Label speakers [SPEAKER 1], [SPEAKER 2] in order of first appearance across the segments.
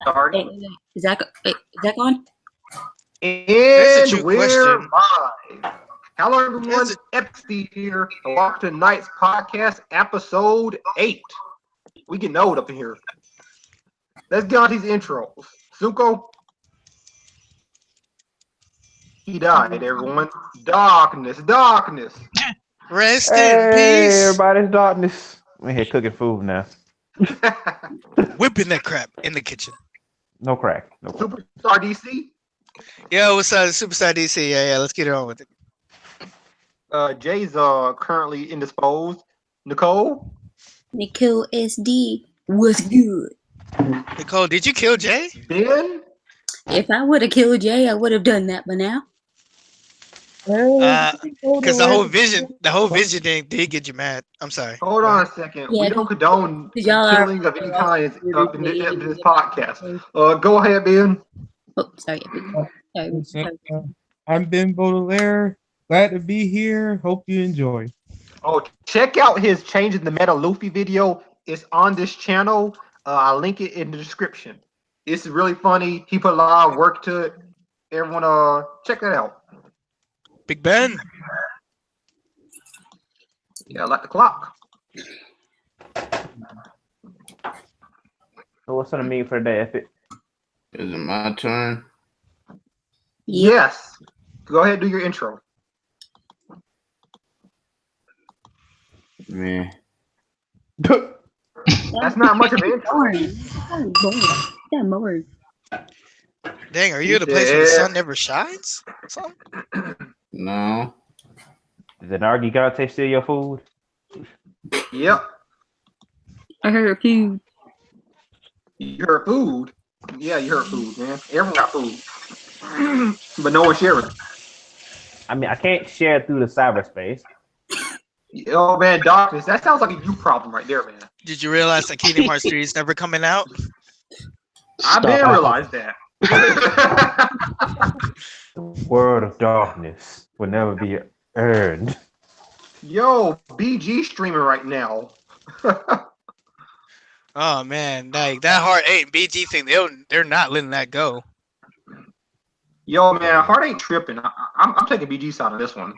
[SPEAKER 1] Starting.
[SPEAKER 2] Is that on?
[SPEAKER 1] And we're live. Hello, everyone. Epstein here. Welcome to tonight's podcast, episode 8. We getting old up in here. Let's get on these intros. Zuko. He died, everyone. Darkness.
[SPEAKER 3] Rest in peace.
[SPEAKER 4] Everybody's darkness. We're here cooking food now.
[SPEAKER 3] Whipping that crap in the kitchen.
[SPEAKER 4] No crack.
[SPEAKER 1] SUPRASTARDC.
[SPEAKER 3] Yo, what's up? SUPRASTARDC. Yeah, let's get it on with it.
[SPEAKER 1] Jay's currently indisposed. Nicole
[SPEAKER 2] SD. What's good?
[SPEAKER 3] Nicole, did you kill Jay?
[SPEAKER 1] Ben.
[SPEAKER 2] If I would have killed Jay, I would have done that by now.
[SPEAKER 3] Because the whole vision thing did get you mad. I'm sorry.
[SPEAKER 1] Hold on a second.
[SPEAKER 2] Yeah,
[SPEAKER 1] we don't condone killing of any kind in this podcast. Go ahead, Ben.
[SPEAKER 2] Oh, sorry.
[SPEAKER 5] I'm Ben Baudelaire. Glad to be here. Hope you enjoy.
[SPEAKER 1] Oh, check out his changing the meta Luffy video. It's on this channel. I'll link it in the description. It's really funny. He put a lot of work to it. Everyone, check that out.
[SPEAKER 3] Big Ben.
[SPEAKER 1] Yeah, I like the clock.
[SPEAKER 4] So what's on the menu for today, Epic?
[SPEAKER 6] Is it my turn?
[SPEAKER 1] Yes. Go ahead and do your intro.
[SPEAKER 6] Man.
[SPEAKER 1] That's not much of an intro.
[SPEAKER 2] I'm bored.
[SPEAKER 3] Dang, are you at a place where the sun never shines? Something?
[SPEAKER 6] No.
[SPEAKER 4] Is it Nargi gotta steal your food?
[SPEAKER 1] Yep.
[SPEAKER 2] I heard food.
[SPEAKER 1] You heard food. Yeah, you heard food, man. Everyone got food. But no one's sharing.
[SPEAKER 4] I mean, I can't share through the cyberspace.
[SPEAKER 1] Oh, man, darkness. That sounds like a you problem right there, man.
[SPEAKER 3] Did you realize that Kingdom Hearts 3 is never coming out?
[SPEAKER 1] I didn't realize that.
[SPEAKER 4] The word of darkness will never be earned.
[SPEAKER 1] Yo, BG streaming right now.
[SPEAKER 3] Oh man, like that Heart 8 BG thing, they're not letting that go.
[SPEAKER 1] Yo, man, Heart ain't tripping. I'm taking BG side on this one.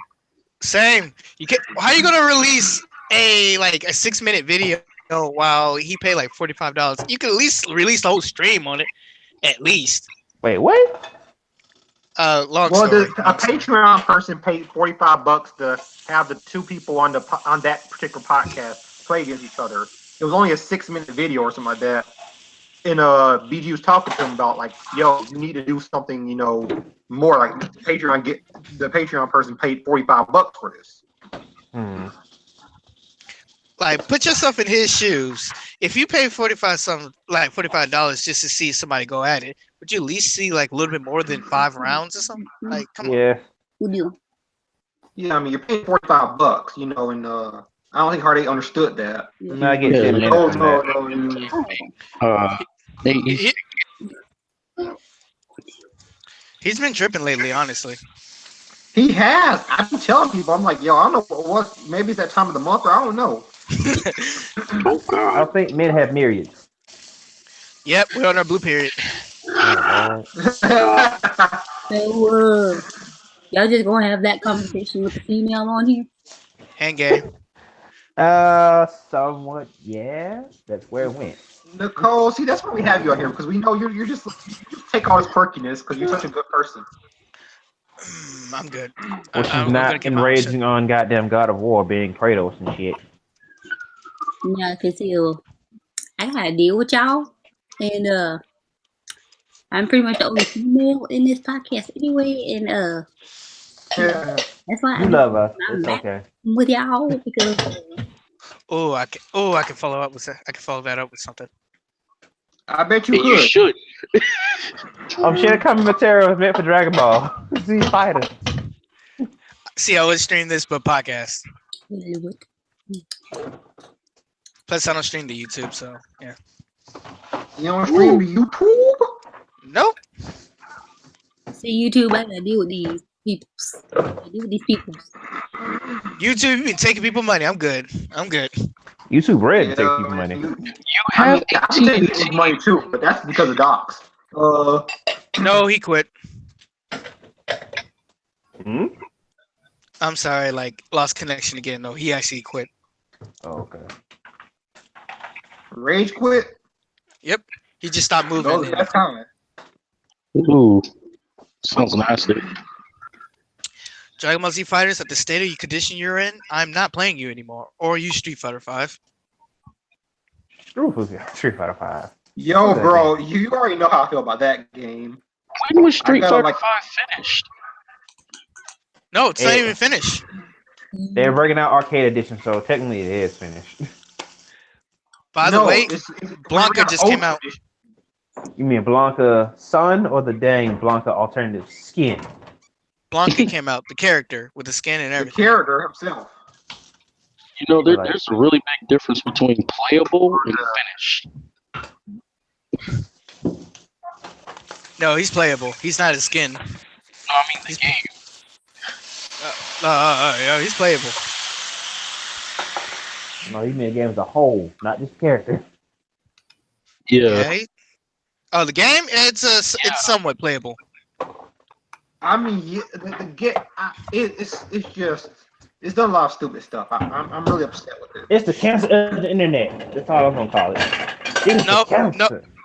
[SPEAKER 3] Same. How are you gonna release a 6-minute video while he paid like $45? You could at least release the whole stream on it, at least.
[SPEAKER 4] Wait, what?
[SPEAKER 3] Long story.
[SPEAKER 1] A Patreon person paid $45 to have the two people on that particular podcast play against each other. It was only a 6-minute video or something like that. And BG was talking to him about like, yo, you need to do something, more like the Patreon person paid $45 for this.
[SPEAKER 3] Like, put yourself in his shoes. If you pay $45 just to see somebody go at it, would you at least see like a little bit more than 5 rounds or something? Like, come on.
[SPEAKER 4] Yeah.
[SPEAKER 1] Yeah, I mean, you're paying $45, and I don't think Heart 8 understood that.
[SPEAKER 4] No, I get it.
[SPEAKER 3] He's been tripping lately, honestly.
[SPEAKER 1] He has. I've been telling people, I'm like, yo, I don't know maybe it's that time of the month, or I don't know.
[SPEAKER 4] I think men have myriads.
[SPEAKER 3] Yep, we're on our blue period.
[SPEAKER 2] So, y'all just gonna have that conversation with the female on here?
[SPEAKER 3] Hand game.
[SPEAKER 4] Somewhat, yeah. That's where it went.
[SPEAKER 1] Nicole, see, that's why we have you out here, because we know you just take all this quirkiness because you're such a good person.
[SPEAKER 3] I'm good.
[SPEAKER 4] Well, she's not enraging on goddamn God of War being Kratos and shit.
[SPEAKER 2] Yeah, because I gotta deal with y'all, and I'm pretty much the only female in this podcast anyway, and that's why
[SPEAKER 4] you love us. It's okay.
[SPEAKER 2] With y'all because.
[SPEAKER 3] I can follow up with that. I can follow that up with something.
[SPEAKER 1] I bet you could.
[SPEAKER 6] You should.
[SPEAKER 4] Shit, coming material is meant for Dragon Ball Z Fighter.
[SPEAKER 3] See, I would stream this, but podcast. Plus, I don't stream to YouTube, so yeah.
[SPEAKER 1] You don't stream to YouTube?
[SPEAKER 3] Nope.
[SPEAKER 2] See, YouTube, I gotta deal with these people.
[SPEAKER 3] YouTube, you been taking people money. I'm good.
[SPEAKER 4] YouTube Red take people money.
[SPEAKER 6] You
[SPEAKER 7] have
[SPEAKER 1] I'm taking his money too, but that's because of docs.
[SPEAKER 3] No, he quit.
[SPEAKER 4] Hmm?
[SPEAKER 3] I'm sorry, like lost connection again. No, he actually quit.
[SPEAKER 4] Oh, okay.
[SPEAKER 1] Rage quit.
[SPEAKER 3] Yep, he just stopped moving.
[SPEAKER 1] Those best time.
[SPEAKER 7] Ooh, sounds nasty.
[SPEAKER 3] Dragon Ball Z Fighters, at the state of your condition you're in, I'm not playing you anymore. Or you Street Fighter 5.
[SPEAKER 4] Street Fighter 5.
[SPEAKER 1] Yo, bro, you already know how I feel about that game.
[SPEAKER 7] When was Street Fighter
[SPEAKER 1] like
[SPEAKER 7] 5 finished?
[SPEAKER 3] No, it's not even finished.
[SPEAKER 4] They're bringing out Arcade Edition, so technically it is finished.
[SPEAKER 3] By the way, Blanca just came out.
[SPEAKER 4] You mean Blanca Sun or the dang Blanca alternative skin?
[SPEAKER 3] Blanca came out, the character with the skin and everything.
[SPEAKER 1] The character himself.
[SPEAKER 7] You know, there's a really big difference between playable and finished.
[SPEAKER 3] No, he's playable. He's not a skin.
[SPEAKER 7] No, I mean the game.
[SPEAKER 3] Yeah, he's playable.
[SPEAKER 4] No, you mean the game as a whole, not just character.
[SPEAKER 7] Yeah.
[SPEAKER 3] Oh, the game? It's somewhat playable.
[SPEAKER 1] I mean, it's done a lot of stupid stuff. I'm really upset with it.
[SPEAKER 4] It's the cancer of the internet. That's all I'm gonna call it.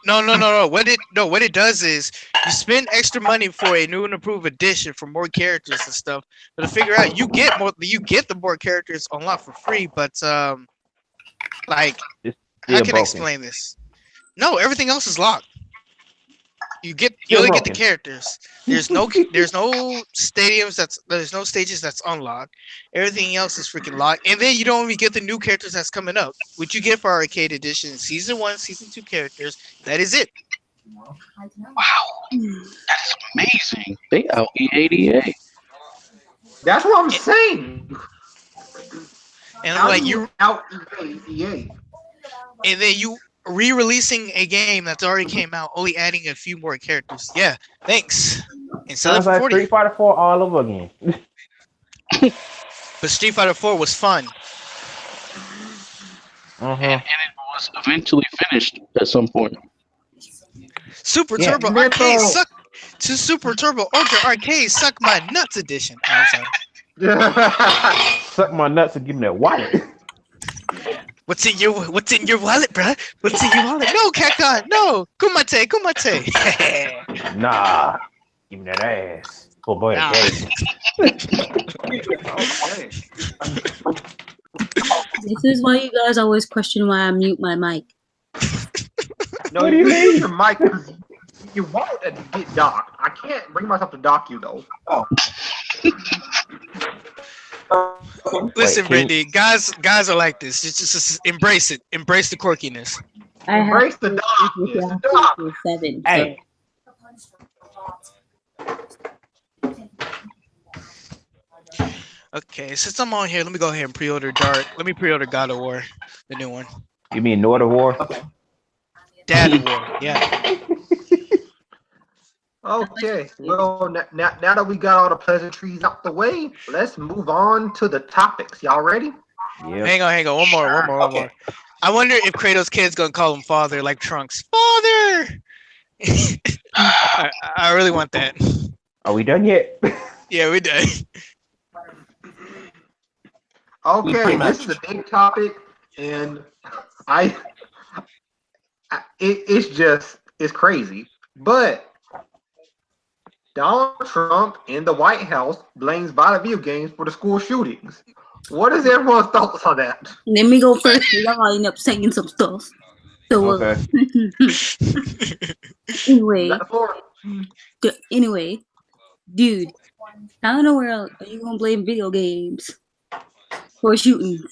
[SPEAKER 3] No. What it does is you spend extra money for a new and improved edition for more characters and stuff. But to figure out, you get the more characters unlocked for free. But like, how can I explain this? No, everything else is locked. You only get the characters. There's no stadiums there's no stages that's unlocked. Everything else is freaking locked. And then you don't even get the new characters that's coming up, which you get for Arcade Edition, Season 1, Season 2 characters. That is it.
[SPEAKER 7] Wow. That's amazing. They out EADA.
[SPEAKER 1] That's what I'm saying.
[SPEAKER 3] And I'm like,
[SPEAKER 1] you out EA.
[SPEAKER 3] And then you re-releasing a game that's already came out, only adding a few more characters. Yeah, thanks. And
[SPEAKER 4] Sounds like Street Fighter 4 all over again.
[SPEAKER 3] But Street Fighter 4 was fun.
[SPEAKER 7] And it was eventually finished at some point.
[SPEAKER 3] Super Turbo Arcade suck. To Super Turbo Ultra Arcade Suck My Nuts Edition. Oh, sorry.
[SPEAKER 4] Suck my nuts and give me that wallet.
[SPEAKER 3] What's in your wallet, bruh? What's in your wallet? No, Capcom, no. Kumate.
[SPEAKER 4] Nah. Give me that ass. Oh boy,
[SPEAKER 3] nah.
[SPEAKER 2] This is why you guys always question why I mute my mic.
[SPEAKER 1] No, what do you mean? Your mic, because you want to get docked. I can't bring myself to dock you, though. Oh.
[SPEAKER 3] Listen, Brandy, guys are like this. Just embrace it. Embrace the quirkiness.
[SPEAKER 1] Embrace the dock.
[SPEAKER 2] Hey.
[SPEAKER 3] Okay, since I'm on here, let me go ahead and pre-order Dark. Let me pre-order God of War, the new one.
[SPEAKER 4] You mean Lord of War?
[SPEAKER 3] Dad of War, yeah.
[SPEAKER 1] Okay, well, now that we got all the pleasantries out the way, let's move on to the topics. Y'all ready?
[SPEAKER 3] Yeah. Hang on. One more. I wonder if Kratos' kid's gonna call him father like Trunks. Father! I really want that.
[SPEAKER 4] Are we done yet?
[SPEAKER 3] Yeah, we're done.
[SPEAKER 1] Okay, this is a big topic, and it's crazy. But Donald Trump in the White House blames Videogames for the school shootings. What is everyone's thoughts on that?
[SPEAKER 2] Let me go first. Y'all end up saying some stuff. So, anyway, dude, how in the world are you gonna blame video games for shootings?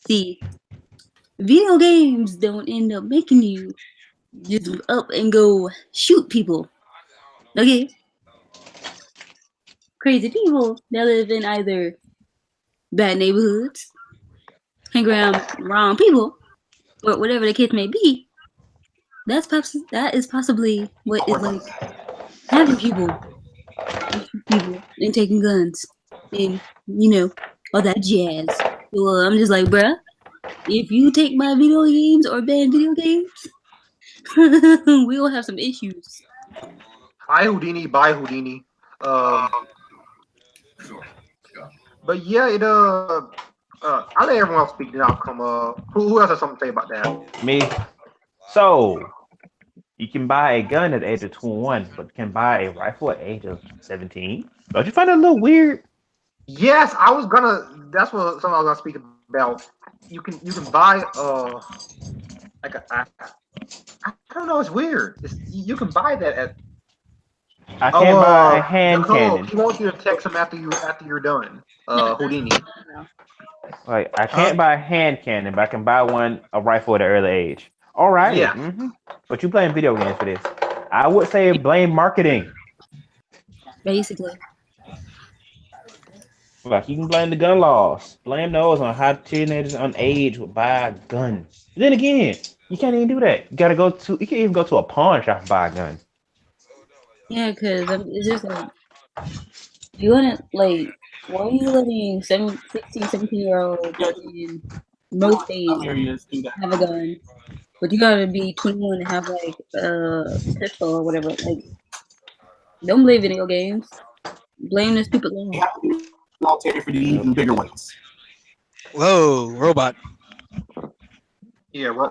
[SPEAKER 2] See, video games don't end up making you just up and go shoot people. Okay? Crazy people that live in either bad neighborhoods, hang around wrong people, or whatever the case may be. That is possibly what is like having people and taking guns and all that jazz. Well, I'm just like, bruh, if you take my video games or ban video games, we will have some issues.
[SPEAKER 1] Hi Houdini, bye Houdini. But yeah, I'll let everyone else speak. Then I'll come. Who else has something to say about that?
[SPEAKER 4] Me. So you can buy a gun at the age of 21, but can buy a rifle at the age of 17. Don't you find that a little weird?
[SPEAKER 1] Yes, I was gonna. That's what something I was gonna speak about. You can buy like I don't know. It's weird. You can buy that at.
[SPEAKER 4] I can't buy a hand
[SPEAKER 1] Nicole,
[SPEAKER 4] cannon.
[SPEAKER 1] he wants you to text him after you're done. Houdini.
[SPEAKER 4] Like I can't buy a hand cannon, but I can buy a rifle at an early age. All right.
[SPEAKER 1] Yeah.
[SPEAKER 4] Mm-hmm. But you playing video games for this? I would say blame marketing.
[SPEAKER 2] Basically.
[SPEAKER 4] Like you can blame the gun laws. Blame those on how teenagers underage would buy a gun. Then again, you can't even do that. You can't even go to a pawn shop and buy a gun.
[SPEAKER 2] Yeah, because it's just like, you want to, like, why are you letting 16, 17-year-olds in most states have a gun? But you gotta be 21 and have, like, a pistol or whatever. Like, don't blame video games. Blame the stupid law.
[SPEAKER 8] I'll take it for the even bigger ones.
[SPEAKER 3] Whoa, robot.
[SPEAKER 1] Yeah,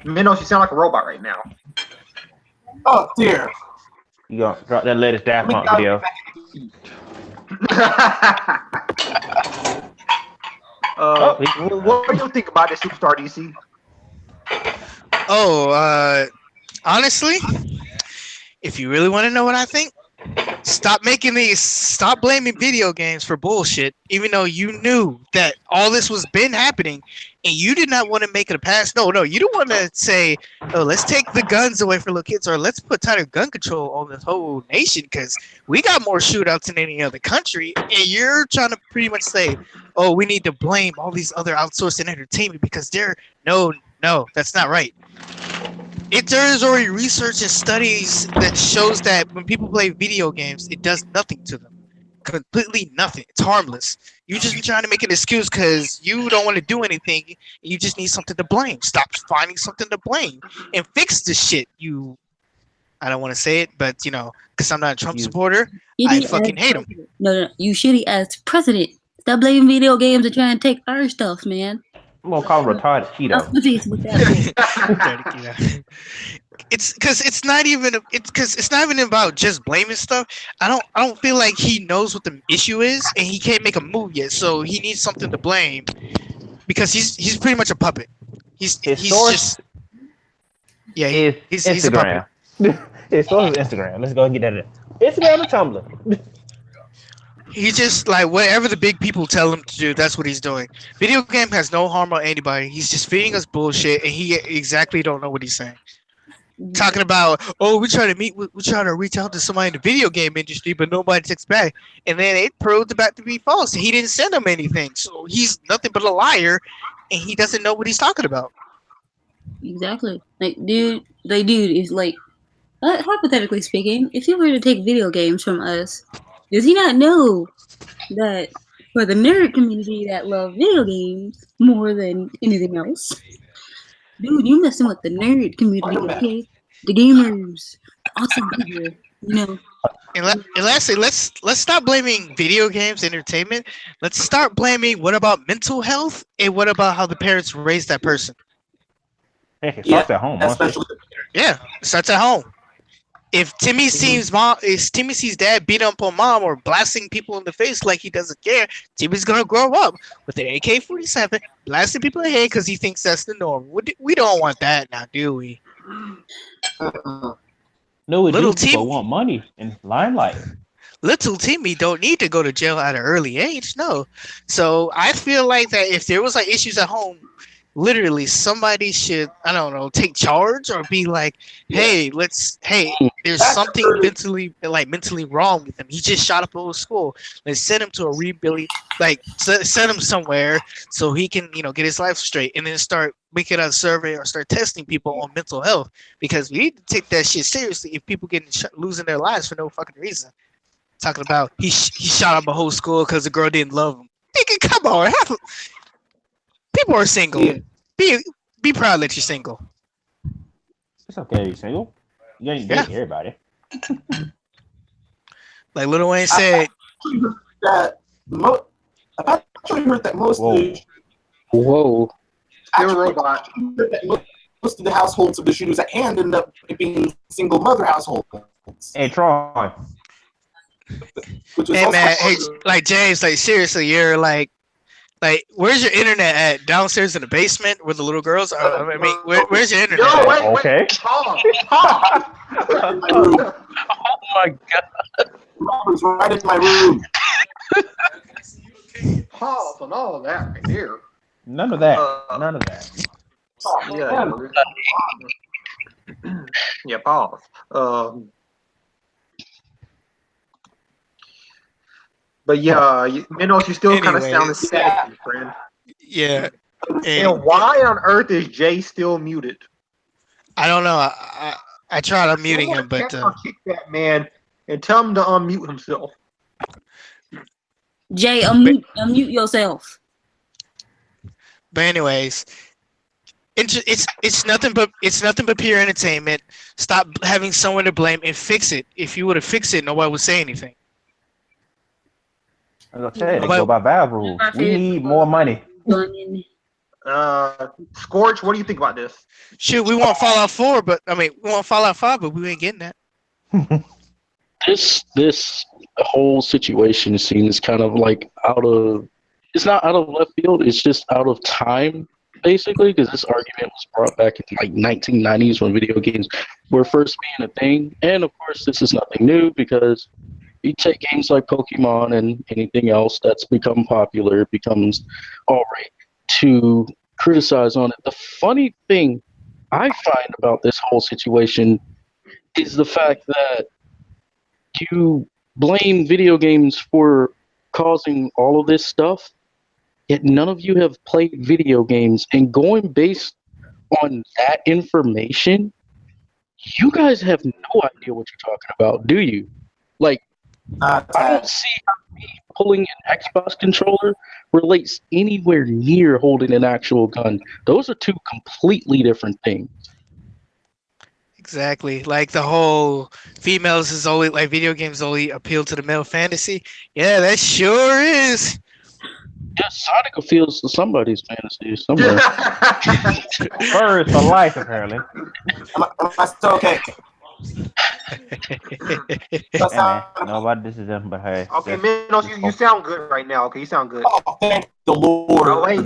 [SPEAKER 1] Meno, you sound like a robot right now.
[SPEAKER 8] Oh dear.
[SPEAKER 4] You gonna drop that latest Daft Punk video?
[SPEAKER 1] What do you think about this Superstar DC?
[SPEAKER 3] Oh, honestly, if you really want to know what I think, stop blaming video games for bullshit, even though you knew that all this was been happening and you did not want to make it a pass. No, you don't want to say, oh, let's take the guns away from little kids, or let's put tighter gun control on this whole nation because we got more shootouts than any other country. And you're trying to pretty much say, oh, we need to blame all these other outsourced entertainment because no, that's not right. There is already research and studies that shows that when people play video games, it does nothing to them. Completely nothing. It's harmless. You just be trying to make an excuse because you don't want to do anything. You just need something to blame. Stop finding something to blame and fix the shit. I don't want to say it, but because I'm not a Trump supporter, I fucking hate him.
[SPEAKER 2] No, you shitty ass president. Stop blaming video games and trying to take our stuff, man.
[SPEAKER 4] I'm gonna call him retarded Cheeto.
[SPEAKER 3] It's because it's not even about just blaming stuff. I don't feel like he knows what the issue is and he can't make a move yet, so he needs something to blame because he's pretty much a puppet. He's Instagram. A puppet.
[SPEAKER 4] His source is Instagram. Let's go and get that in. Instagram or Tumblr.
[SPEAKER 3] He just like whatever the big people tell him to do, that's what he's doing. Video game has no harm on anybody. He's just feeding us bullshit, and he exactly don't know what he's saying. Talking about, oh, we try to reach out to somebody in the video game industry, but nobody takes back, and then it proved about to be false. He didn't send them anything, so he's nothing but a liar, and he doesn't know what he's talking about.
[SPEAKER 2] Exactly, dude is like, hypothetically speaking, if he were to take video games from us. Does he not know that for the nerd community that love video games more than anything else, dude, you messing with the nerd community, okay? The gamers, awesome people,
[SPEAKER 3] And lastly, let's stop blaming video games entertainment. Let's start blaming what about mental health and what about how the parents raised that person.
[SPEAKER 4] It starts at home.
[SPEAKER 3] Yeah, it starts at home. If Timmy sees dad beat up on mom or blasting people in the face like he doesn't care, Timmy's gonna grow up with an AK-47 blasting people in the head because he thinks that's the norm. We don't want that now, do we?
[SPEAKER 4] No, we do. People want money and limelight.
[SPEAKER 3] Little Timmy don't need to go to jail at an early age, no. So I feel like that if there was like issues at home, literally somebody should, I don't know, take charge or be like, hey, there's something mentally wrong with him. He just shot up a whole school. Let's send him to a send him somewhere so he can, get his life straight, and then start making a survey or start testing people on mental health, because we need to take that shit seriously if people losing their lives for no fucking reason. Talking about he shot up a whole school because the girl didn't love him. Nigga, come on, People are single.
[SPEAKER 1] Yeah.
[SPEAKER 3] Be proud that you're single.
[SPEAKER 4] It's okay, you're single. You ain't dating everybody.
[SPEAKER 3] Like Lil Wayne said.
[SPEAKER 8] I've actually heard that most
[SPEAKER 7] Whoa.
[SPEAKER 1] Still robot.
[SPEAKER 8] Most of the households of the shooters at hand end up being single mother households.
[SPEAKER 4] Hey, Tron.
[SPEAKER 3] Hey man, hey, like James, like seriously, you're like, where's your internet at? Downstairs in the basement where the little girls are? I mean, where's your internet?
[SPEAKER 1] Yo, wait,
[SPEAKER 4] Okay.
[SPEAKER 1] Pause.
[SPEAKER 7] Oh my god.
[SPEAKER 8] Robert's right in my room.
[SPEAKER 1] Pause on all of that right there.
[SPEAKER 4] None of that. None of that.
[SPEAKER 1] Yeah, pause. But yeah, Meno, you still kind of sound sad, friend.
[SPEAKER 3] Yeah.
[SPEAKER 1] And why on earth is Jay still muted?
[SPEAKER 3] I don't know. I tried unmuting him, but
[SPEAKER 1] kick that man and tell him to unmute himself.
[SPEAKER 2] Jay, unmute yourself.
[SPEAKER 3] But anyways, it's nothing but pure entertainment. Stop having someone to blame and fix it. If you would have fixed it, nobody would say anything.
[SPEAKER 4] As I said, they go by Valve rules. We need more money.
[SPEAKER 1] Scorch, what do you think about this?
[SPEAKER 3] Shoot, we want Fallout 4, but we want Fallout 5, but we ain't getting that.
[SPEAKER 7] This whole situation seems kind of like it's not out of left field, it's just out of time, basically, because this argument was brought back in like 1990s when video games were first being a thing. And of course, this is nothing new because you take games like Pokemon and anything else that's become popular, it becomes all right to criticize on it. The funny thing I find about this whole situation is the fact that you blame video games for causing all of this stuff, yet none of you have played video games. And going based on that information, you guys have no idea what you're talking about, do you? Like, I don't see how me pulling an Xbox controller relates anywhere near holding an actual gun. Those are two completely different things.
[SPEAKER 3] Exactly. Like the whole females is only like video games only appeal to the male fantasy. Yeah, that sure is.
[SPEAKER 7] Yeah, Sonic appeals to somebody's fantasy somewhere.
[SPEAKER 4] Birds for life, apparently.
[SPEAKER 8] Am I still okay?
[SPEAKER 4] Hey, man, nobody this is them, but hey.
[SPEAKER 1] Okay, Meno, you sound good right now. Okay, you sound good.
[SPEAKER 8] Oh, thank the Lord.
[SPEAKER 1] Oh, wait,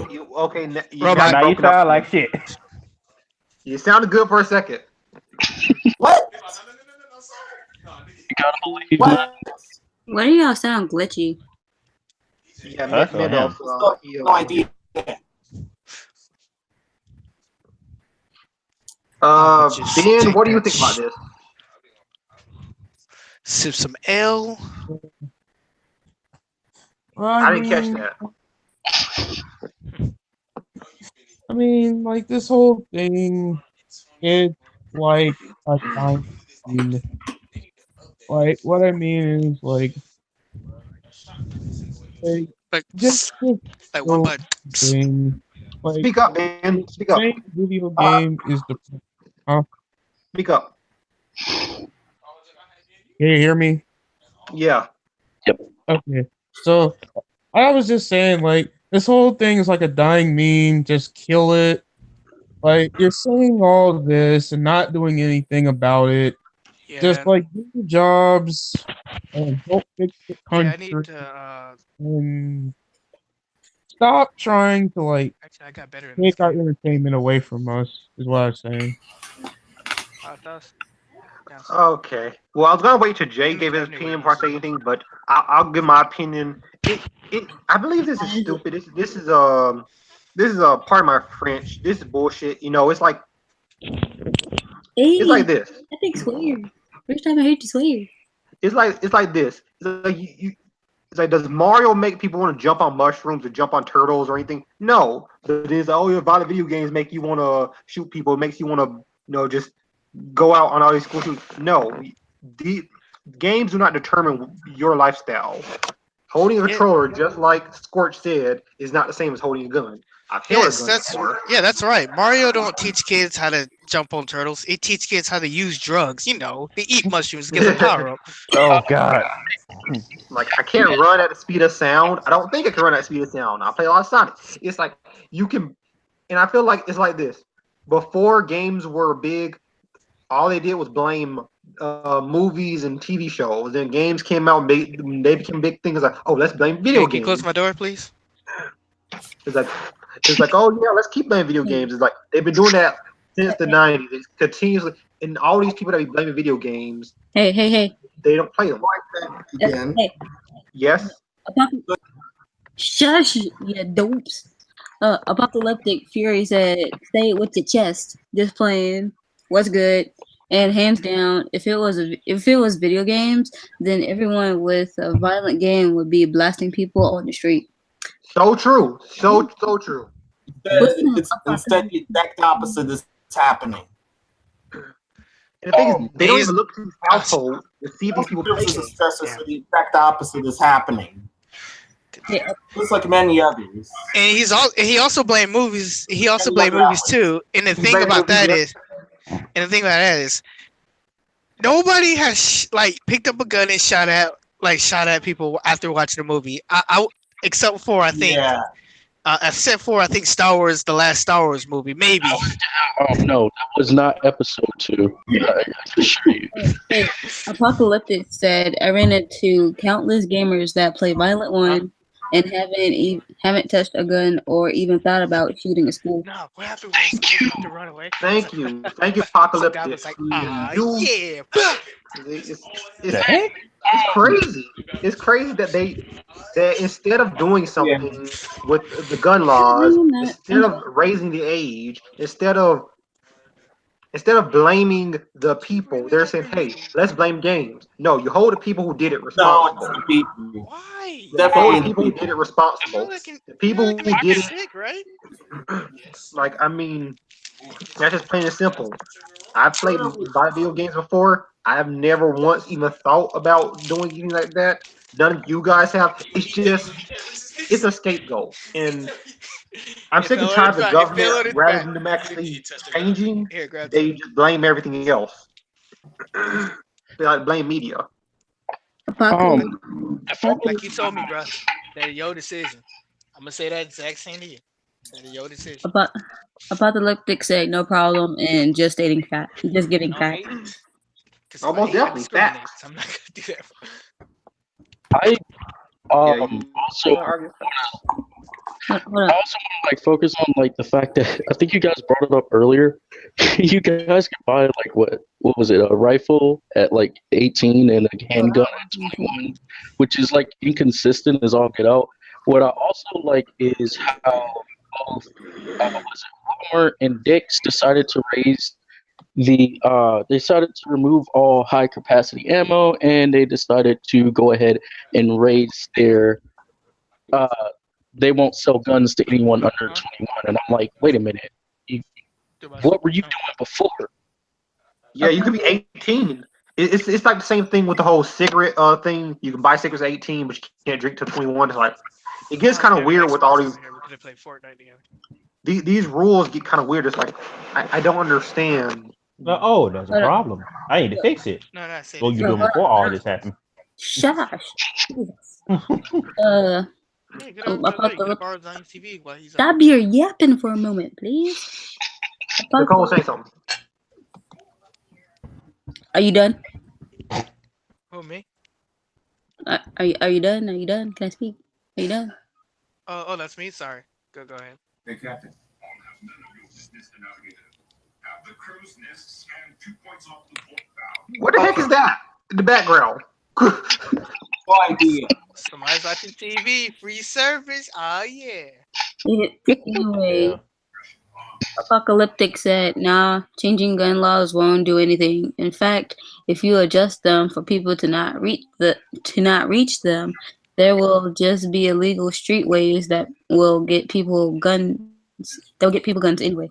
[SPEAKER 4] Now you sound like shit.
[SPEAKER 1] You sounded good for a second.
[SPEAKER 8] What?
[SPEAKER 7] You gotta believe
[SPEAKER 8] What?
[SPEAKER 2] Why do y'all sound glitchy?
[SPEAKER 1] Yeah,
[SPEAKER 4] That's
[SPEAKER 1] Meno.
[SPEAKER 8] No idea.
[SPEAKER 1] Ben, what do you think about this?
[SPEAKER 3] Sip some L.
[SPEAKER 1] I didn't catch that.
[SPEAKER 5] I mean, like this whole thing, it's like a time scene. Like what I mean is like just
[SPEAKER 3] like one button.
[SPEAKER 5] thing. Like,
[SPEAKER 1] Speak up, man. Speak up.
[SPEAKER 5] playing video game is the
[SPEAKER 1] Speak up.
[SPEAKER 5] Can you hear me?
[SPEAKER 1] Yeah.
[SPEAKER 5] Okay. So I was just saying, like, this whole thing is like a dying meme, just kill it. Like, you're saying all this and not doing anything about it.
[SPEAKER 3] Yeah.
[SPEAKER 5] Just like do your jobs and don't fix the country.
[SPEAKER 3] Yeah, I need to
[SPEAKER 5] and stop trying to like
[SPEAKER 3] actually I got better
[SPEAKER 5] take our entertainment away from us, is what I'm saying.
[SPEAKER 1] Okay. Well, I was gonna wait till Jay gave his opinion before I say anything, but I'll give my opinion. I believe this is stupid. This is part of my French. This is bullshit. You know, it's like it's like this.
[SPEAKER 2] I think swear. First time I heard you swear.
[SPEAKER 1] It's like this. It's like it's like, does Mario make people want to jump on mushrooms or jump on turtles or anything? No. But it is, your violent video games make you want to shoot people. It makes you want to, just go out on all these cool shoots. No. The games do not determine your lifestyle. Holding a controller, just like Scorch said, is not the same as holding a gun. I feel
[SPEAKER 3] Yes,
[SPEAKER 1] it's
[SPEAKER 3] that's right. Mario don't teach kids how to jump on turtles. It teach kids how to use drugs. You know, they eat mushrooms, get a power up.
[SPEAKER 4] Oh God.
[SPEAKER 1] Like I can't run at the speed of sound. I don't think I can run at the speed of sound. I play a lot of Sonic. It's like you can, and I feel like it's like this. Before games were big, all they did was blame movies and TV shows. Then games came out, they became big things. Like, oh, let's blame video
[SPEAKER 3] Can you
[SPEAKER 1] games.
[SPEAKER 3] close my door, please?
[SPEAKER 1] It's like, oh yeah, let's keep playing video games. It's like they've been doing that since the '90s. It's continuously, and all these people that be blaming video games.
[SPEAKER 2] Hey.
[SPEAKER 1] They don't play them.
[SPEAKER 8] Again.
[SPEAKER 2] Hey.
[SPEAKER 1] Yes.
[SPEAKER 2] Shush, you dopes. Apocalyptic Fury said, "Stay with your chest. Just playing. What's good?" And hands down, if it was video games, then everyone with a violent game would be blasting people on the street.
[SPEAKER 1] So true. So true.
[SPEAKER 8] Instead, the exact opposite is happening.
[SPEAKER 1] And the thing is, they don't even look to these households to see if these people play games.
[SPEAKER 8] So the exact opposite is happening.
[SPEAKER 2] Yeah.
[SPEAKER 8] Just like many others.
[SPEAKER 3] And he also blamed movies. He also blamed movies too. And the thing about that is, nobody has picked up a gun and shot at people after watching the movie. Except for I think Star Wars, the last Star Wars movie, maybe.
[SPEAKER 7] Oh no, that was not episode 2. I assure you.
[SPEAKER 2] Hey, Apocalyptic said, "I ran into countless gamers that play Violent 1 and haven't touched a gun or even thought about shooting a school."
[SPEAKER 3] No, what happened was Thank you to run away.
[SPEAKER 1] Thank you, Apocalyptic.
[SPEAKER 3] Was like,
[SPEAKER 1] yeah. It's crazy. It's crazy that instead of doing something with the gun laws, instead of raising the age, instead of blaming the people, they're saying, "Hey, let's blame games." No, you hold the people who did it responsible.
[SPEAKER 8] No, it's the people.
[SPEAKER 3] Why?
[SPEAKER 8] Definitely
[SPEAKER 1] the people who did it responsible. The people who did it,
[SPEAKER 3] sick, right?
[SPEAKER 1] like I mean, that's just plain and simple. I've played video games before. I've never once even thought about doing anything like that. None of you guys have. It's a scapegoat. And I'm sick and tired of the government, rather than them actually changing, they just blame everything else. They blame media.
[SPEAKER 3] Like you told me, bro, that's your decision. I'm going to say that exact same to you. That's your decision.
[SPEAKER 2] Apocalyptic said, "No problem," and just getting fat.
[SPEAKER 1] Almost definitely facts.
[SPEAKER 3] I'm not going to do that.
[SPEAKER 7] I also want to focus on the fact that I think you guys brought it up earlier. You guys can buy what was it, a rifle at 18 and a handgun at 21, which is inconsistent as all get out. What I also like is how both Walmart and Dick's decided to raise they decided to remove all high capacity ammo, and they decided to go ahead and raise their they won't sell guns to anyone under 21. And I'm like, wait a minute, what were you doing before?
[SPEAKER 1] Yeah, you could be 18. It's like the same thing with the whole cigarette thing. You can buy cigarettes at 18, but you can't drink till 21. It's like it gets kind of weird with all these.
[SPEAKER 3] We could have played Fortnite together.
[SPEAKER 1] These rules get kind of weird. It's like I don't understand.
[SPEAKER 4] Oh, that's a problem. I need to fix it.
[SPEAKER 3] No, that's it.
[SPEAKER 4] What you doing before all this happened?
[SPEAKER 2] Shush. Stop your yapping for a moment, please.
[SPEAKER 1] Nicole, say something.
[SPEAKER 2] Are you done?
[SPEAKER 3] Who, me?
[SPEAKER 2] Are you done? Are you done? Can I speak? Are you done?
[SPEAKER 3] Oh, that's me. Sorry. Go ahead.
[SPEAKER 9] Hey, Captain.
[SPEAKER 1] What the heck is that in the background?
[SPEAKER 8] No idea.
[SPEAKER 3] Somebody's watching TV. Free service. Oh yeah.
[SPEAKER 2] Anyway, Apocalyptic said, "Nah, changing gun laws won't do anything. In fact, if you adjust them for people to not reach them, there will just be illegal streetways that will get people guns. They'll get people guns anyway."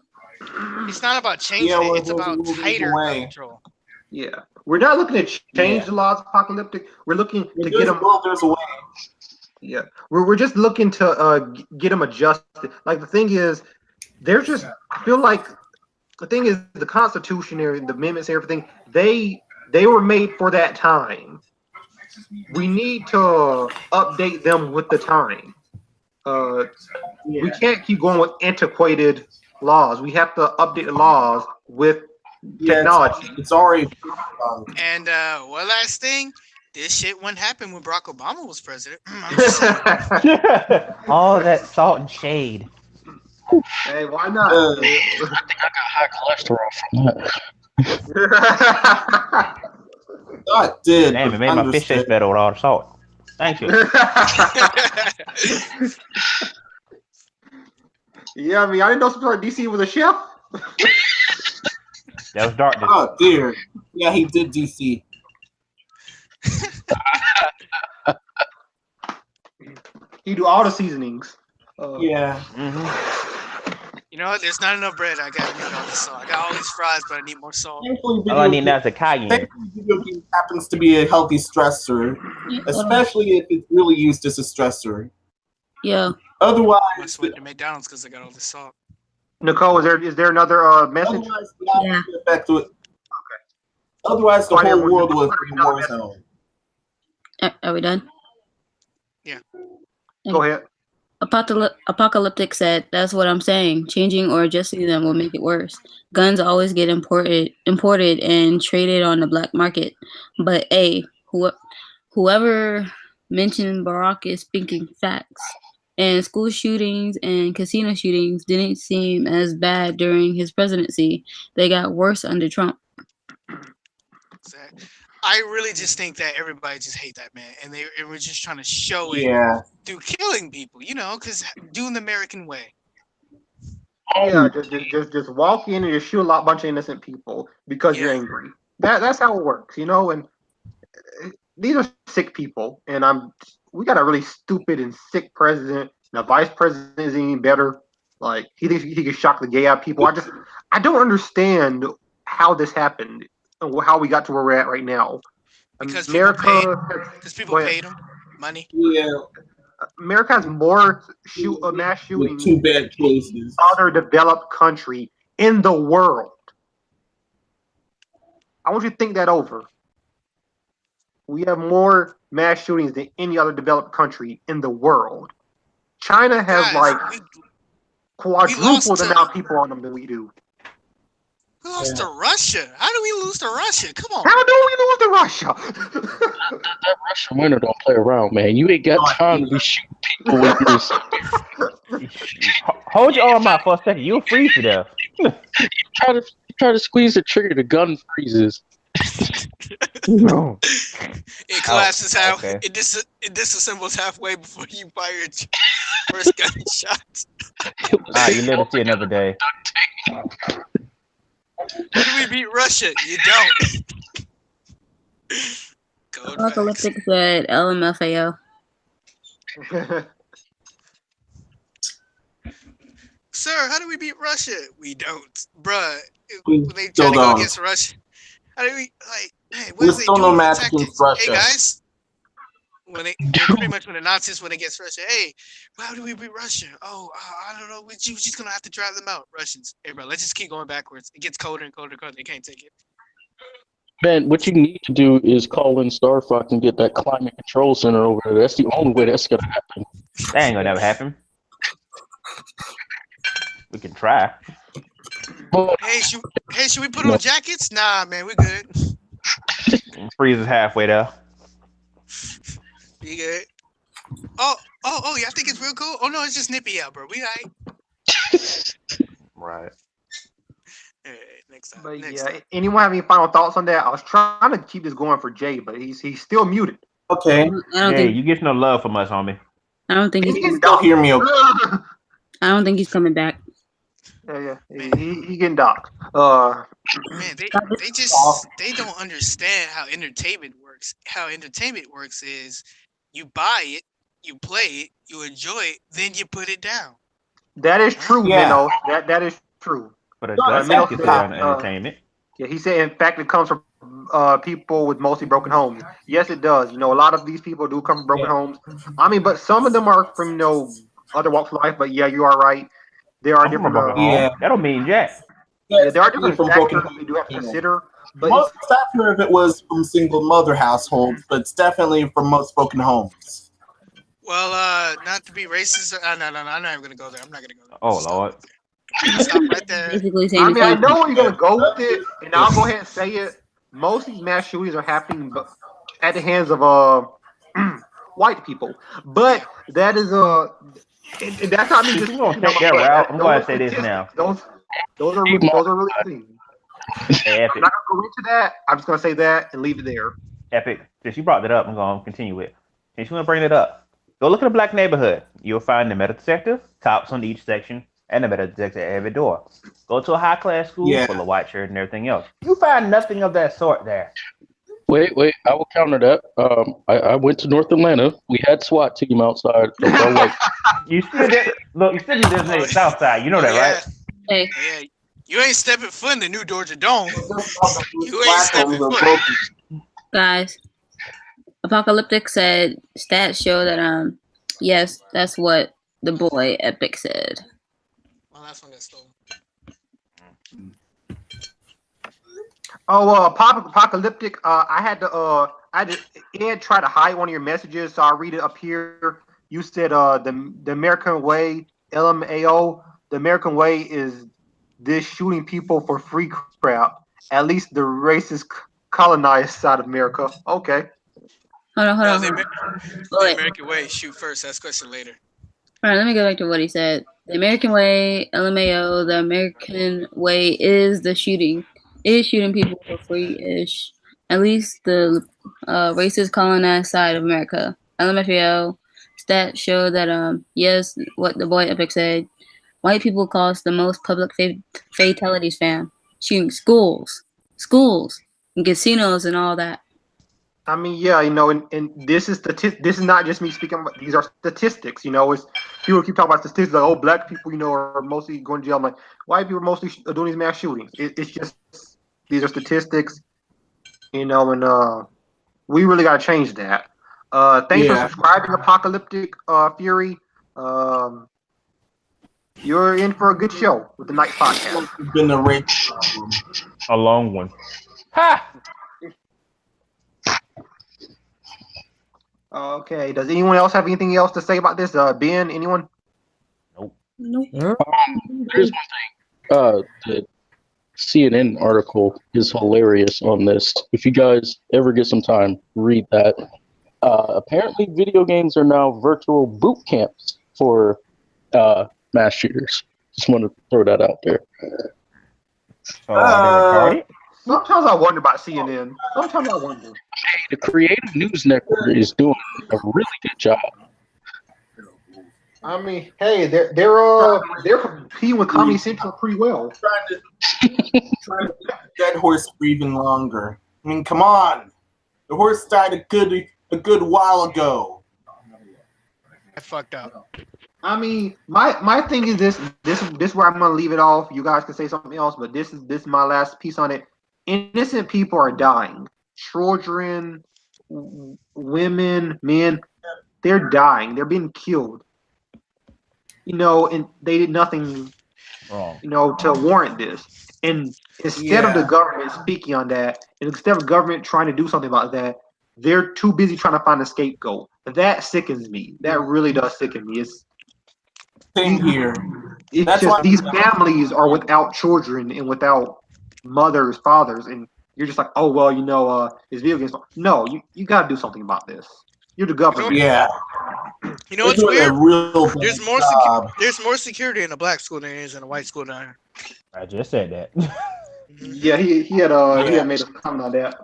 [SPEAKER 3] It's not about changing it. It's about tighter gun control.
[SPEAKER 1] Yeah, we're not looking to change the laws, Apocalyptic. We're looking to get them.
[SPEAKER 8] There's a way.
[SPEAKER 1] Yeah, we're just looking to get them adjusted. Like the thing is, they're just. I feel like the thing is the Constitution and the amendments and everything. They were made for that time. We need to update them with the time. We can't keep going with antiquated laws. We have to update the laws with technology.
[SPEAKER 8] It's already.
[SPEAKER 3] And one last thing, this shit wouldn't happen when Barack Obama was president.
[SPEAKER 4] All that salt and shade.
[SPEAKER 1] Hey, why not?
[SPEAKER 7] I think I got high cholesterol from that.
[SPEAKER 8] God did.
[SPEAKER 4] Damn, it made my fish taste better with all the salt. Thank you.
[SPEAKER 1] Yeah, I mean, I didn't know DC was a chef.
[SPEAKER 4] That was darkness.
[SPEAKER 8] Oh dear. Yeah, he did DC.
[SPEAKER 1] He do all the seasonings.
[SPEAKER 8] Yeah.
[SPEAKER 4] Mm-hmm.
[SPEAKER 3] You know what? There's not enough bread. I gotta make all this salt. I got all these fries, but I need more salt.
[SPEAKER 4] All I need now is a cayenne.
[SPEAKER 8] Thankfully, video game happens to be a healthy stressor, especially if it's really used as a stressor.
[SPEAKER 2] Yeah.
[SPEAKER 8] Otherwise,
[SPEAKER 3] I switched to McDonald's because I got all this salt.
[SPEAKER 1] Nicole, is there another message?
[SPEAKER 8] Otherwise, the opposite effect would. Okay. Otherwise, the whole world would be a war zone.
[SPEAKER 2] Are we done?
[SPEAKER 3] Yeah.
[SPEAKER 1] Go ahead.
[SPEAKER 2] Apocalyptic said, "That's what I'm saying. Changing or adjusting them will make it worse. Guns always get imported and traded on the black market. But whoever mentioned Barack is speaking facts. And school shootings and casino shootings didn't seem as bad during his presidency. They got worse under Trump."
[SPEAKER 3] I really just think that everybody just hate that man, and they were just trying to show it through killing people, you know, because doing the American way.
[SPEAKER 1] Yeah, just walk in and just shoot a bunch of innocent people because you're angry. That's how it works, you know. And these are sick people, and we got a really stupid and sick president. And the vice president isn't even better. Like he thinks he can shock the gay out people. I don't understand how this happened. How we got to where we're at right now.
[SPEAKER 3] Because people paid them money.
[SPEAKER 8] Yeah.
[SPEAKER 1] America has more mass shootings
[SPEAKER 8] too bad choices.
[SPEAKER 1] Other developed country in the world. I want you to think that over. We have more mass shootings than any other developed country in the world. China has quadruple the amount of people on them than we do.
[SPEAKER 3] We lost to Russia. How do we lose to Russia? Come on.
[SPEAKER 1] How do we lose to Russia?
[SPEAKER 7] that Russian winter don't play around, man. You ain't got time to be shooting people with this.
[SPEAKER 4] Hold your arm out for a second. You'll freeze to death.
[SPEAKER 7] you try to squeeze the trigger, the gun freezes.
[SPEAKER 4] No.
[SPEAKER 3] It collapses it disassembles halfway before you fire your first gunshot.
[SPEAKER 4] You live to see another day.
[SPEAKER 3] How do we beat Russia? You don't.
[SPEAKER 2] Apocalyptic said LMFAO.
[SPEAKER 3] Sir, how do we beat Russia? We don't. Bruh, when they try to go against Russia, how do we, hey, what is they doing? Hey, guys. When the Nazis went against Russia, hey, how do we beat Russia? Oh, I don't know. We're just gonna have to drive them out, Russians. Hey, bro, let's just keep going backwards. It gets colder and colder and colder. They can't take it.
[SPEAKER 7] Man, what you need to do is call in Starfox and get that climate control center over there. That's the only way that's gonna happen.
[SPEAKER 4] That ain't gonna never happen. We can try.
[SPEAKER 3] Hey, should we put on jackets? Nah, man, we good.
[SPEAKER 4] Freezes halfway though.
[SPEAKER 3] You good? Oh, y'all think it's real cool? Oh no, it's just nippy out, bro. We alright.
[SPEAKER 4] Right.
[SPEAKER 3] All right, next time.
[SPEAKER 1] But anyone have any final thoughts on that? I was trying to keep this going for Jay, but he's still muted.
[SPEAKER 8] Okay.
[SPEAKER 4] You get no love from us, homie.
[SPEAKER 2] I don't think
[SPEAKER 8] he can still hear me. Okay.
[SPEAKER 2] I don't think he's coming back.
[SPEAKER 1] Yeah. He getting docked.
[SPEAKER 3] Man, they don't understand how entertainment works. How entertainment works is you buy it, you play it, you enjoy it, then you put it down.
[SPEAKER 1] That is true, Meno. That is true.
[SPEAKER 4] But it does consider entertainment.
[SPEAKER 1] Yeah, he said in fact it comes from people with mostly broken homes. Yes, it does. You know, a lot of these people do come from broken homes. I mean, but some of them are from other walks of life. But yeah, you are right. There are
[SPEAKER 4] I'm from a
[SPEAKER 1] different.
[SPEAKER 4] broken home. That don't mean jack.
[SPEAKER 1] Yeah, there are different factors we do have to consider. But
[SPEAKER 8] most definitely if it was from single mother households, but it's definitely from most broken homes.
[SPEAKER 3] Well, not to be racist. No, I'm not even gonna go there. I'm not gonna go there.
[SPEAKER 4] Oh Lord.
[SPEAKER 3] Stop right there.
[SPEAKER 2] Basically saying
[SPEAKER 1] I
[SPEAKER 2] the
[SPEAKER 1] mean, I
[SPEAKER 2] same
[SPEAKER 1] know
[SPEAKER 2] thing.
[SPEAKER 1] where you're gonna go with it, and I'll go ahead and say it. Most of these mass shootings are happening at the hands of white people, but that is that's not me just.
[SPEAKER 4] We're gonna take that route. I'm going to say this now.
[SPEAKER 1] Those are really things.
[SPEAKER 4] Hey,
[SPEAKER 1] I'm not gonna go into that. I'm just gonna say that and leave it there.
[SPEAKER 4] Epic. Since you brought that up, I'm gonna continue with. Since you want to bring it up, go look at a black neighborhood. You'll find the metal detector, cops on each section, and the metal detector at every door. Go to a high class school full of white shirts and everything else. You find nothing of that sort there.
[SPEAKER 7] Wait, I will counter that. I went to North Atlanta. We had SWAT team outside.
[SPEAKER 4] You still did. Look, you still did South Side. You know that, right?
[SPEAKER 2] Hey.
[SPEAKER 3] Yeah, you ain't stepping foot in the New Georgia Dome. You ain't stepping foot.
[SPEAKER 2] Guys, Apocalyptic said stats show that yes, that's what the boy Epic said.
[SPEAKER 3] Well, that's when that's stolen.
[SPEAKER 1] Oh, Apocalyptic. I had to Ed try to hide one of your messages, so I'll read it up here. You said the American way, LMAO. The American way is this shooting people for free crap. At least the racist colonized side of America. Okay.
[SPEAKER 2] Hold on.
[SPEAKER 3] The American way, shoot first. Ask question later.
[SPEAKER 2] All right, let me go back to what he said. The American way, LMAO. The American way is shooting people for free-ish. At least the racist colonized side of America. LMFAO. Stats show that yes, what the boy Epic said. White people cause the most public fatalities, fam. Shooting schools, and casinos, and all that.
[SPEAKER 1] I mean, yeah, you know, and this is not just me speaking. But these are statistics. You know, it's people keep talking about statistics like, oh, black people, you know, are mostly going to jail. I'm like, white people are mostly doing these mass shootings. It's just these are statistics, you know, and we really got to change that. Thanks for subscribing, Apocalyptic Fury. You're in for a good show with the Night Podcast.
[SPEAKER 8] It's been
[SPEAKER 4] a long one. Ha!
[SPEAKER 1] Okay. Does anyone else have anything else to say about this? Ben, anyone?
[SPEAKER 2] Nope.
[SPEAKER 7] Here's one thing. The CNN article is hilarious on this. If you guys ever get some time, read that. Apparently, video games are now virtual boot camps for mass shooters. Just want to throw that out there.
[SPEAKER 1] Sometimes I wonder about CNN. Sometimes I wonder.
[SPEAKER 7] The Creative News Network is doing a really good job.
[SPEAKER 1] I mean, hey, they're competing with Comedy Central pretty well.
[SPEAKER 8] Trying to dead horse for even longer. I mean, come on. The horse died a good while ago.
[SPEAKER 3] I fucked up.
[SPEAKER 1] I mean, my thing is this where I'm gonna leave it off. You guys can say something else, but this is my last piece on it. Innocent people are dying. Children, women, men, they're dying. They're being killed. You know, and they did nothing wrong, you know, to warrant this. And instead of the government speaking on that, and instead of government trying to do something about that, they're too busy trying to find a scapegoat. That sickens me. That really does sicken me. It's
[SPEAKER 8] same here.
[SPEAKER 1] It's
[SPEAKER 8] That's
[SPEAKER 1] just
[SPEAKER 8] why
[SPEAKER 1] these families are without children and without mothers, fathers, and you're just like, oh well, you know, it's video games. No, you got to do something about this. You're the government.
[SPEAKER 3] You know what's weird? There's more security in a black school than there is in a white school down here.
[SPEAKER 4] I just said that.
[SPEAKER 1] Yeah, he had made a comment on that.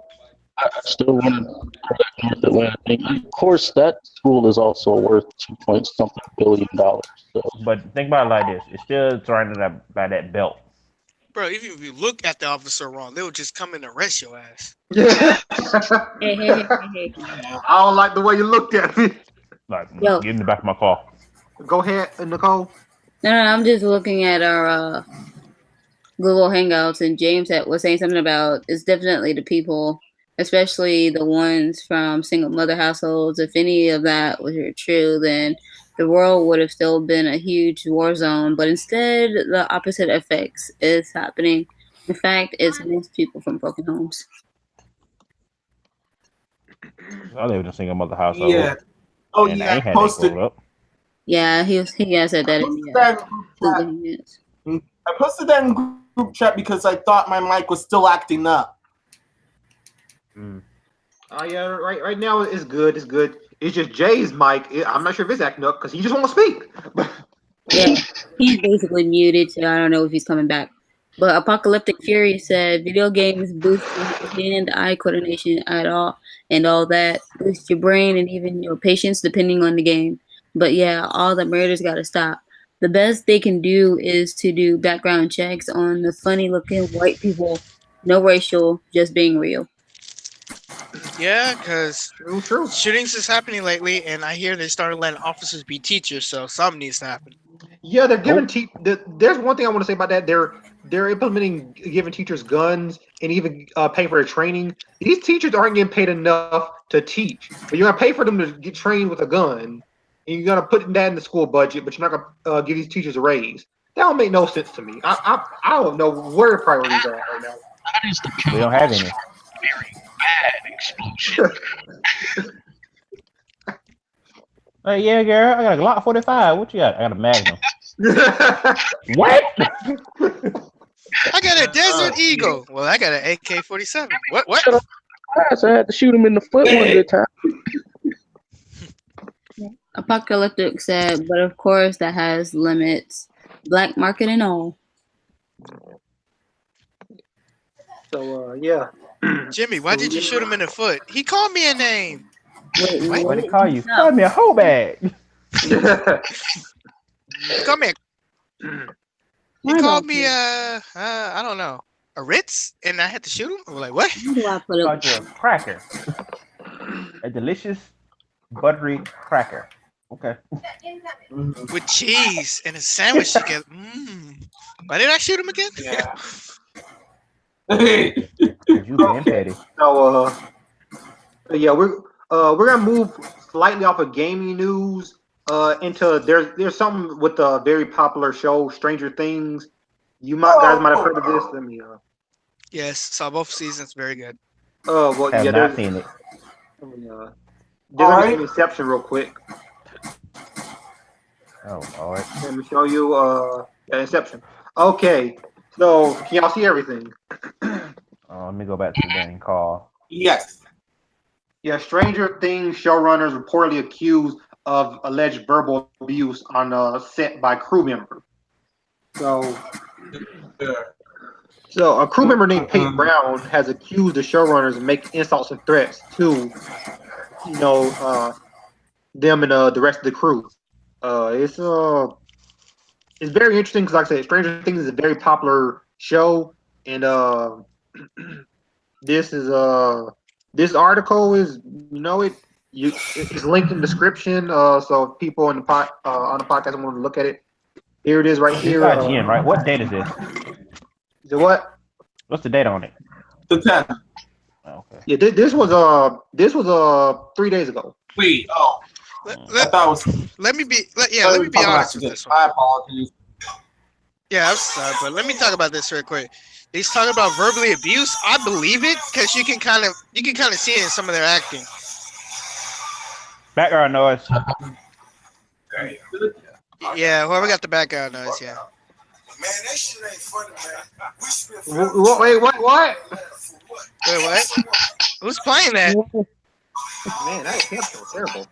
[SPEAKER 7] I still want to go that North Atlanta thing. Of course, that school is also worth $2.something billion. So.
[SPEAKER 4] But think about it like this: it's still surrounded by that belt.
[SPEAKER 3] Bro, even if you look at the officer wrong, they would just come and arrest your ass.
[SPEAKER 1] I don't like the way you looked at me.
[SPEAKER 4] Like, get in the back of my car.
[SPEAKER 1] Go ahead, Nicole.
[SPEAKER 2] No, I'm just looking at our Google Hangouts, and James was saying something about it's definitely the people, especially the ones from single mother households. If any of that was true, then the world would have still been a huge war zone. But instead, the opposite effects is happening. In fact, it's most people from broken homes.
[SPEAKER 4] I live in a single mother household.
[SPEAKER 8] Yeah. Oh
[SPEAKER 4] and
[SPEAKER 8] yeah.
[SPEAKER 4] I ain't had that growing up.
[SPEAKER 2] Yeah, he said that in the
[SPEAKER 8] I posted that in group chat because I thought my mic was still acting up.
[SPEAKER 1] Yeah, right now it's good. It's good. It's just Jay's mic. I'm not sure if it's acting up because he just won't speak.
[SPEAKER 2] Yeah, he's basically muted, so I don't know if he's coming back. But Apocalyptic Fury said video games boost your hand-eye coordination at all and all that. Boost your brain and even your patience depending on the game. But yeah, all the murders gotta stop. The best they can do is to do background checks on the funny-looking white people. No racial, just being real.
[SPEAKER 3] Yeah, because shootings is happening lately, and I hear they started letting officers be teachers, so something needs to happen.
[SPEAKER 1] Yeah, they're giving there's one thing I want to say about that. They're implementing giving teachers guns and even paying for their training. These teachers aren't getting paid enough to teach, but you're gonna pay for them to get trained with a gun, and you're gonna put that in the school budget, but you're not gonna give these teachers a raise. That don't make no sense to me. I don't know where the priorities are right now.
[SPEAKER 7] That is the
[SPEAKER 4] We don't have any.
[SPEAKER 7] very bad explosion.
[SPEAKER 4] Hey, yeah, girl, I got a Glock 45. What you got? I got a Magnum. What?
[SPEAKER 3] I got a Desert Eagle. Well, I got an AK-47. What?
[SPEAKER 7] Shut up. I had to shoot him in the foot one good time.
[SPEAKER 2] Apocalyptic said, but of course that has limits. Black market and all.
[SPEAKER 1] So, yeah.
[SPEAKER 3] Jimmy, why did you shoot him in the foot? He called me a name.
[SPEAKER 2] Wait,
[SPEAKER 4] what did he call you? No. Call me a hoe bag.
[SPEAKER 3] Come here. He called me I don't know, a Ritz, and I had to shoot him. I'm like, what?
[SPEAKER 2] How do I put
[SPEAKER 4] it? A cracker. A delicious buttery cracker. Okay.
[SPEAKER 3] With cheese and a sandwich together. Why did I shoot him again?
[SPEAKER 1] Yeah.
[SPEAKER 4] You being petty.
[SPEAKER 1] So yeah, we're gonna move slightly off of gaming news into there's something with a very popular show, Stranger Things. You guys might have heard of this. Let me
[SPEAKER 3] Yes, saw both seasons. Very good.
[SPEAKER 1] Oh well,
[SPEAKER 4] have not seen it.
[SPEAKER 1] Let me there's an Inception real quick.
[SPEAKER 4] Oh Lord.
[SPEAKER 1] Let me show you Inception. Okay, so can y'all see everything?
[SPEAKER 4] Let me go back to the dang call.
[SPEAKER 8] Yes.
[SPEAKER 1] Yeah, Stranger Things showrunners reportedly accused of alleged verbal abuse on a set by crew member. So a crew member named Peyton Brown has accused the showrunners of making insults and threats to, them and the rest of the crew. It's very interesting because, like I said, Stranger Things is a very popular show, and this article is, it's linked in the description. So if people on the podcast want to look at it, here it is right here.
[SPEAKER 4] IGN, right? What date is this?
[SPEAKER 1] Is it what?
[SPEAKER 4] What's the date on it?
[SPEAKER 8] The 10th.
[SPEAKER 4] Okay.
[SPEAKER 1] Yeah, this was 3 days ago.
[SPEAKER 8] Wait, I thought it was.
[SPEAKER 3] Let me be honest with this one.
[SPEAKER 8] My apologies.
[SPEAKER 3] Yeah, I'm sorry, but let me talk about this real quick. He's talking about verbally abuse. I believe it because you can kind of see it in some of their acting.
[SPEAKER 4] Background noise.
[SPEAKER 3] Yeah, whoever got the background noise, yeah.
[SPEAKER 9] Man, that shit ain't funny, man.
[SPEAKER 1] Wait, what?
[SPEAKER 3] Wait, what? Who's playing that?
[SPEAKER 1] Man, that's terrible.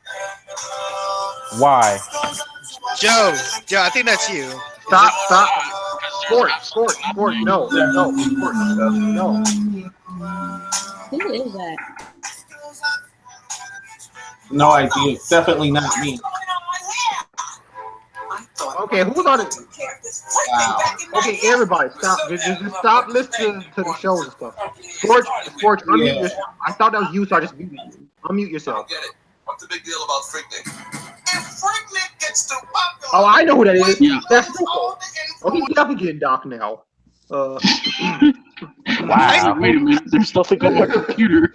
[SPEAKER 4] Why?
[SPEAKER 3] Joe, I think that's you.
[SPEAKER 1] Stop. Sport. No. Sport. No.
[SPEAKER 2] Who is that?
[SPEAKER 8] No idea. It's definitely not me.
[SPEAKER 1] Okay, who's on it? Wow. Okay, everybody, stop. Just stop listening to the shows and stuff. Sports, unmute yourself. I thought that was you, so I just muted you. Unmute yourself.
[SPEAKER 9] Get it. What's the big deal about Freaknik? If Freaknik gets to
[SPEAKER 1] Oh, I know who that is. That's Nicole. Oh, he's definitely getting docked now. Uh,
[SPEAKER 7] Wow. Wait a minute. There's nothing on my computer.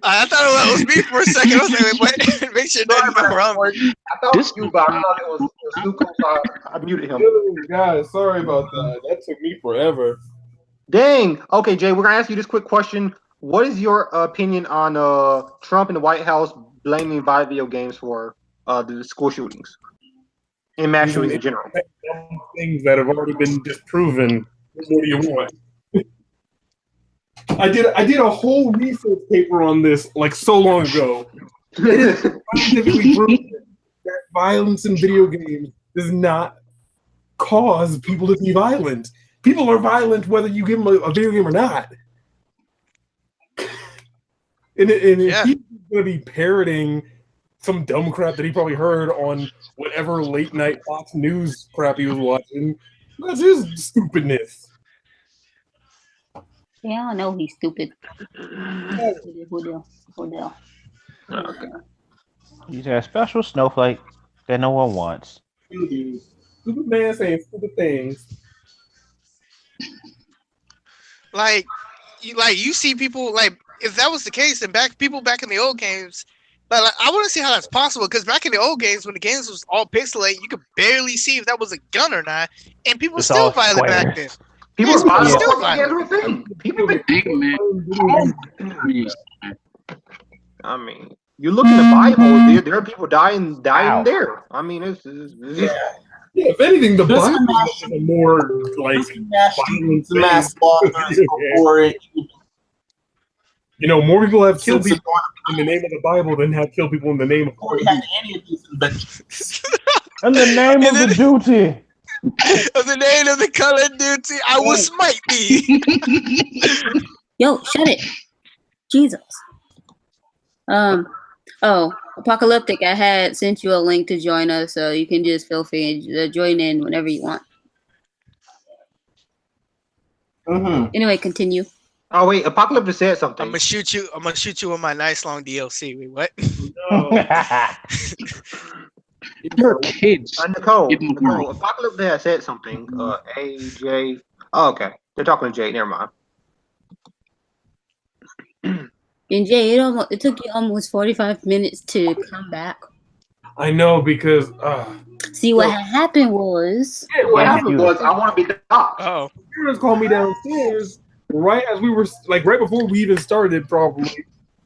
[SPEAKER 3] I thought it was me for a second. I was like, wait, make sure nothing's going wrong.
[SPEAKER 1] I thought it was you, but I thought it was Zuko, so I muted him.
[SPEAKER 10] Oh, guys, sorry about that. That took me forever.
[SPEAKER 1] Dang. Okay, Jay, we're gonna ask you this quick question. What is your opinion on Trump and the White House blaming video games for the school shootings and mass shootings in general?
[SPEAKER 10] Things that have already been disproven. What more do you want? I did a whole research paper on this like so long ago. It is scientifically proven that violence in video games does not cause people to be violent. People are violent whether you give them a video game or not. And if he's going to be parroting some dumb crap that he probably heard on whatever late night Fox News crap he was watching, that's his stupidness.
[SPEAKER 2] Yeah, I know he's stupid. Who the?
[SPEAKER 1] Okay.
[SPEAKER 4] He's a special snowflake that no one wants.
[SPEAKER 10] Stupid man saying stupid things.
[SPEAKER 3] Like you see people like if that was the case, then people back in the old games. Like I want to see how that's possible because back in the old games when the games was all pixelated, you could barely see if that was a gun or not, and people
[SPEAKER 4] It's
[SPEAKER 3] still
[SPEAKER 4] all
[SPEAKER 3] violent
[SPEAKER 4] square.
[SPEAKER 3] back then.
[SPEAKER 1] People
[SPEAKER 3] Yes,
[SPEAKER 1] are violent.
[SPEAKER 3] still
[SPEAKER 1] People
[SPEAKER 3] violent.
[SPEAKER 1] big
[SPEAKER 7] man.
[SPEAKER 1] I mean, you look in the Bible, there are people dying there. I mean, it's
[SPEAKER 10] Yeah, if anything, the Bible is a more like violent
[SPEAKER 8] mass slaughters before it.
[SPEAKER 10] You know, more people have killed people in the name of the Bible than have killed people in the name of
[SPEAKER 8] had any of these inventions.
[SPEAKER 4] In the name of the duty.
[SPEAKER 3] Of the name of the color duty, I will smite thee.
[SPEAKER 2] Yo, shut it. Jesus. Oh, Apocalyptic, I had sent you a link to join us, so you can just feel free to join in whenever you want. Anyway, continue.
[SPEAKER 1] Oh wait, Apocalypse said something.
[SPEAKER 3] I'm gonna shoot you with my nice long DLC. Wait, what?
[SPEAKER 7] You're kids.
[SPEAKER 1] Nicole, Apocalypse has said something. AJ. Oh, okay. They're talking to Jay. Never mind.
[SPEAKER 2] And Jay, it took you almost 45 minutes to come back.
[SPEAKER 10] I know because
[SPEAKER 2] see what happened was.
[SPEAKER 10] Yeah, what happened was
[SPEAKER 1] I want to be docked.
[SPEAKER 3] Oh,
[SPEAKER 10] parents called me downstairs right as we were like right before we even started, probably,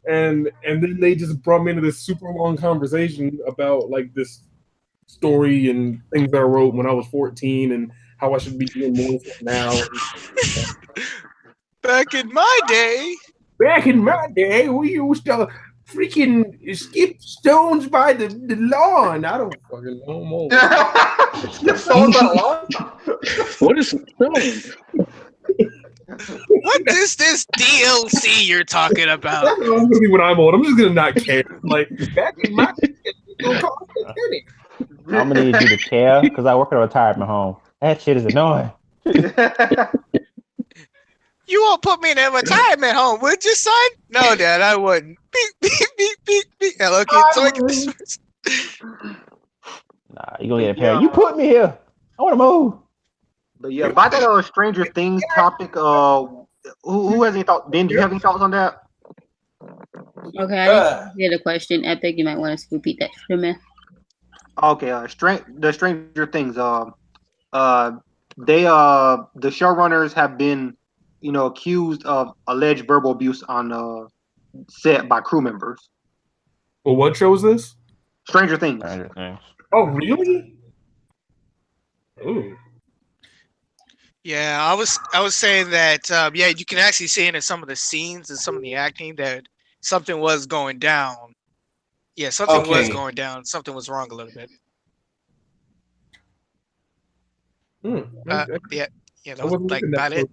[SPEAKER 10] and then they just brought me into this super long conversation about like this story and things that I wrote when I was 14 and how I should be doing more now.
[SPEAKER 3] Back in my day,
[SPEAKER 10] we used to freaking skip stones by the lawn. I don't fucking know more.
[SPEAKER 1] Skip stones by the lawn?
[SPEAKER 7] What is stone?
[SPEAKER 3] What is this DLC you're talking about?
[SPEAKER 10] That's gonna be when I'm old. I'm just gonna not care. Like back in my day, it cost a penny.
[SPEAKER 4] I'm gonna need you to care because I work at a retirement home. That shit is annoying.
[SPEAKER 3] You won't put me in a retirement home, would you, son? No, Dad, I wouldn't. Beep, beep, beep, beep, beep. Hello, kids.
[SPEAKER 4] Nah, you gonna get a pair. You put me here. I want to move.
[SPEAKER 1] But yeah, by that Stranger Things topic, who has any thoughts? Ben, do you have any thoughts on that?
[SPEAKER 2] Okay, I didn't hear the question. Epic, you might want to repeat that for me.
[SPEAKER 1] Okay, the Stranger Things. The showrunners have been, accused of alleged verbal abuse on set by crew members.
[SPEAKER 10] Well, what show is this?
[SPEAKER 1] Stranger Things.
[SPEAKER 10] Oh, really? Ooh.
[SPEAKER 3] Yeah, I was saying that. Yeah, you can actually see it in some of the scenes and some of the acting that something was going down. Yeah, something was going down. Something was wrong a little bit. Yeah, that was like about it.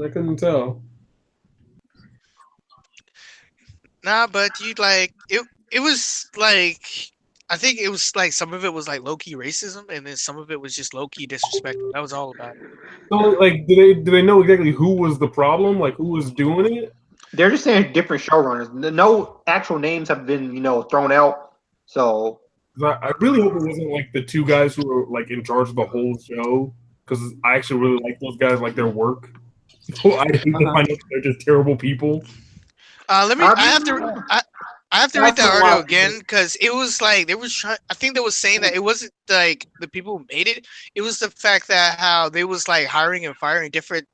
[SPEAKER 10] I couldn't tell.
[SPEAKER 3] Nah, but it was like, I think it was like some of it was like low-key racism, and then some of it was just low-key disrespect. That was all about it.
[SPEAKER 10] So, like, do they know exactly who was the problem? Like, who was doing it?
[SPEAKER 1] They're just saying different showrunners. No actual names have been, thrown out. So
[SPEAKER 10] I really hope it wasn't like the two guys who were like in charge of the whole show. because I actually really like those guys, like their work. So I hate to find out they're just terrible people.
[SPEAKER 3] I have to read that article again because it was like they were trying. I think they was saying that it wasn't like the people who made it. It was the fact that how they was like hiring and firing different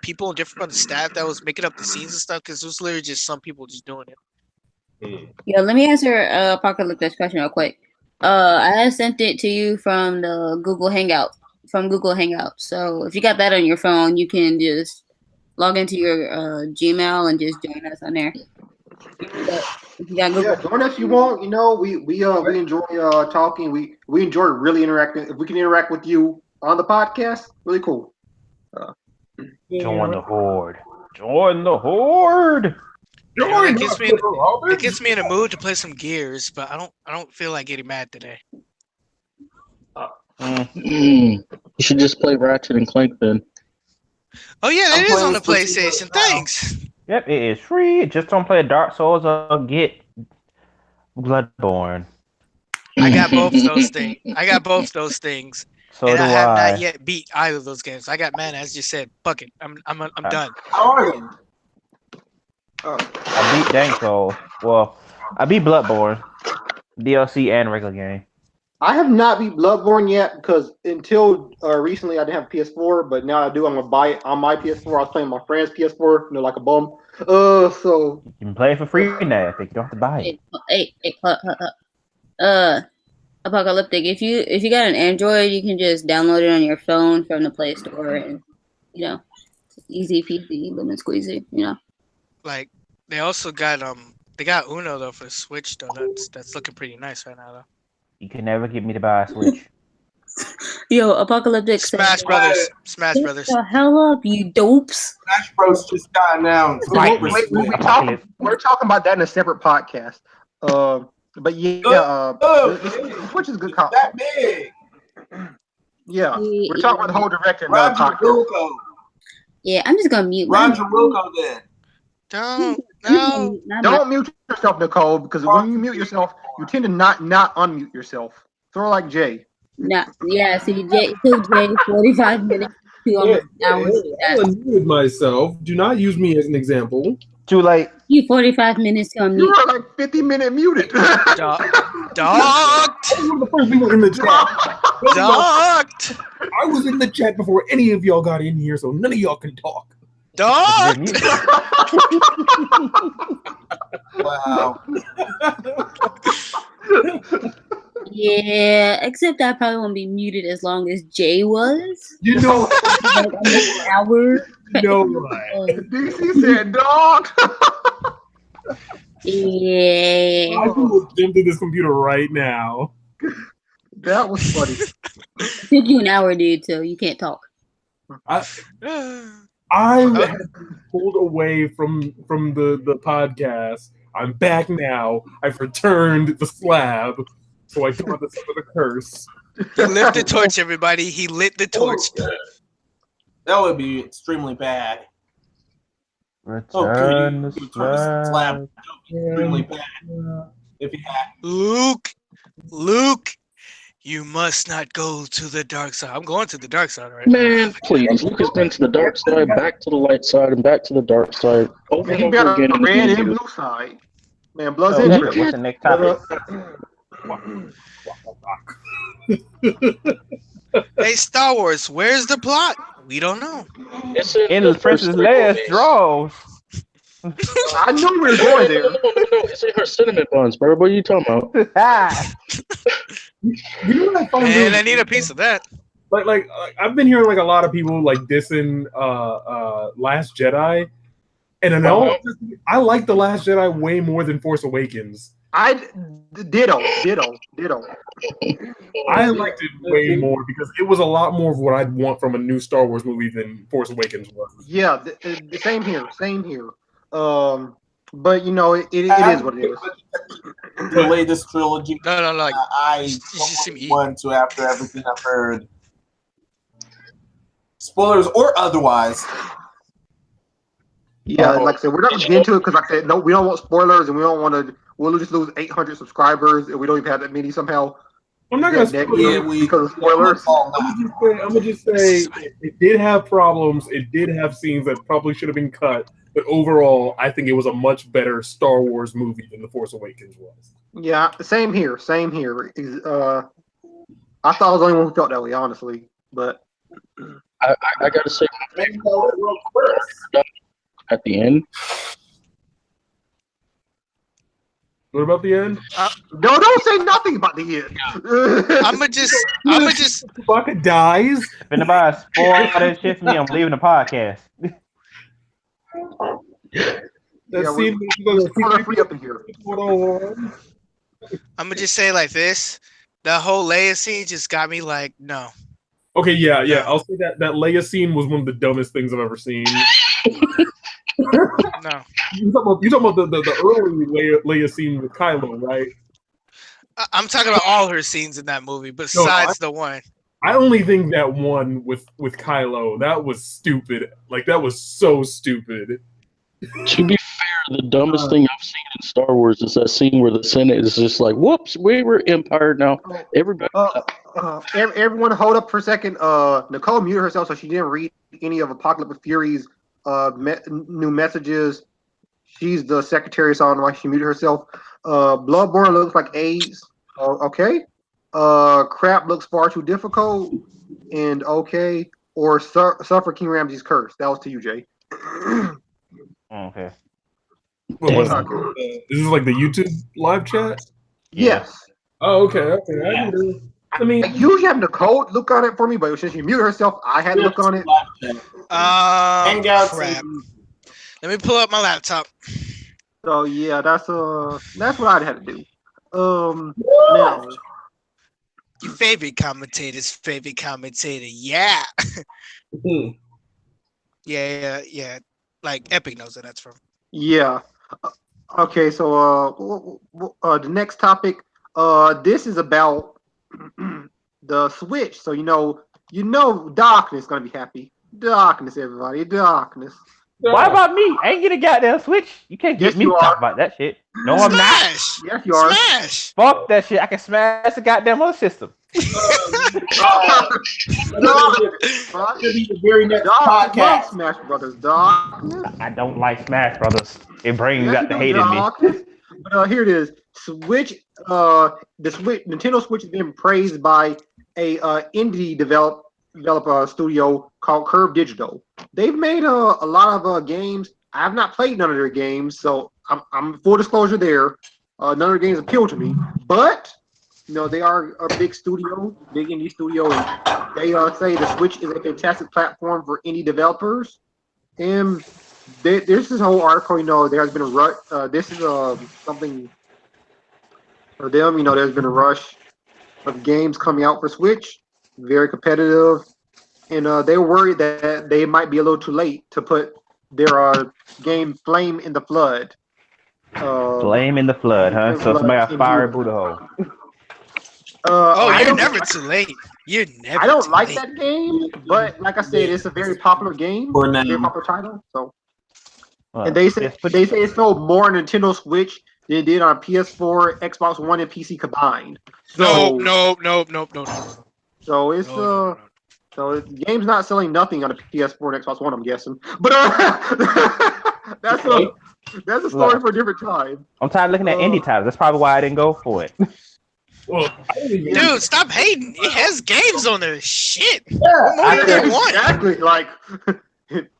[SPEAKER 3] people and different on the staff that was making up the scenes and stuff. Because it was literally just some people just doing it.
[SPEAKER 2] Yeah, let me answer Apocalyptic question real quick. I have sent it to you from the Google Hangout. So if you got that on your phone, you can just log into your Gmail and just join us on there.
[SPEAKER 1] Yeah, join us if you want. You know, we enjoy talking. We enjoy really interacting. If we can interact with you on the podcast, really cool.
[SPEAKER 4] Join the horde. Join the horde.
[SPEAKER 3] It gets me in a mood to play some Gears, but I don't feel like getting mad today.
[SPEAKER 7] You should just play Ratchet and Clank then.
[SPEAKER 3] Oh yeah, that is on the PlayStation. Thanks.
[SPEAKER 4] Yep, it is free. Just don't play Dark Souls or get Bloodborne.
[SPEAKER 3] I got both those things.
[SPEAKER 4] So
[SPEAKER 3] and
[SPEAKER 4] do
[SPEAKER 3] I have not yet beat either of those games. I got mad. As you said, fuck it. I'm done.
[SPEAKER 8] How are you?
[SPEAKER 4] I beat Dark Souls. Well, I beat Bloodborne, DLC and regular game.
[SPEAKER 1] I have not beat Bloodborne yet because until recently I didn't have a PS4, but now I do. I'm gonna buy it on my PS4. I was playing my friend's PS4, like a bum. So
[SPEAKER 4] you can play it for free now. If you don't have to buy it.
[SPEAKER 2] Apocalyptic. If you got an Android, you can just download it on your phone from the Play Store, and easy peasy, lemon squeezy.
[SPEAKER 3] Like they also got they got Uno though for the Switch though. That's looking pretty nice right now though.
[SPEAKER 4] You can never get me to buy a Switch.
[SPEAKER 2] Yo, Apocalyptic.
[SPEAKER 3] Smash Brothers. Smash Brothers.
[SPEAKER 2] Shut the hell up, you dopes.
[SPEAKER 8] Smash Bros just got announced.
[SPEAKER 1] We're talking about that in a separate podcast. But yeah, the Switch is a good console.
[SPEAKER 8] That big.
[SPEAKER 1] Yeah, we're talking about the whole director. Roger
[SPEAKER 8] Wilco.
[SPEAKER 2] Yeah, I'm just gonna mute.
[SPEAKER 8] Roger Wilco then.
[SPEAKER 1] Don't mute yourself, Nicole, because when you mute yourself, you tend to not unmute yourself. Throw like Jay.
[SPEAKER 2] Yeah, see, Jay 45 minutes, 2 hours.
[SPEAKER 10] I unmuted myself. Do not use me as an example.
[SPEAKER 4] Too late.
[SPEAKER 2] You 45 minutes to unmute.
[SPEAKER 1] You are like 50-minute muted.
[SPEAKER 3] Docked.
[SPEAKER 10] One of the first people in the chat.
[SPEAKER 3] Docked.
[SPEAKER 10] I was in the chat before any of y'all got in here, so none of y'all can talk.
[SPEAKER 3] Docked.
[SPEAKER 8] Wow.
[SPEAKER 2] Yeah, except I probably won't be muted as long as Jay was.
[SPEAKER 10] You know,
[SPEAKER 2] like an hour.
[SPEAKER 10] No, right.
[SPEAKER 1] DC said, "Dog."
[SPEAKER 2] Yeah.
[SPEAKER 10] I will jump to this computer right now.
[SPEAKER 1] That was funny.
[SPEAKER 2] It took you an hour, dude, so you can't talk.
[SPEAKER 10] I have been pulled away from the podcast. I'm back now. I've returned the slab, so I come out the with a curse.
[SPEAKER 3] He lit the torch, everybody. He lit the torch.
[SPEAKER 8] That would be extremely bad.
[SPEAKER 4] Return the
[SPEAKER 8] slab. Extremely bad. If he had
[SPEAKER 3] Luke, you must not go to the dark side. I'm going to the dark side right
[SPEAKER 7] Man, please. Luke has been to the dark side, back to the light side, and back to the dark side. Over and over again.
[SPEAKER 1] The red and blue side. Man, blood's in
[SPEAKER 4] What's the next topic?
[SPEAKER 3] Hey, Star Wars, where's the plot? We don't know.
[SPEAKER 7] It's
[SPEAKER 4] in the Princess Leia's drawers.
[SPEAKER 1] I knew we were going there.
[SPEAKER 7] No. It's in her cinnamon buns, bro. What are you talking about?
[SPEAKER 10] You know what I find
[SPEAKER 3] And I need a piece of that.
[SPEAKER 10] Like I've been hearing like a lot of people like dissing Last Jedi, and I know I like the Last Jedi way more than Force Awakens.
[SPEAKER 1] Ditto.
[SPEAKER 10] I liked it way more because it was a lot more of what I'd want from a new Star Wars movie than Force Awakens was.
[SPEAKER 1] Yeah, the same here. But you know, it is what it is.
[SPEAKER 8] The latest trilogy.
[SPEAKER 3] No. Like,
[SPEAKER 8] I want to after everything I've heard. Spoilers or otherwise.
[SPEAKER 1] Yeah, like I said, we're not going to get into it because, like I said, no, we don't want spoilers and we don't want to. We'll just lose 800 subscribers and we don't even have that many somehow.
[SPEAKER 10] I'm not gonna spoil it because of spoilers. I'm gonna just say it did have problems. It did have scenes that probably should have been cut. But overall, I think it was a much better Star Wars movie than The Force Awakens was.
[SPEAKER 1] Yeah, same here. Same here. I thought I was the only one who felt that way, honestly. But
[SPEAKER 7] I gotta say, at the end.
[SPEAKER 10] What about the end?
[SPEAKER 1] No, don't say nothing about the end.
[SPEAKER 3] I'ma just.
[SPEAKER 10] Fucking dies.
[SPEAKER 4] If anybody spoil all that shit for me, I'm leaving the podcast.
[SPEAKER 1] Free up in here.
[SPEAKER 3] I'ma just say it like this: that whole Leia scene just got me like, no.
[SPEAKER 10] Okay, yeah. I'll say that Leia scene was one of the dumbest things I've ever seen.
[SPEAKER 3] No.
[SPEAKER 10] You talking about the early Leia scene with Kylo, right?
[SPEAKER 3] I'm talking about all her scenes in that movie, besides the one.
[SPEAKER 10] I only think that one with Kylo, that was stupid. Like, that was so stupid.
[SPEAKER 7] To be fair, the dumbest thing I've seen in Star Wars is that scene where the Senate is just like, whoops, we were Empire now. Everybody.
[SPEAKER 1] Everyone hold up for a second. Nicole muted herself, so she didn't read any of Apocalypse Fury's new messages. She's the secretary, so I don't know why she muted herself. Bloodborne looks like AIDS. Okay. Crap looks far too difficult. And okay. Or suffer King Ramsay's curse. That was to you, Jay.
[SPEAKER 4] Okay.
[SPEAKER 10] This is like the YouTube live chat?
[SPEAKER 1] Yes.
[SPEAKER 10] Oh, okay. I mean,
[SPEAKER 1] I usually have Nicole look on it for me, but since she muted herself, I had to look on it.
[SPEAKER 3] Crap. Let me pull up my laptop.
[SPEAKER 1] So yeah, that's what I'd have to do. Now,
[SPEAKER 3] Your favorite commentator's favorite commentator, yeah. Yeah. Like Epic knows where that's from.
[SPEAKER 1] Yeah. Okay, so the next topic, this is about the Switch. So you know, Darkness gonna be happy. Darkness, everybody, Darkness.
[SPEAKER 4] Why about me? I ain't get a goddamn Switch. You can't get me to talk about that shit. No, I'm not.
[SPEAKER 3] Smash!
[SPEAKER 1] Yes, you are.
[SPEAKER 3] Smash!
[SPEAKER 4] Fuck that shit. I can smash the goddamn other system.
[SPEAKER 8] The very next podcast.
[SPEAKER 1] Smash Brothers, Darkness.
[SPEAKER 4] I don't like Smash Brothers. It brings out the hate in me.
[SPEAKER 1] But here it is. Switch. Nintendo Switch is being praised by a indie developer studio called Curve Digital. They've made a lot of games. I have not played none of their games, so I'm full disclosure there. None of their games appeal to me, but they are a big studio, big indie studio, and they say the Switch is a fantastic platform for indie developers. And there's this whole article. There has been a rush. This is something for them. There's been a rush of games coming out for Switch, very competitive, and they were worried that they might be a little too late to put their game Flame in the Flood.
[SPEAKER 4] Flame in the Flood, huh? So somebody got fire Buddha hole.
[SPEAKER 3] You're never too late.
[SPEAKER 1] I don't like that game, but like I said, it's a very popular game, very popular title. So, and they say it sold more on Nintendo Switch than it did on PS4, Xbox One, and PC combined. So,
[SPEAKER 3] No.
[SPEAKER 1] So it's so the game's not selling nothing on a PS4 and Xbox One, I'm guessing. But that's a story for a different time.
[SPEAKER 4] I'm tired of looking at indie titles. That's probably why I didn't go for it.
[SPEAKER 10] Well,
[SPEAKER 3] dude, stop hating. It has games on there. Shit.
[SPEAKER 1] Yeah, exactly. Like,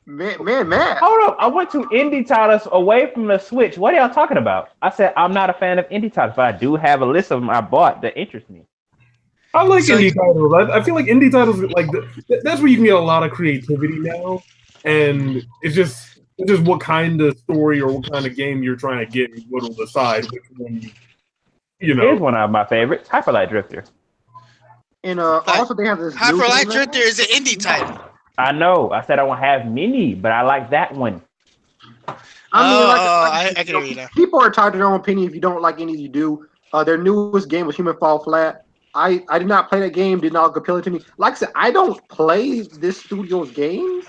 [SPEAKER 1] man.
[SPEAKER 4] Hold up. I went to indie titles away from the Switch. What are y'all talking about? I said I'm not a fan of indie titles, but I do have a list of them I bought that interest me.
[SPEAKER 10] I like indie titles. I feel like indie titles, like that's where you can get a lot of creativity now, and it's just what kind of story or what kind of game you're trying to get, what will decide which one.
[SPEAKER 4] Here's one of my favorites, Hyper Light Drifter.
[SPEAKER 1] And also they have this.
[SPEAKER 3] Hyper Light Drifter is an indie title.
[SPEAKER 4] I know. I said I won't have many, but I like that one.
[SPEAKER 3] I can hear you now.
[SPEAKER 1] People are entitled to their own opinion. If you don't like any, you do. Their newest game was Human Fall Flat. I did not play that game. Did not appeal to me. Like I said, I don't play this studio's games.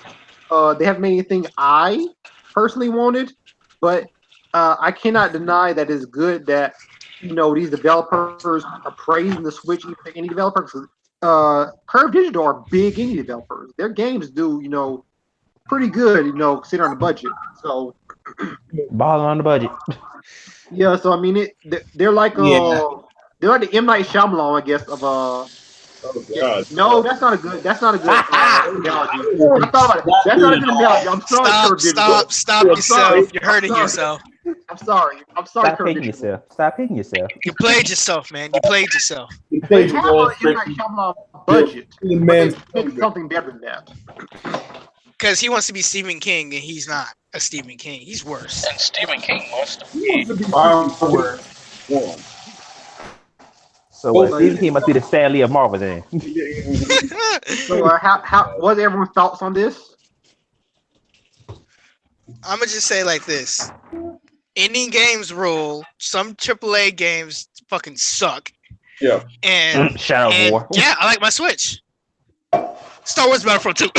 [SPEAKER 1] They haven't made anything I personally wanted, but I cannot deny that it's good that you know, these developers are praising the Switch indie developers. Curve Digital are big indie developers. Their games do, you know, pretty good, you know, considering on the budget. So
[SPEAKER 4] balling on the budget.
[SPEAKER 1] yeah, so I mean, they're like they're like the M Night Shyamalan, I guess, of
[SPEAKER 10] Oh God!
[SPEAKER 1] No, that's not a good. That's not a good analogy. I thought about it. That's not a good analogy. I'm sorry,
[SPEAKER 3] Stop yourself. You're hurting yourself.
[SPEAKER 1] I'm sorry.
[SPEAKER 4] Stop hitting yourself. Stop hitting yourself.
[SPEAKER 3] You played yourself, man. You played yourself.
[SPEAKER 10] You played
[SPEAKER 1] have a M Night Shyamalan budget.
[SPEAKER 10] Man,
[SPEAKER 1] make something better than that.
[SPEAKER 3] Because he wants to be Stephen King, and he's not a Stephen King. He's worse.
[SPEAKER 7] And Stephen King wants to be.
[SPEAKER 4] So Stephen King must be the Stan Lee of Marvel then.
[SPEAKER 1] So what are everyone's thoughts on this?
[SPEAKER 3] I'm gonna just say like this: indie games rule. Some AAA games fucking suck.
[SPEAKER 10] Yeah.
[SPEAKER 3] And
[SPEAKER 4] Shadow of War.
[SPEAKER 3] Yeah, I like my Switch. Star Wars Battlefront 2.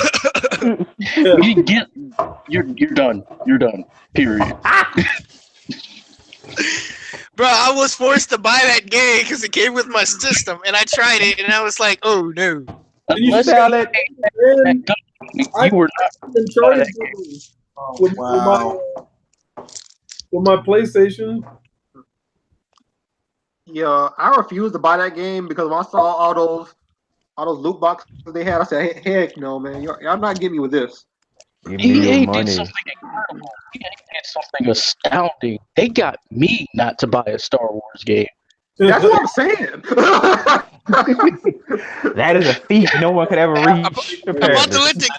[SPEAKER 7] You're done. You're done. Period.
[SPEAKER 3] Bro, I was forced to buy that game because it came with my system, and I tried it, and I was like, "Oh no!"
[SPEAKER 10] You sell it.
[SPEAKER 7] You were not
[SPEAKER 10] in charge with my PlayStation.
[SPEAKER 1] Yeah, I refused to buy that game because when I saw all those loot boxes they had, I said, "Heck no, man! Y'all not getting me with this."
[SPEAKER 7] EA did something incredible. EA did something astounding. They got me not to buy a Star Wars game.
[SPEAKER 1] That's what I'm saying.
[SPEAKER 4] That is a feat no one could ever reach.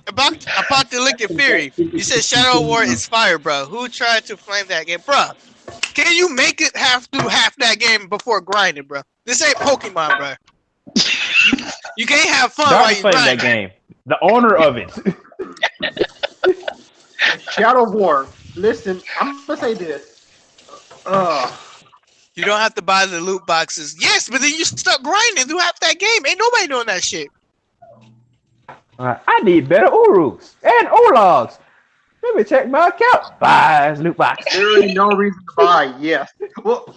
[SPEAKER 3] Apocalyptic Fury. You said Shadow of War is fire, bro. Who tried to flame that game, bro? Can you make it half that game before grinding, bro? This ain't Pokemon, bro. You can't have fun while you grind
[SPEAKER 4] that game. The owner of it.
[SPEAKER 1] Shadow of War. Listen, I'm gonna say this.
[SPEAKER 3] You don't have to buy the loot boxes. Yes, but then you stuck grinding through half that game. Ain't nobody doing that shit.
[SPEAKER 4] I need better Uruks and Ologs. Let me check my account. Buy loot box.
[SPEAKER 1] There is no reason to buy. Yes. Well,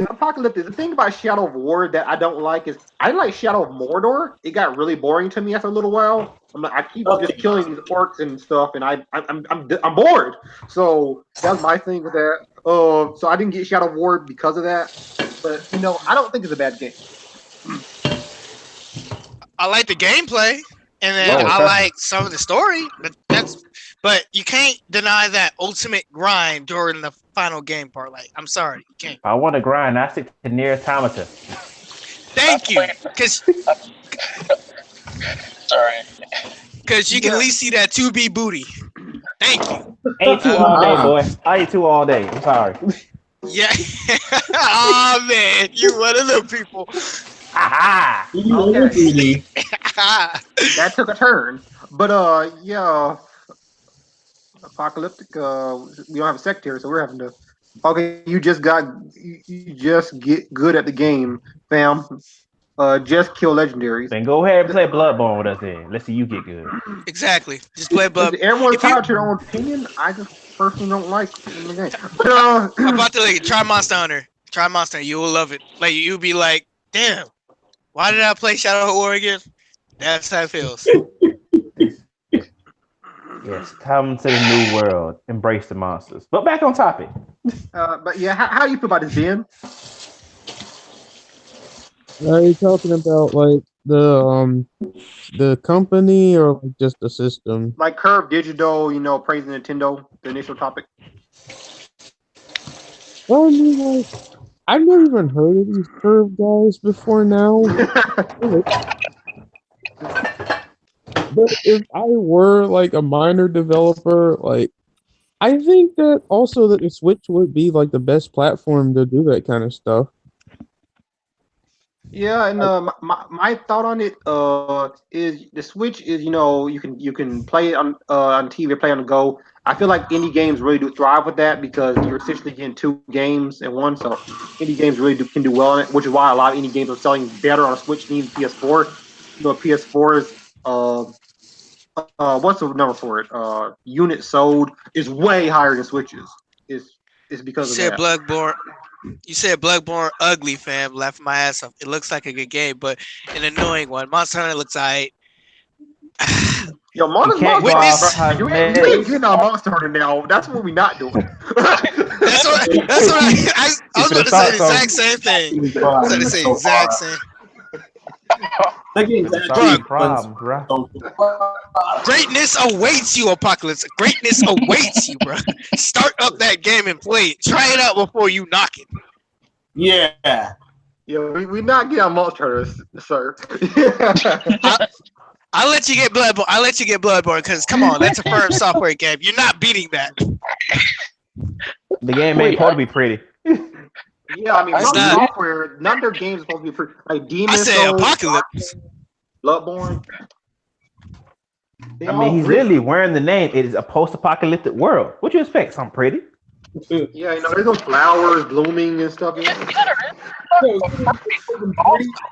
[SPEAKER 1] Apocalyptic. The thing about Shadow of War that I don't like is I like Shadow of Mordor. It got really boring to me after a little while. I keep just killing these orcs and stuff, and I'm bored. So that's my thing with that. So I didn't get Shadow of War because of that. But you know, I don't think it's a bad game.
[SPEAKER 3] I like the gameplay, and then I like some of the story. But you can't deny that ultimate grind during the final game part. Like, I'm sorry, you can't.
[SPEAKER 4] I want to grind. I stick to near automata.
[SPEAKER 3] Thank you, because you can at least see that 2B booty. Thank you.
[SPEAKER 4] Ate two all day, boy. I ate two all day. I'm sorry.
[SPEAKER 3] Yeah. Oh man, you one of them people.
[SPEAKER 1] Okay. That took a turn. But yeah. Apocalyptic, we don't have a secretary, so we're having to. Okay, you just get good at the game, fam. Just kill legendaries.
[SPEAKER 4] Then go ahead and play Bloodborne with us then. Let's see you get good.
[SPEAKER 3] Exactly. Just play Bloodborne.
[SPEAKER 1] Everyone's entitled to their own opinion. I just personally don't like in the game.
[SPEAKER 3] I'm about to try Monster Hunter. Try Monster Hunter. You will love it. Like you'll be like, damn, why did I play Shadow of War again? That's how it feels.
[SPEAKER 4] Yes, come to the new world. Embrace the monsters. But back on topic.
[SPEAKER 1] But yeah, how do you feel about this, Ben?
[SPEAKER 5] Are you talking about like the company or like just the system?
[SPEAKER 1] Like Curve Digital, you know, praising Nintendo, the initial topic.
[SPEAKER 5] Well, I mean, like, I've never even heard of these Curve guys before now. But if I were like a minor developer, like I think that also that the Switch would be like the best platform to do that kind of stuff.
[SPEAKER 1] Yeah, and my thought on it is the Switch is, you know, you can play it on TV, play on the go. I feel like indie games really do thrive with that because you're essentially getting two games in one. So indie games really can do well on it, which is why a lot of indie games are selling better on Switch than PS4. You know, PS4 is what's the number for it? Units sold is way higher than Switch's. It's because of that.
[SPEAKER 3] Bloodborne. You said Bloodborne ugly, fam. Laughing my ass off. It looks like a good game, but an annoying one. Monster Hunter looks alright.
[SPEAKER 1] Yo, Monster
[SPEAKER 3] Witness.
[SPEAKER 1] Hunter. You ain't getting on Monster Hunter now. That's what we not doing.
[SPEAKER 3] That's what I was about to say the exact same thing. I was about to say the exact same. Greatness awaits you, Apocalypse. Greatness awaits you, bro. Start up that game and play it. Try it out before you knock it.
[SPEAKER 8] Yeah.
[SPEAKER 1] Yeah, we not get on Monster Hunter, sir.
[SPEAKER 3] I'll let you get Bloodborne. I'll let you get Bloodborne because come on, that's a firm software game. You're not beating that.
[SPEAKER 4] The game ain't supposed to be pretty.
[SPEAKER 1] Yeah, I mean, software. None of their games are supposed to be pretty. Like Demon Souls,
[SPEAKER 3] Apocalypse,
[SPEAKER 1] Bloodborne.
[SPEAKER 4] I mean, he's literally wearing the name. It is a post-apocalyptic world. What you expect? Something pretty?
[SPEAKER 1] Yeah, you know, there's those flowers blooming and stuff.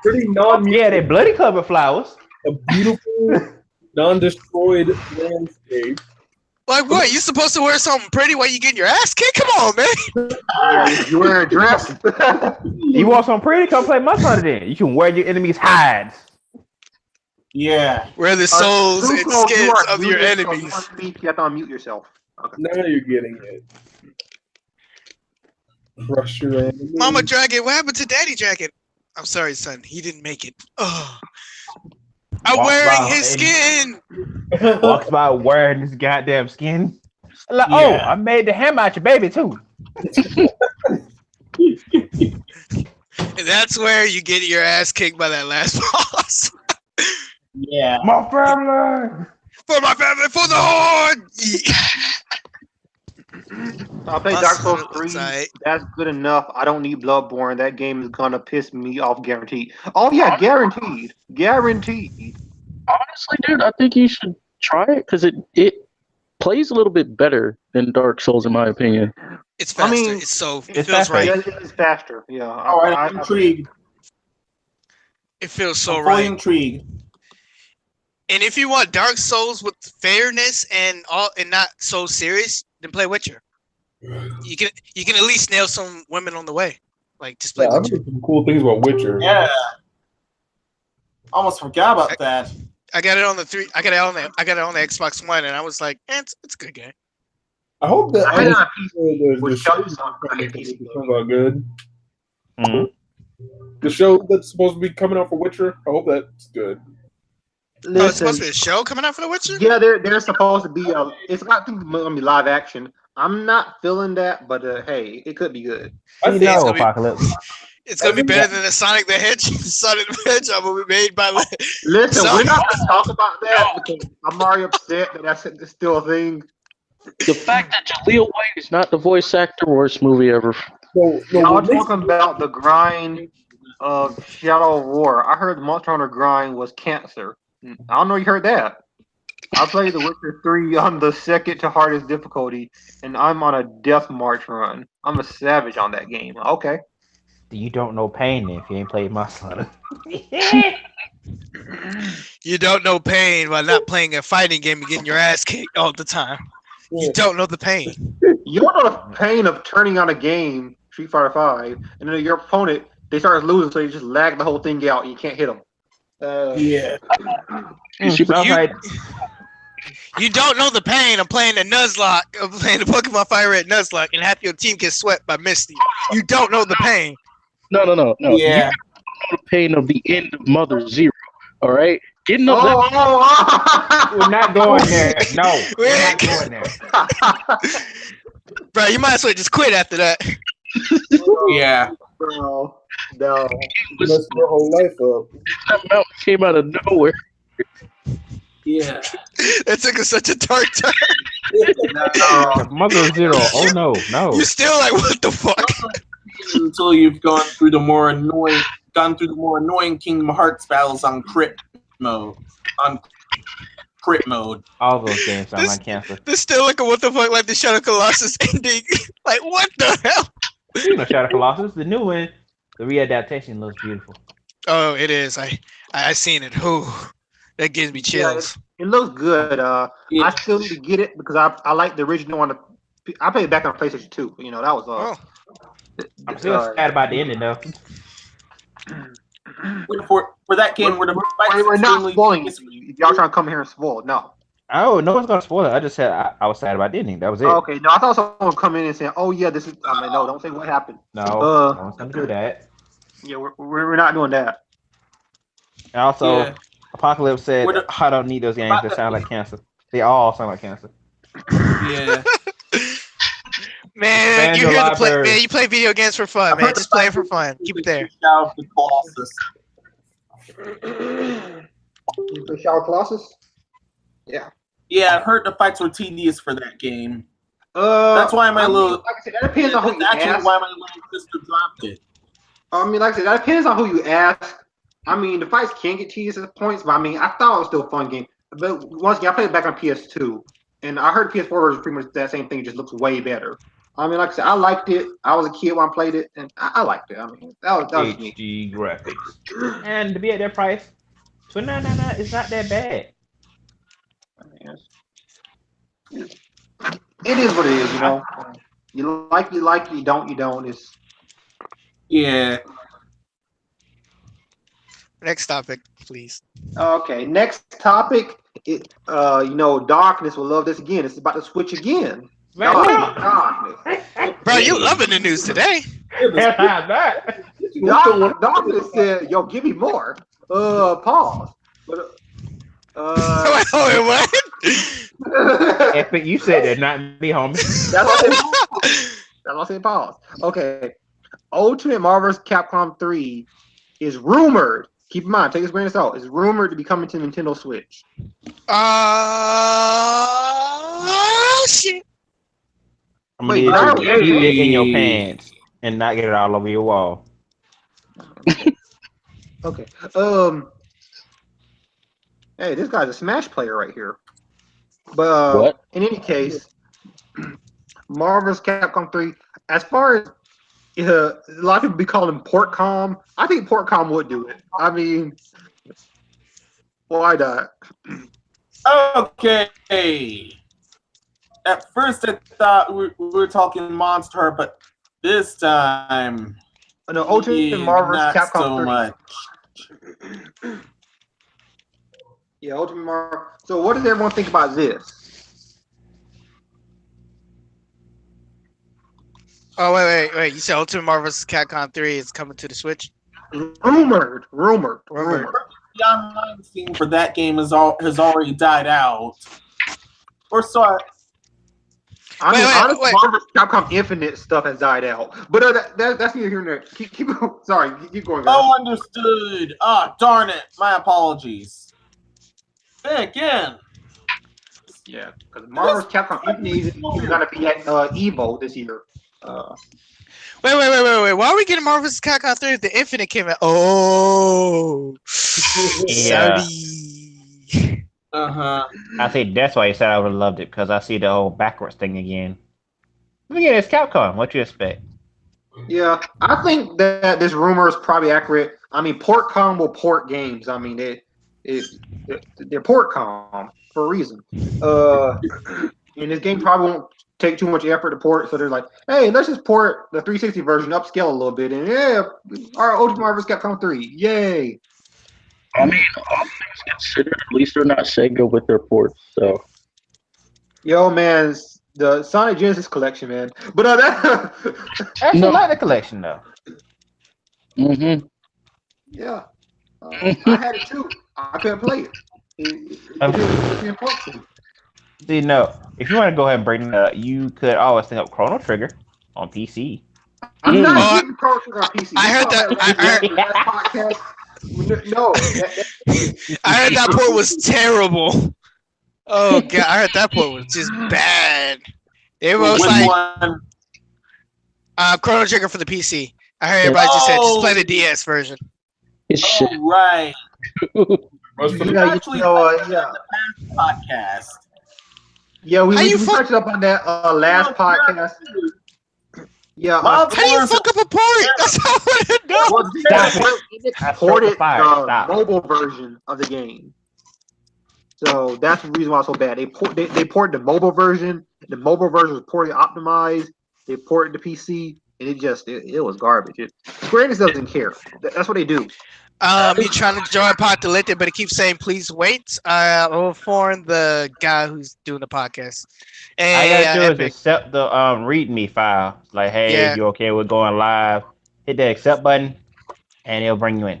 [SPEAKER 10] Pretty non.
[SPEAKER 4] Yeah, they're bloody covered flowers.
[SPEAKER 10] A beautiful, non-destroyed landscape.
[SPEAKER 3] Like what? You supposed to wear something pretty while you getting your ass kicked? Come on, man.
[SPEAKER 1] Yeah, you wear a dress.
[SPEAKER 4] You want something pretty? Come play Monster Hunter then. You can wear your enemy's hides.
[SPEAKER 8] Yeah.
[SPEAKER 3] Wear the souls and skins of your enemies.
[SPEAKER 1] You have to unmute yourself. Okay.
[SPEAKER 10] Now you're getting it. Crush your enemy.
[SPEAKER 3] Mama Dragon, what happened to Daddy Dragon? I'm sorry, son. He didn't make it. Oh. I'm wearing his skin.
[SPEAKER 4] Walks by wearing his goddamn skin. Like,
[SPEAKER 8] Yeah.
[SPEAKER 4] oh, I made the hammer out your baby too.
[SPEAKER 3] And that's where you get your ass kicked by that last boss.
[SPEAKER 8] Yeah.
[SPEAKER 4] My family.
[SPEAKER 3] For my family, for the horde.
[SPEAKER 1] I'll play Dark Souls 3. That's good enough. I don't need Bloodborne. That game is gonna piss me off, guaranteed. Oh yeah, guaranteed. Guaranteed.
[SPEAKER 7] Honestly, dude, I think you should try it because it plays a little bit better than Dark Souls, in my opinion.
[SPEAKER 3] It's faster.
[SPEAKER 1] I mean,
[SPEAKER 3] it feels
[SPEAKER 4] faster.
[SPEAKER 3] right.
[SPEAKER 1] Yeah, it's faster. Yeah.
[SPEAKER 8] All right, I'm intrigued.
[SPEAKER 3] It feels so
[SPEAKER 8] I'm fully
[SPEAKER 3] right.
[SPEAKER 8] intrigued.
[SPEAKER 3] And if you want Dark Souls with fairness and not so serious, then play Witcher. You can at least nail some women on the way. Like just play
[SPEAKER 10] I've
[SPEAKER 3] Witcher.
[SPEAKER 10] heard some cool things about Witcher.
[SPEAKER 8] Yeah. Almost forgot about that.
[SPEAKER 3] I got it on the Xbox One, and I was like, it's a good game.
[SPEAKER 10] I hope that
[SPEAKER 1] I had a
[SPEAKER 10] the
[SPEAKER 1] with
[SPEAKER 10] show
[SPEAKER 1] Show's on PC.
[SPEAKER 10] comes out good.
[SPEAKER 4] Mm-hmm.
[SPEAKER 10] The show that's supposed to be coming out for Witcher, I hope that's good.
[SPEAKER 3] Oh, it's supposed to be a show coming out for The Witcher?
[SPEAKER 1] Yeah, they're supposed to be. It's not gonna be live action. I'm not feeling that, but hey, it could be good.
[SPEAKER 10] I think
[SPEAKER 3] it's gonna
[SPEAKER 4] Apocalypse.
[SPEAKER 3] It's gonna be better than the Sonic the Hedgehog movie made by.
[SPEAKER 1] Listen,
[SPEAKER 3] Sony.
[SPEAKER 1] we're not gonna talk about that because I'm already upset that that's still a thing.
[SPEAKER 7] The fact that Jaleel White is not the voice actor, worst movie ever.
[SPEAKER 1] Y'all talking about the grind of Shadow of War. I heard the Monster Hunter grind was cancer. I don't know if you heard that. I played The Witcher 3 on the second to hardest difficulty, and I'm on a death march run. I'm a savage on that game. Okay.
[SPEAKER 4] You don't know pain then if you ain't played Monster Hunter.
[SPEAKER 3] You don't know pain by not playing a fighting game and getting your ass kicked all the time. You don't know the pain.
[SPEAKER 1] You don't know the pain of turning on a game, Street Fighter 5, and then your opponent, they start losing, so you just lag the whole thing out and you can't hit them.
[SPEAKER 8] Yeah.
[SPEAKER 3] You don't know the pain of playing the Nuzlocke, of playing the Pokemon Fire Red Nuzlocke, and half your team gets swept by Misty. You don't know the pain.
[SPEAKER 7] No.
[SPEAKER 8] Yeah.
[SPEAKER 7] You don't know the pain of the end of Mother Zero. All right? Getting up
[SPEAKER 4] We're not going there. No, we're not going there.
[SPEAKER 3] Bro, you might as well just quit after that.
[SPEAKER 8] Yeah.
[SPEAKER 1] No.
[SPEAKER 10] Messed your whole life up.
[SPEAKER 7] That mountain came out of nowhere.
[SPEAKER 8] Yeah.
[SPEAKER 3] That took us such a dark turn.
[SPEAKER 4] Mother Zero. Oh no.
[SPEAKER 3] You're still like, what the fuck?
[SPEAKER 8] Until you've gone through the more annoying Kingdom Hearts battles on crit mode.
[SPEAKER 4] All those games sound like cancer.
[SPEAKER 3] This still like a what the fuck, like the Shadow Colossus ending. Like what the hell?
[SPEAKER 4] You know Shadow Colossus, the new one, the readaptation looks beautiful.
[SPEAKER 3] Oh, it is. I seen it. Whew. That gives me chills.
[SPEAKER 1] Yeah, it looks good. I still need to get it because I like the original one. I played it back on PlayStation 2. You know, that was
[SPEAKER 4] I'm still sad about the ending though.
[SPEAKER 8] For that game, where the
[SPEAKER 1] we're not spoiling it. If y'all trying to come here and spoil, no.
[SPEAKER 4] Oh, no one's gonna spoil it. I just said I was sad about the ending. That was it.
[SPEAKER 1] Oh, okay, no, I thought someone would come in and say, "Oh yeah, this is." I'm like, no, don't say what happened.
[SPEAKER 4] No, no one's gonna do that.
[SPEAKER 1] Yeah, we're not doing that.
[SPEAKER 4] And also, Apocalypse said, "I don't need those games that sound like cancer. They all sound like cancer."
[SPEAKER 8] Yeah.
[SPEAKER 3] Man, you here to play? Man, you play video games for fun, man. Just play it for fun. Keep it there.
[SPEAKER 1] You play Shadow Colossus? Yeah.
[SPEAKER 8] Yeah, I've heard the fights were tedious for that game. That's why my little.
[SPEAKER 1] Like I said, that depends on who you ask.
[SPEAKER 8] Why my little sister dropped it.
[SPEAKER 1] I mean, like I said, that depends on who you ask. I mean, the fights can get tedious at points, but I mean, I thought it was still a fun game. But once again, I played it back on PS2, and I heard PS4 version pretty much that same thing. It just looks way better. I mean, like I said, I liked it. I was a kid when I played it, and I liked it. I mean, that was me.
[SPEAKER 4] HD graphics, and to be at their price, $29.99 is not that bad.
[SPEAKER 1] I mean, it is what it is, you know. You like, you don't, you don't. It's
[SPEAKER 3] Next topic, please.
[SPEAKER 1] Okay, next topic. You know, Darkness will love this again. It's about to switch again. Darkness.
[SPEAKER 3] Bro, you loving the news today.
[SPEAKER 1] Darkness said, "Yo, give me more." Pause. But,
[SPEAKER 3] wait, what?
[SPEAKER 4] Epic, you said that, not me, homie.
[SPEAKER 1] That's why I said pause. Okay. Ultimate Marvel's Capcom 3 is rumored. Keep in mind, take this grain of salt. It's rumored to be coming to Nintendo Switch.
[SPEAKER 3] Shit.
[SPEAKER 4] I'm gonna keep it in your pants and not get it all over your wall.
[SPEAKER 1] Okay. Hey, this guy's a Smash player right here. But in any case, Marvel's Capcom 3, as far as a lot of people be calling Portcom, I think Portcom would do it. I mean, why not?
[SPEAKER 8] Okay. At first, I thought we were talking Monster, but this time,
[SPEAKER 1] no, Ultimate Marvel's Capcom
[SPEAKER 8] so
[SPEAKER 1] 3.
[SPEAKER 8] Much.
[SPEAKER 1] Yeah, Ultimate Marvel. So, what does everyone think about this?
[SPEAKER 3] Oh, wait. You said Ultimate Marvel's Capcom 3 is coming to the Switch?
[SPEAKER 1] Rumored.
[SPEAKER 8] The online scene for that game has already died out. Or so
[SPEAKER 1] honestly, Marvel's Capcom Infinite stuff has died out. But that's neither here nor there. Keep sorry, keep going, guys.
[SPEAKER 8] Oh, understood. Ah, darn it. My apologies. Hey, again.
[SPEAKER 1] Yeah, because Marvel's Capcom Infinite is going to be at Evo this year.
[SPEAKER 3] Wait. Why are we getting Marvel's Capcom 3 if the Infinite came out? Oh.
[SPEAKER 4] Yeah.
[SPEAKER 3] Sorry.
[SPEAKER 4] I think that's why you said I would have loved it, because I see the whole backwards thing again. Again, it's Capcom. What you expect?
[SPEAKER 1] Yeah, I think that this rumor is probably accurate. I mean, Portcom will port games. I mean, they're Portcom for a reason. And this game probably won't take too much effort to port, so they're like, hey, let's just port the 360 version, upscale a little bit, and our Ultimate Marvel's Capcom 3, yay!
[SPEAKER 7] I mean, all things considered, at least they're not Sega with their ports, so.
[SPEAKER 1] Yo, man, the Sonic Genesis collection, man. But
[SPEAKER 4] I like the collection, though.
[SPEAKER 7] Mm-hmm.
[SPEAKER 1] Yeah. I had it, too. I couldn't play it.
[SPEAKER 4] See, no. If you want to go ahead and bring it up, you could always think of Chrono Trigger on PC.
[SPEAKER 1] I'm not using Chrono Trigger on PC.
[SPEAKER 3] I heard that.
[SPEAKER 1] No.
[SPEAKER 3] I heard that port was terrible. Oh god, I heard that port was just bad. It was Chrono Trigger for the PC. I heard everybody just said just play the DS version.
[SPEAKER 7] It's shit.
[SPEAKER 8] Right.
[SPEAKER 1] Actually, podcast. Yeah, we touched up on that last podcast. Yeah,
[SPEAKER 3] how you fuck up a port? That's how I want to know.
[SPEAKER 1] Ported mobile version of the game. So that's the reason why it's so bad. They ported the mobile version. The mobile version was poorly optimized. They ported the PC. and it was garbage. Square Enix doesn't care. That's what they do.
[SPEAKER 3] You're trying to join Apocalyptic, but it keeps saying please wait. I'll inform the guy who's doing the podcast.
[SPEAKER 4] All you gotta do is accept the README file. Like, hey, you okay with going live? Hit the accept button, and it'll bring you in.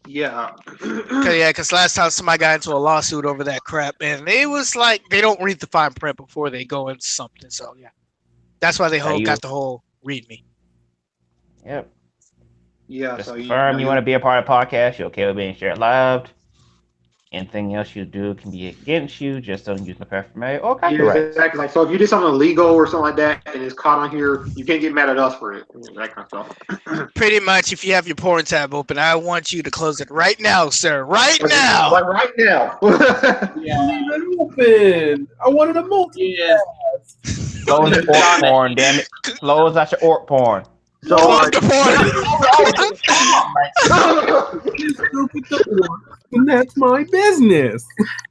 [SPEAKER 1] Yeah.
[SPEAKER 3] Because last time somebody got into a lawsuit over that crap, and it was like they don't read the fine print before they go into something. So yeah, that's why they got the whole README.
[SPEAKER 4] Yep.
[SPEAKER 1] Yeah.
[SPEAKER 4] Just
[SPEAKER 1] so
[SPEAKER 4] confirm you want to be a part of the podcast. You're okay with being shared live. Anything else you do can be against you. Just don't use the paraphernalia or copyright.
[SPEAKER 1] Yeah, exactly. Like, so if you did something illegal or something like that and it's caught on here, you can't get mad at us for it. That kind of stuff.
[SPEAKER 3] Pretty much, if you have your porn tab open, I want you to close it right now, sir. Right now.
[SPEAKER 1] Like right now.
[SPEAKER 10] Yeah. Open. I wanted a multi.
[SPEAKER 6] Yeah.
[SPEAKER 4] Close the orc porn, damn it. Close out your orc porn.
[SPEAKER 1] So
[SPEAKER 10] and that's my business.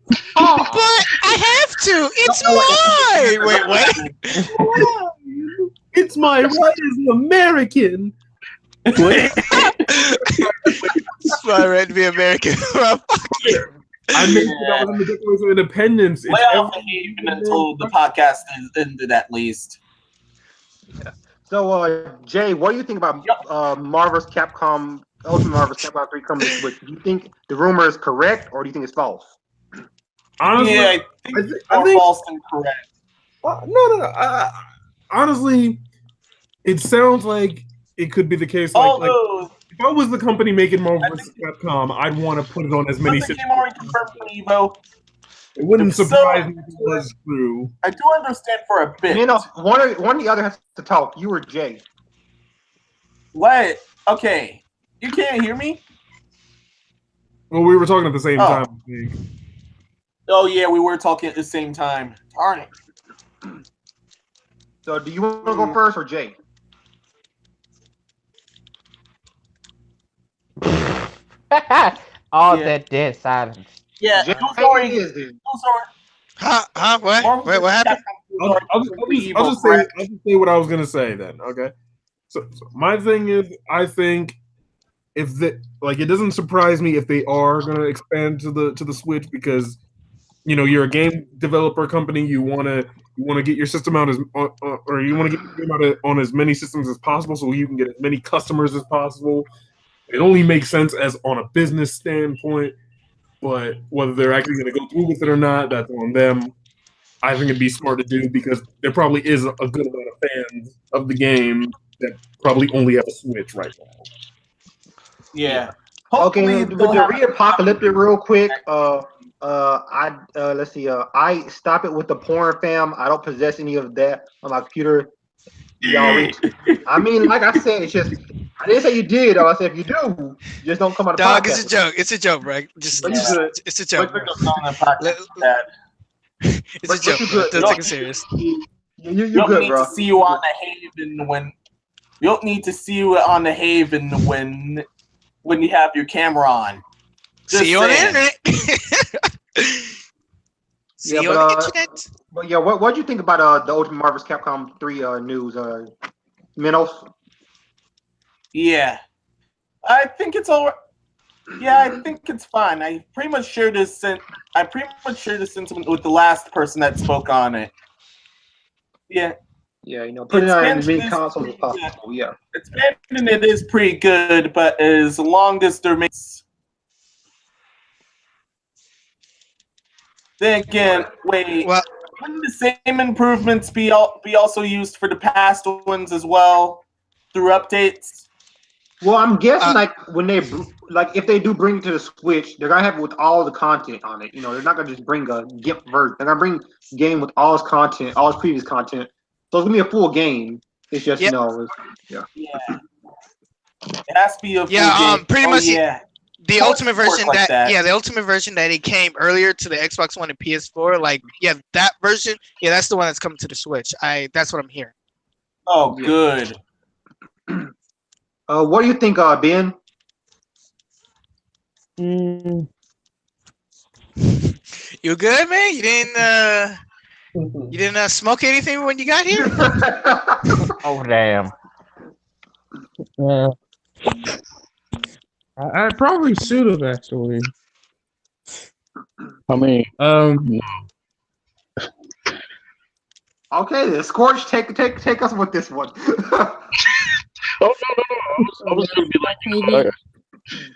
[SPEAKER 3] But I have to. It's mine. Wait.
[SPEAKER 10] It's my right as an American.
[SPEAKER 3] It's my right to be American.
[SPEAKER 10] I mean, that was in the Declaration of Independence.
[SPEAKER 8] Lay off the haven until the podcast is ended, at least.
[SPEAKER 1] Yeah. So, Jay, what do you think about Marvel's Capcom, Ultimate Marvel's Capcom 3 coming to Switch? Do you think the rumor is correct, or do you think it's false?
[SPEAKER 8] Honestly, yeah, I think false and correct.
[SPEAKER 10] No. Honestly, it sounds like it could be the case. Like, if I was the company making Marvel vs. Capcom, I'd want to put it on as many.
[SPEAKER 8] Already confirmed from Evo.
[SPEAKER 10] It wouldn't surprise me if it was true.
[SPEAKER 8] I do understand for a bit.
[SPEAKER 1] You know, one or the other has to talk. You or Jay.
[SPEAKER 8] What? Okay. You can't hear me?
[SPEAKER 10] Well, we were talking at the same time, I think.
[SPEAKER 8] Oh, yeah, we were talking at the same time. Darn it.
[SPEAKER 1] So, do you want to go first or Jay?
[SPEAKER 4] That dead silence.
[SPEAKER 8] Yeah,
[SPEAKER 1] Jay,
[SPEAKER 8] I'm sorry.
[SPEAKER 3] Huh? What? Wait, what happened?
[SPEAKER 10] I'll just say what I was gonna say then. Okay. So my thing is, I think if it doesn't surprise me if they are gonna expand to the Switch, because you're a game developer company. You wanna get your system out or you want to get your game out on as many systems as possible, so you can get as many customers as possible. It only makes sense as on a business standpoint. But whether they're actually going to go through with it or not, that's on them. I think it'd be smart to do, because there probably is a good amount of fans of the game that probably only have a Switch right now.
[SPEAKER 8] Yeah.
[SPEAKER 1] Okay, with the re-apocalyptic real quick, let's see, I stop it with the porn, fam. I don't possess any of that on my computer. Y'all reach. I mean, like I said, it's just, I didn't say you did, though. I said if you do, just don't come on the
[SPEAKER 3] Dog,
[SPEAKER 1] podcast.
[SPEAKER 3] it's a joke. It's a joke, bro. It's a joke. It's a joke. Don't take it serious.
[SPEAKER 1] You good, bro.
[SPEAKER 8] To see you on the Haven when you don't need to see you on the Haven when you have your camera on. Just
[SPEAKER 3] see you on the internet. See you on the internet.
[SPEAKER 1] But yeah, what do you think about the Ultimate Marvel's Capcom 3 news? Meno?
[SPEAKER 8] Yeah, I think it's all right. Yeah, I think it's fine. I pretty much shared this sentiment with the last person that spoke on it. Yeah.
[SPEAKER 1] Yeah, put it on as many consoles as possible. Yeah.
[SPEAKER 8] Expanding it is pretty good, but as long as there makes. Then again, wait.
[SPEAKER 3] Well,
[SPEAKER 8] wouldn't the same improvements be also used for the past ones as well through updates?
[SPEAKER 1] Well, I'm guessing when if they do bring it to the Switch, they're gonna have it with all the content on it. They're not gonna just bring a GIMP version. They're gonna bring a game with all its content, all its previous content. So it's gonna be a full game. It's just
[SPEAKER 8] Yeah. It has to be a full game.
[SPEAKER 3] Pretty much.
[SPEAKER 8] Yeah.
[SPEAKER 3] The ultimate version the ultimate version that it came earlier to the Xbox One and PS4, that version, that's the one that's coming to the Switch. That's what I'm hearing.
[SPEAKER 8] Oh, good.
[SPEAKER 1] What do you think, Ben?
[SPEAKER 3] You good, man? You didn't smoke anything when you got here?
[SPEAKER 4] Oh damn!
[SPEAKER 5] I probably should have actually.
[SPEAKER 7] I mean,
[SPEAKER 1] Okay, then Scorch, take us with this one.
[SPEAKER 7] Oh no! I was gonna be like,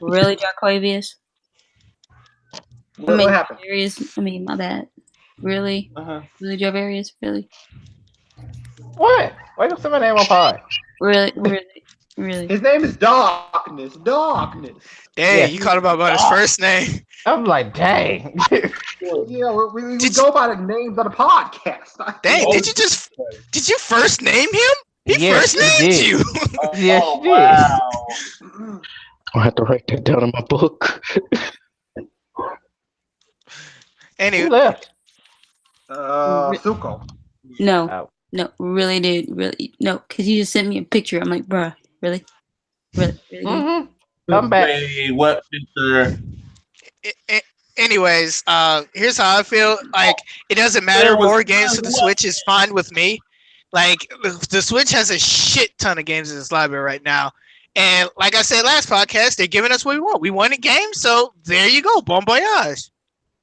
[SPEAKER 2] Really, Jacobius?
[SPEAKER 1] What happened?
[SPEAKER 2] I mean, my bad. Really? Really, Javarius? Really?
[SPEAKER 4] What? Why don't somebody name on pod?
[SPEAKER 2] Really?
[SPEAKER 1] His name is Darkness. Darkness.
[SPEAKER 3] Hey, you called him out by his first name.
[SPEAKER 4] I'm like, dang.
[SPEAKER 1] Yeah, we go by the names of the podcast.
[SPEAKER 3] Dang, did you first name him? He first named you.
[SPEAKER 4] Yes,
[SPEAKER 8] wow.
[SPEAKER 7] I have to write that down in my book.
[SPEAKER 3] Anyway.
[SPEAKER 4] Who left?
[SPEAKER 1] Suko.
[SPEAKER 2] No, really, dude, really, no, because you just sent me a picture. I'm like, bruh, really?
[SPEAKER 4] Mm-hmm. Come back.
[SPEAKER 8] Hey, what picture?
[SPEAKER 3] Anyways, here's how I feel. Like, it doesn't matter. More games for the Switch is fine with me. Like, the Switch has a shit ton of games in its library right now. And like I said last podcast, they're giving us what we want. We wanted games, so there you go. Bon voyage.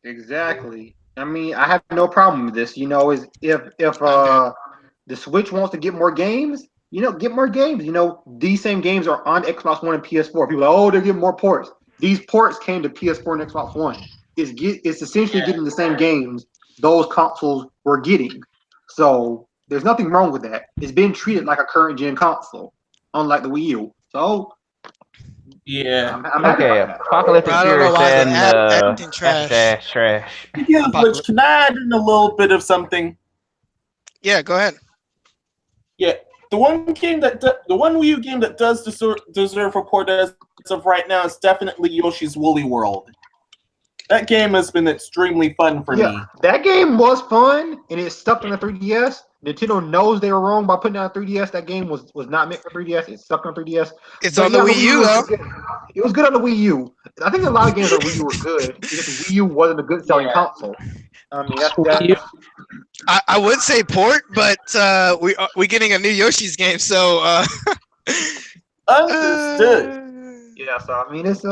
[SPEAKER 1] Exactly. I mean, I have no problem with this. You know, is if the Switch wants to get more games, get more games. You know, these same games are on Xbox One and PS4. People are like, oh, they're getting more ports. These ports came to PS4 and Xbox One. It's essentially getting the same games those consoles were getting. So there's nothing wrong with that. It's being treated like a current gen console, unlike the Wii U. So
[SPEAKER 8] yeah,
[SPEAKER 1] I'm
[SPEAKER 4] okay. Apocalyptic Fury and trash.
[SPEAKER 8] Yeah, which can I add in a little bit of something?
[SPEAKER 3] Yeah, go ahead.
[SPEAKER 8] Yeah, the one Wii U game that does deserve a port as of right now is definitely Yoshi's Woolly World. That game has been extremely fun for me.
[SPEAKER 1] That game was fun, and it stuck on the 3DS. Nintendo knows they were wrong by putting out a 3DS. That game was not meant for 3DS. It stuck on 3DS.
[SPEAKER 3] It's on the Wii U, though.
[SPEAKER 1] It was good on the Wii U. I think a lot of games on Wii U were good because the Wii U wasn't a good selling console. I mean, that's
[SPEAKER 3] I would say port, but we're getting a new Yoshi's game, so
[SPEAKER 8] understood.
[SPEAKER 1] Yeah, so I mean, it's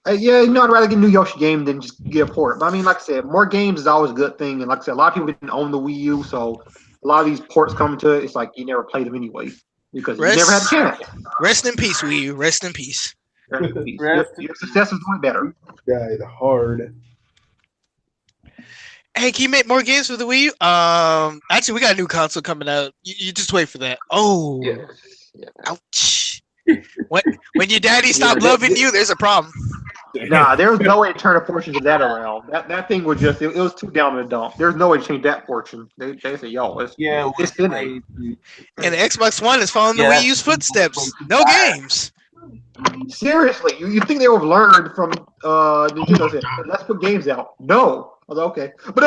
[SPEAKER 1] I'd rather get a new Yoshi game than just get a port. But I mean, like I said, more games is always a good thing. And like I said, a lot of people didn't own the Wii U, so a lot of these ports coming to it, it's like you never played them anyway because you never had a chance.
[SPEAKER 3] Rest in peace, Wii U. Rest in peace.
[SPEAKER 1] Your success is doing better.
[SPEAKER 10] Guys, hard.
[SPEAKER 3] Hey, can you make more games for the Wii U? Actually, we got a new console coming out. You just wait for that. Oh, ouch! When your daddy stopped loving you, there's a problem.
[SPEAKER 1] Nah, there's no way to turn a portion of that around. That thing was just it was too down in the dump. There's no way to change that portion. They say, yo, it's finished.
[SPEAKER 3] And the Xbox One is following the Wii U's footsteps. No games.
[SPEAKER 1] Seriously, you think they would have learned from Nintendo said, let's put games out? No. I was like, okay. But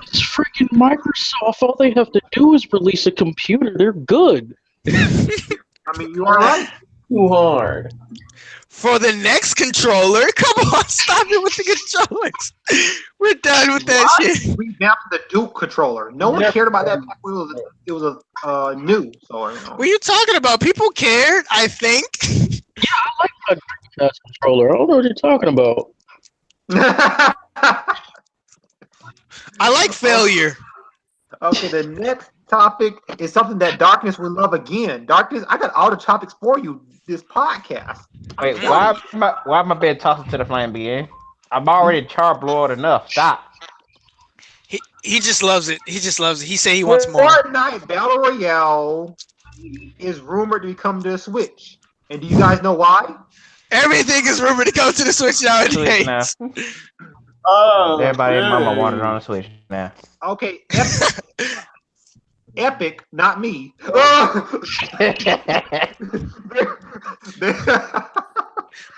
[SPEAKER 7] it's freaking Microsoft. All they have to do is release a computer. They're good.
[SPEAKER 1] I mean, you are right.
[SPEAKER 10] Too hard.
[SPEAKER 3] For the next controller, come on, stop it with the controllers. We're done with that shit.
[SPEAKER 1] We revamped the Duke controller. No one cared about that. It was new. So
[SPEAKER 3] what are you talking about? People cared, I think.
[SPEAKER 7] Yeah, I like my Dreamcast controller. I don't know what you're talking about.
[SPEAKER 3] I like failure.
[SPEAKER 1] Okay, the next topic is something that Darkness will love again. Darkness, I got all the topics for you this podcast.
[SPEAKER 4] Wait, why am I being tossed to the flame again? I'm already charbloiled enough. Stop.
[SPEAKER 3] He just loves it. He just loves it. He said he wants more.
[SPEAKER 1] Fortnite Battle Royale is rumored to come to the Switch. And do you guys know why?
[SPEAKER 3] Everything is rumored to come to the Switch nowadays.
[SPEAKER 8] Oh,
[SPEAKER 4] everybody and mama wanted on the Switch now.
[SPEAKER 1] Okay, Epic, not me.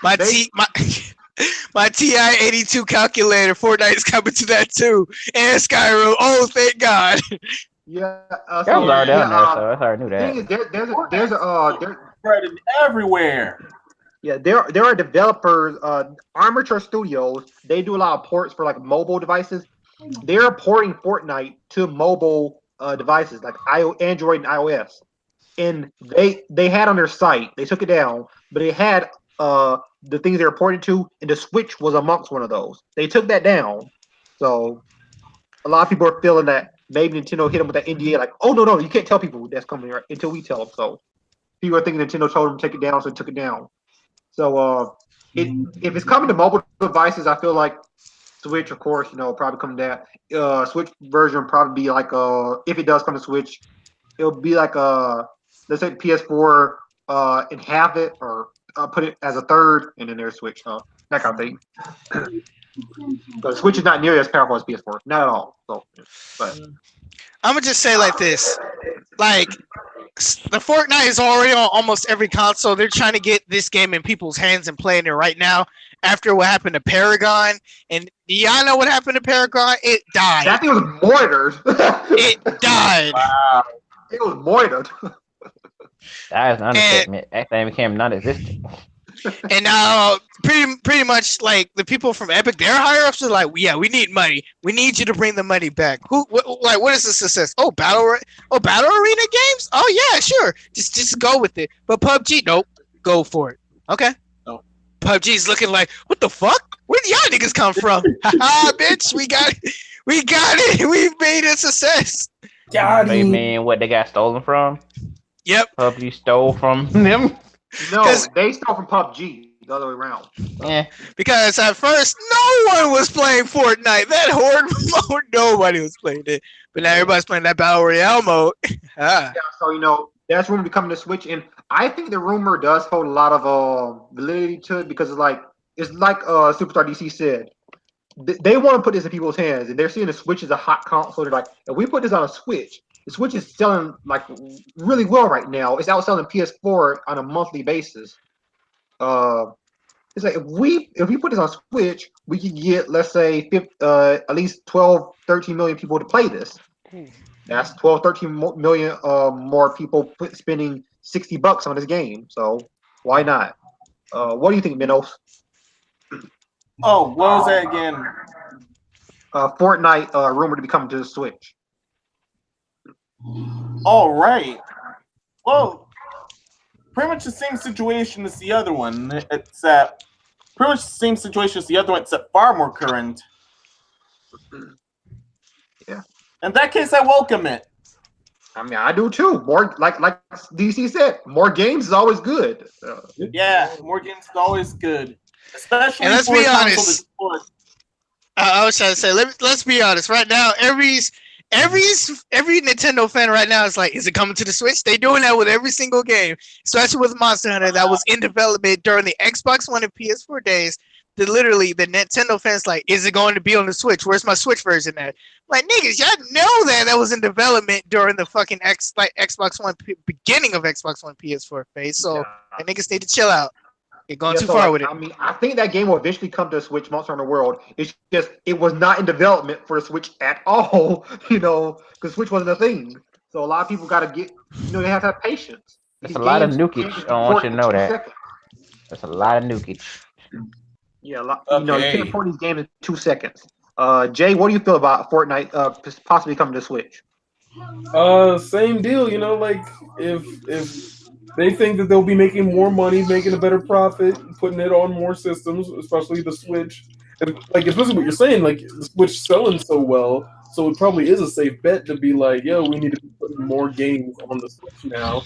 [SPEAKER 3] My TI 82 calculator, Fortnite is coming to that too, and Skyrim. Oh, thank God.
[SPEAKER 1] Yeah,
[SPEAKER 4] I was already down there, so I already knew that.
[SPEAKER 8] There's spreading everywhere.
[SPEAKER 1] Yeah, there are developers, Armature Studios. They do a lot of ports for like mobile devices. They're porting Fortnite to mobile devices like Android and iOS, and they had on their site, they took it down, but it had the things they reported to, and the Switch was amongst one of those. They took that down, so a lot of people are feeling that maybe Nintendo hit them with that NDA, like, oh no, you can't tell people that's coming here until we tell them. So people are thinking Nintendo told them to take it down, so they took it down. So if it's coming to mobile devices, I feel like Switch, of course, probably come to that. Switch version probably be like if it does come to Switch, it'll be like let's say PS4 and half it, or put it as a third, and then there's Switch, that kind of thing. But Switch is not nearly as powerful as PS4, not at all. So, but
[SPEAKER 3] I'm gonna just say like this, like the Fortnite is already on almost every console. They're trying to get this game in people's hands and playing it right now. After what happened to Paragon, and y'all know what happened to Paragon? It died.
[SPEAKER 1] That thing was moitered.
[SPEAKER 3] It died.
[SPEAKER 1] Wow. It was moitered.
[SPEAKER 4] That is an understatement. That thing became non-existent.
[SPEAKER 3] And now, pretty much, like the people from Epic, their higher ups are like, yeah, we need money. We need you to bring the money back. What is the success? Oh, battle arena games? Oh yeah, sure. Just go with it. But PUBG, nope. Go for it. Okay. No. PUBG's looking like, what the fuck? Where did y'all niggas come from? Haha, bitch, we got it. We made a success.
[SPEAKER 4] They mean what they got stolen from?
[SPEAKER 3] Yep.
[SPEAKER 4] PUBG stole from them.
[SPEAKER 1] No, they stole from PUBG the other way around.
[SPEAKER 4] Yeah.
[SPEAKER 3] Because at first, no one was playing Fortnite. That horde mode, nobody was playing it. But now everybody's playing that Battle Royale mode.
[SPEAKER 1] Yeah, so, that's rumor becoming the Switch. And I think the rumor does hold a lot of validity to it, because it's like SuperStarDC said. They want to put this in people's hands, and they're seeing the Switch as a hot console. They're like, if we put this on a Switch, the Switch is selling like really well right now. It's outselling PS4 on a monthly basis. It's like if we put this on Switch, we can get, let's say, at least 12, 13 million people to play this. That's 12, 13 million more people spending $60 on this game. So why not? What do you think, Meno?
[SPEAKER 8] Oh, what was that again?
[SPEAKER 1] Fortnite rumored to be coming to the Switch.
[SPEAKER 8] All right. Well, pretty much the same situation as the other one. It's pretty much the same situation as the other one, except far more current.
[SPEAKER 1] Yeah.
[SPEAKER 8] In that case, I welcome it.
[SPEAKER 1] I mean, I do too. More like DC said, more games is always good.
[SPEAKER 8] Yeah, more games is always good. Especially,
[SPEAKER 3] and let's be honest. I was trying to say, let's be honest. Right now, every Nintendo fan right now is like, is it coming to the Switch? They doing that with every single game, especially with Monster Hunter that was in development during the Xbox One and PS4 days. Literally, the Nintendo fans like, is it going to be on the Switch? Where's my Switch version at? Like, niggas, y'all know that was in development during the fucking Xbox One beginning of Xbox One PS4 phase. So, niggas need to chill out. You're going too far with it.
[SPEAKER 1] I mean, I think that game will eventually come to the Switch, Monster Hunter World. It's just, it was not in development for the Switch at all, because Switch wasn't a thing. So a lot of people got to get, they have to have patience.
[SPEAKER 4] There's a lot of nukage. I want you to know that. There's a lot of nukage.
[SPEAKER 1] Yeah, you can't port these games in 2 seconds. Jay, what do you feel about Fortnite possibly coming to Switch?
[SPEAKER 10] Same deal, like if they think that they'll be making more money, making a better profit, putting it on more systems, especially the Switch. And especially what you're saying, the Switch selling so well, so it probably is a safe bet to be like, yo, we need to be putting more games on the Switch now.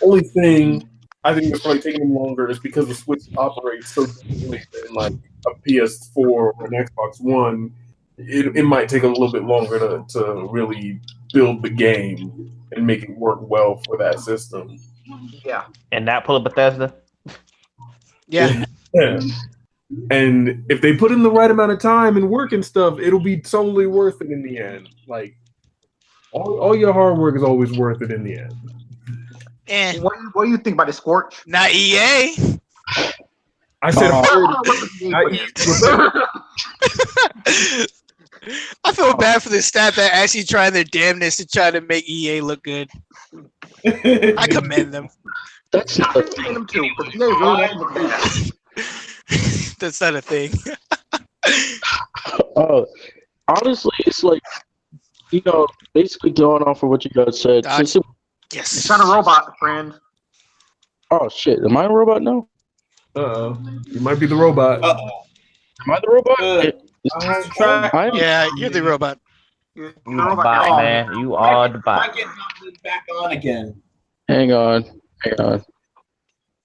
[SPEAKER 10] Only thing I think that's probably taking them longer is because the Switch operates so differently than a PS4 or an Xbox One. It might take a little bit longer to really build the game and make it work well for that system.
[SPEAKER 1] Yeah.
[SPEAKER 4] And not pull a Bethesda?
[SPEAKER 3] Yeah.
[SPEAKER 10] And if they put in the right amount of time and work and stuff, it'll be totally worth it in the end. All your hard work is always worth it in the end.
[SPEAKER 3] And
[SPEAKER 1] what do you think about the Scorch?
[SPEAKER 3] Not EA.
[SPEAKER 10] I said
[SPEAKER 3] I feel bad for the staff that actually trying their damnness to try to make EA look good. I commend them.
[SPEAKER 7] That's not a thing.
[SPEAKER 3] That's not a thing.
[SPEAKER 7] Honestly, it's basically going off of what you guys said.
[SPEAKER 3] Yes.
[SPEAKER 1] It's not a robot, friend.
[SPEAKER 7] Oh shit! Am I a robot now?
[SPEAKER 10] You might be the robot.
[SPEAKER 7] Am I the robot?
[SPEAKER 3] Yeah, you're the robot.
[SPEAKER 1] You're
[SPEAKER 4] You
[SPEAKER 1] the
[SPEAKER 4] the
[SPEAKER 1] robot
[SPEAKER 4] bot,
[SPEAKER 1] now.
[SPEAKER 4] man. You are the bot.
[SPEAKER 8] I get knocked back on again.
[SPEAKER 7] Hang on.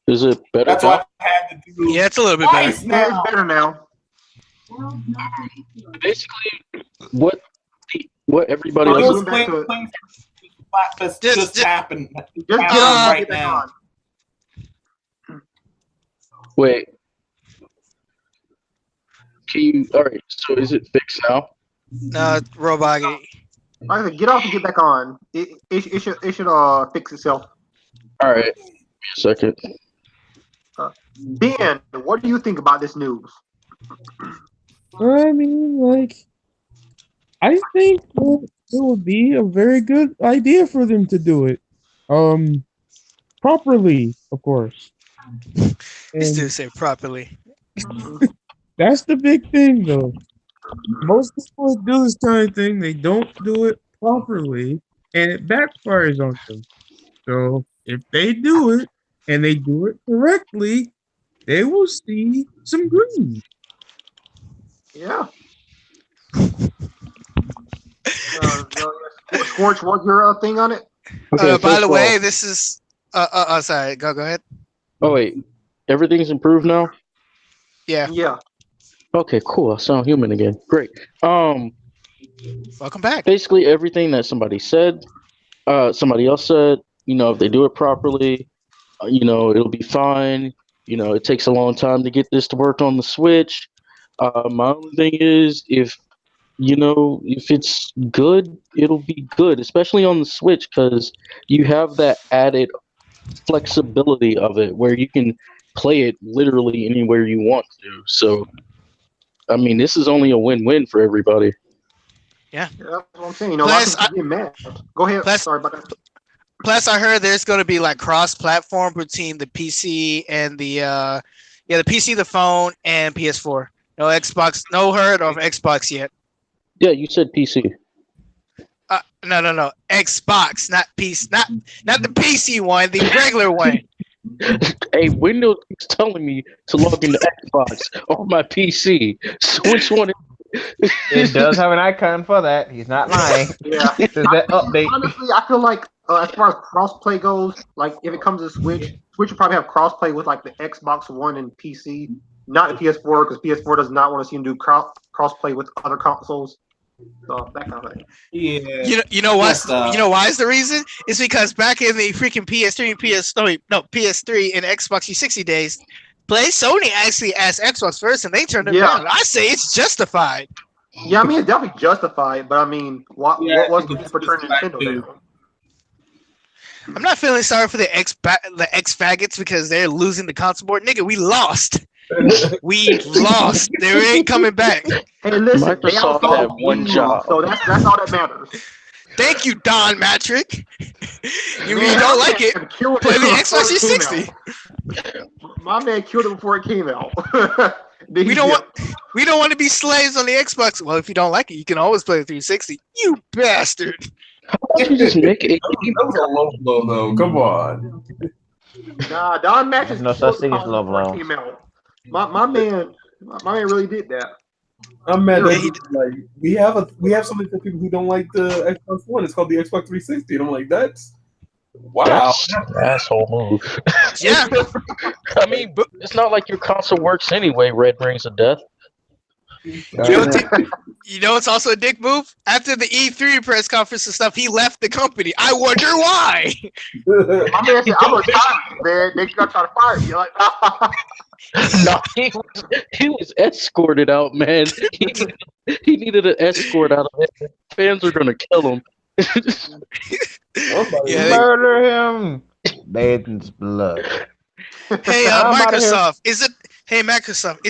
[SPEAKER 7] Is it better?
[SPEAKER 8] That's what I had to do.
[SPEAKER 3] Yeah, it's a little bit better.
[SPEAKER 8] Twice
[SPEAKER 1] Yeah, it's
[SPEAKER 8] now.
[SPEAKER 1] better now.
[SPEAKER 7] Basically, what everybody
[SPEAKER 1] Oh,
[SPEAKER 7] was.
[SPEAKER 1] you went back to it.
[SPEAKER 8] Flatfest just happened.
[SPEAKER 1] Just get
[SPEAKER 8] Happened
[SPEAKER 1] on
[SPEAKER 8] right
[SPEAKER 1] get back
[SPEAKER 8] now.
[SPEAKER 1] on.
[SPEAKER 7] Wait. Can you? All right. So is it fixed now?
[SPEAKER 3] No, robot.
[SPEAKER 1] Like I said, get off and get back on. It should fix itself.
[SPEAKER 7] All right. Give me a second.
[SPEAKER 1] Ben, what do you think about this news?
[SPEAKER 5] I mean, like, I think that it would be a very good idea for them to do it, properly, of course.
[SPEAKER 3] Just to
[SPEAKER 5] And
[SPEAKER 3] say properly.
[SPEAKER 5] that's the big thing, though. Most people that do this kind of thing, they don't do it properly, and it backfires on them. So if they do it and they do it correctly, they will see some green.
[SPEAKER 1] Yeah. Scorch, what's your thing on it?
[SPEAKER 7] Okay,
[SPEAKER 3] By
[SPEAKER 7] first
[SPEAKER 3] the
[SPEAKER 7] of
[SPEAKER 3] way,
[SPEAKER 7] all-
[SPEAKER 3] this is. Sorry. Go ahead.
[SPEAKER 7] Oh wait, everything's improved now.
[SPEAKER 3] Yeah.
[SPEAKER 1] Yeah.
[SPEAKER 7] Okay, cool. I sound human again. Great.
[SPEAKER 3] Welcome back.
[SPEAKER 7] Basically everything that somebody else said. You know, if they do it properly, you know, it'll be fine. You know, it takes a long time to get this to work on the Switch. My only thing is, if it's good, it'll be good, especially on the Switch, because you have that added flexibility of it where you can play it literally anywhere you want to. So, I mean, this is only a win-win for everybody.
[SPEAKER 3] Yeah.
[SPEAKER 1] That's what I'm saying. You know, a lot of people get mad. Go ahead. Sorry about that.
[SPEAKER 3] Plus, I heard there's going to be like cross-platform between the PC and the PC, the phone, and PS4. No Xbox, no heard of Xbox yet.
[SPEAKER 7] Yeah, you said PC.
[SPEAKER 3] No, Xbox, not PC, not the PC one, the regular one.
[SPEAKER 7] Hey, Windows keeps telling me to log into Xbox on my PC. So which one?
[SPEAKER 4] It does have an icon for that. He's not lying.
[SPEAKER 1] Yeah.
[SPEAKER 4] Does that update?
[SPEAKER 1] Honestly, I feel like as far as crossplay goes, like if it comes to Switch will probably have crossplay with like the Xbox One and PC, not the PS4, because PS4 does not want to see them do crossplay with other consoles. So that kind of thing.
[SPEAKER 8] Yeah.
[SPEAKER 3] You know why? You know why is the reason? It's because back in the freaking PS3 and Xbox 360 days, Sony actually asked Xbox first, and they turned it down. I say it's justified.
[SPEAKER 1] Yeah, I mean it's definitely justified, but I mean, what was the reason for turning Nintendo down?
[SPEAKER 3] I'm not feeling sorry for the X faggots because they're losing the console board. Nigga, we lost. We lost. They ain't coming back.
[SPEAKER 1] Hey, listen,
[SPEAKER 7] Microsoft had one job,
[SPEAKER 1] so that's all that matters.
[SPEAKER 3] Thank you, Don Matrick. You don't like it? Play the Xbox 360.
[SPEAKER 1] My man killed it before it came out.
[SPEAKER 3] We don't want to be slaves on the Xbox. Well, if you don't like it, you can always play the 360. You bastard.
[SPEAKER 7] How about you just make it?
[SPEAKER 10] That was a low blow, though. Come on.
[SPEAKER 1] Nah, Don Matrick.
[SPEAKER 4] There's no such thing as low blow.
[SPEAKER 1] My man really did that.
[SPEAKER 10] I'm mad that like we have something for people who don't like the Xbox One. It's called the Xbox 360, and I'm like, that's wow,
[SPEAKER 7] that's an asshole move.
[SPEAKER 3] Yeah,
[SPEAKER 7] I mean, but it's not like your console works anyway. Red Rings of Death.
[SPEAKER 3] You know, it's also a dick move. After the E3 press conference and stuff, he left the company. I wonder why.
[SPEAKER 1] My man said, "I'm retired, man. They gonna try to fire you." Like,
[SPEAKER 7] no, he was escorted out, man. He needed an escort out of it. Fans are gonna kill him.
[SPEAKER 4] Murder him. Bathed in his blood.
[SPEAKER 3] Hey, Microsoft, is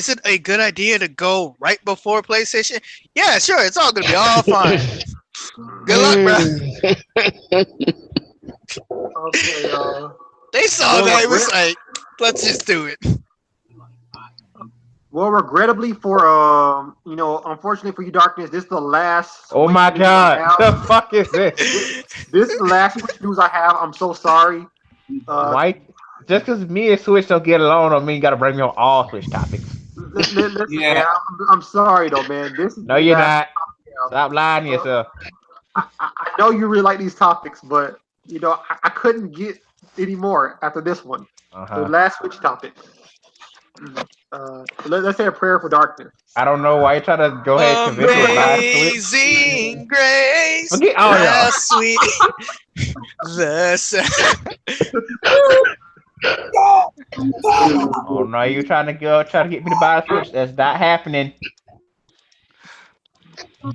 [SPEAKER 3] it a good idea to go right before PlayStation? Yeah, sure. It's all gonna be all fine. Good luck, bro. They saw that. It was like, let's just do it.
[SPEAKER 1] Well, regrettably for unfortunately for you, Darkness, this is the last.
[SPEAKER 4] Oh my God! The fuck is this?
[SPEAKER 1] This is the last Switch news I have. I'm so sorry.
[SPEAKER 4] Why? Just because me and Switch don't get along, don't mean you got to bring me on all Switch topics.
[SPEAKER 1] Listen, man, I'm sorry though, man.
[SPEAKER 4] No, you're not. Stop lying to yourself.
[SPEAKER 1] I know you really like these topics, but I couldn't get any more after this one. The last Switch topic. Let's say a prayer for Darkness.
[SPEAKER 4] I don't know why you trying to go ahead and convince me to buy
[SPEAKER 3] Amazing Grace.
[SPEAKER 4] Forget all y'all.
[SPEAKER 3] Sweet.
[SPEAKER 4] Oh no, you trying to get me to buy a Switch? That's not happening.
[SPEAKER 1] Okay,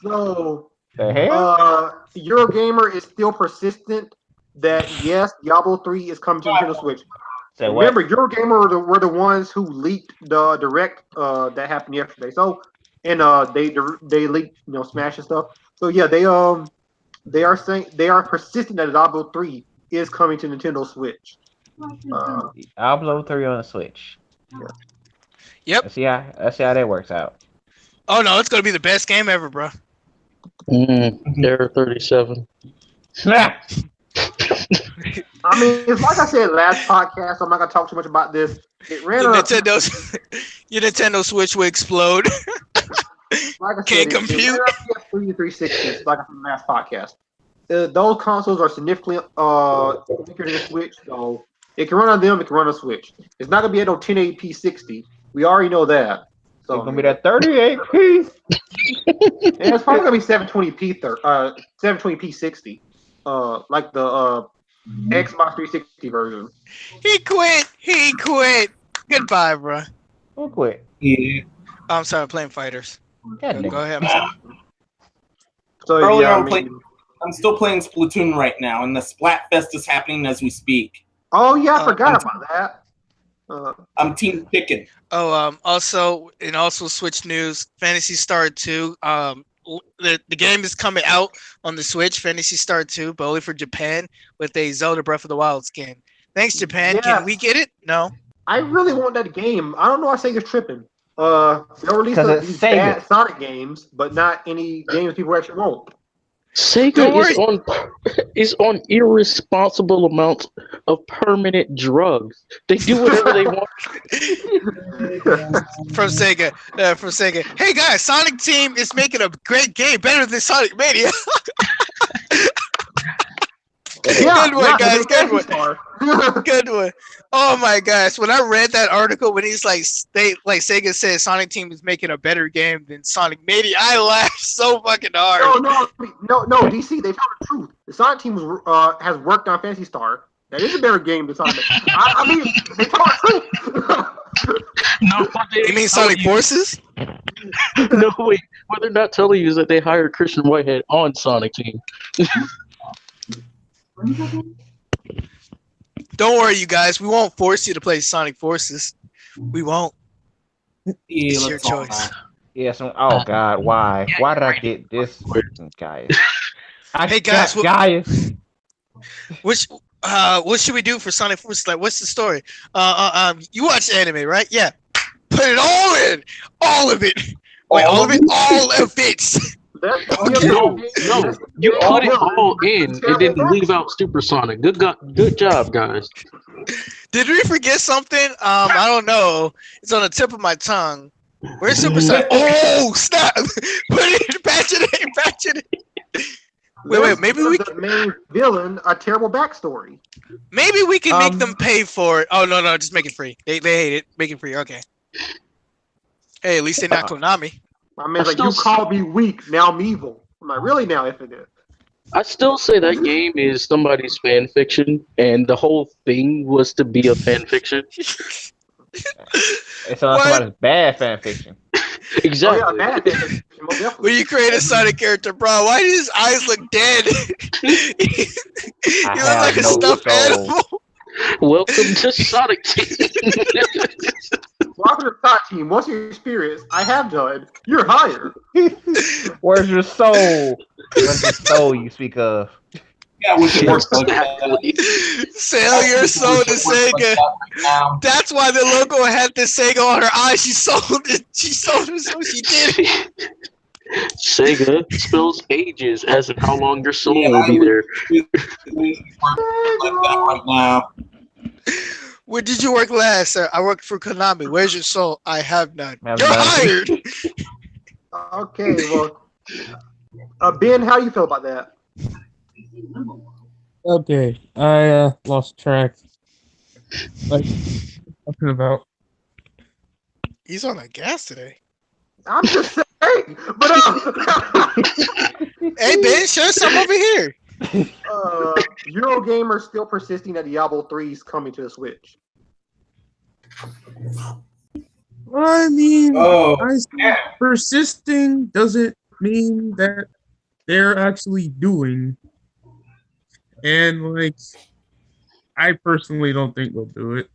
[SPEAKER 1] so
[SPEAKER 4] the hell?
[SPEAKER 1] Eurogamer is still persistent that yes, Diablo 3 is coming to Nintendo Switch.
[SPEAKER 4] So
[SPEAKER 1] remember, Eurogamer were the ones who leaked the direct that happened yesterday. So and they leaked Smash and stuff. So yeah, they are saying they are persistent that Diablo 3 is coming to Nintendo Switch.
[SPEAKER 4] Diablo 3 on the Switch.
[SPEAKER 1] Yeah.
[SPEAKER 3] Yep.
[SPEAKER 4] Let's see how that works out.
[SPEAKER 3] Oh no, it's gonna be the best game ever, bro.
[SPEAKER 7] Error 37.
[SPEAKER 1] I mean, it's like I said last podcast. I'm not gonna talk too much about this. It ran
[SPEAKER 3] your Nintendo Switch will explode.
[SPEAKER 1] Like I
[SPEAKER 3] Can't
[SPEAKER 1] said,
[SPEAKER 3] compute.
[SPEAKER 1] It 360, like I said last podcast. Those consoles are significantly weaker than the Switch, so it can run on them. It can run on Switch. It's not gonna be at no 1080p 60. We already know that. So
[SPEAKER 4] it's gonna be that 38p.
[SPEAKER 1] And it's probably gonna be 720p 720p 60. Like the Xbox 360 version.
[SPEAKER 3] He quit. Goodbye, bro.
[SPEAKER 4] Who quit?
[SPEAKER 8] Yeah.
[SPEAKER 3] I'm sorry, playing fighters. Go ahead.
[SPEAKER 1] So
[SPEAKER 8] earlier,
[SPEAKER 1] yeah,
[SPEAKER 8] I'm still playing Splatoon right now, and the Splatfest is happening as we speak.
[SPEAKER 1] Oh yeah, I forgot about that.
[SPEAKER 8] I'm Team Chicken.
[SPEAKER 3] Oh, also Switch news, Phantasy Star 2. The game is coming out on the Switch, Phantasy Star 2, but only for Japan with a Zelda Breath of the Wild skin. Thanks, Japan.
[SPEAKER 1] Yes.
[SPEAKER 3] Can we get it? No.
[SPEAKER 1] I really want that game. I don't know why Sega's tripping. They'll release these bad Sonic games, but not any games people actually want.
[SPEAKER 7] Sega is on irresponsible amounts of permanent drugs. They do whatever they want.
[SPEAKER 3] From Sega. Hey guys, Sonic Team is making a great game, better than Sonic Mania. Good one, guys. Good one. Good one. Oh my gosh! When I read that article, when he's like, Sega said Sonic Team is making a better game than Sonic Mania, I laughed so fucking hard.
[SPEAKER 1] No, DC, they told the truth. The Sonic Team has worked on Phantasy Star. That is a better game than Sonic. I mean, they told the truth.
[SPEAKER 7] No,
[SPEAKER 3] you mean Sonic Forces?
[SPEAKER 7] No, wait. What they're not telling you is that they hired Christian Whitehead on Sonic Team.
[SPEAKER 3] Don't worry, you guys. We won't force you to play Sonic Forces. We won't. It's your choice.
[SPEAKER 4] Yes. Oh God, why? Why did I get this, guys?
[SPEAKER 3] Hey guys, what should we do for Sonic Forces? Like, what's the story? You watch anime, right? Yeah. Put it all in, all of it. Wait, all of it.
[SPEAKER 7] No, you put it all in and then leave out Supersonic. Good job, guys.
[SPEAKER 3] Did we forget something? I don't know. It's on the tip of my tongue. Where's Supersonic? Oh, snap! Put it in, patch it in. Wait, maybe we
[SPEAKER 1] the main villain a terrible backstory.
[SPEAKER 3] Maybe we can make them pay for it. Oh no, just make it free. They hate it. Make it free. Okay. Hey, at least they're not Konami.
[SPEAKER 1] My man's like, you called me weak, now I'm evil. I'm like, really now, if it is.
[SPEAKER 7] I still say that game is somebody's fan fiction, and the whole thing was to be a fan fiction.
[SPEAKER 4] It's somebody's bad fan fiction.
[SPEAKER 7] Exactly.
[SPEAKER 1] Oh, yeah, bad fan fiction.
[SPEAKER 3] When you create a Sonic character, bro, why do his eyes look dead? he looks like a stuffed animal.
[SPEAKER 7] Welcome to Sonic Team.
[SPEAKER 1] Welcome to Sonic Team. What's your experience? I have done. You're hired.
[SPEAKER 4] Where's your soul? Where's the soul you speak of?
[SPEAKER 8] Yeah, we should work like
[SPEAKER 7] Exactly.
[SPEAKER 3] Sell your soul to Sega. That's why the logo had the Sega on her eye. She sold it. She sold it, so she did.
[SPEAKER 7] Sega spells ages as in how long your soul
[SPEAKER 8] Yeah,
[SPEAKER 7] will be there.
[SPEAKER 8] like that right now.
[SPEAKER 3] Where did you work last, sir? I worked for Konami. Where's your soul? I have none.
[SPEAKER 4] Have
[SPEAKER 3] You're
[SPEAKER 4] none.
[SPEAKER 3] hired.
[SPEAKER 1] Okay, well, Ben, how do you feel about that?
[SPEAKER 5] Okay, I lost track. Like, talking about.
[SPEAKER 3] He's on a gas today.
[SPEAKER 1] I'm just saying, but
[SPEAKER 3] Hey Ben, share some over here.
[SPEAKER 1] Eurogamer still persisting that Diablo 3 is coming to the Switch.
[SPEAKER 5] I mean,
[SPEAKER 10] Oh,
[SPEAKER 5] persisting doesn't mean that they're actually doing. And, like, I personally don't think they'll do it.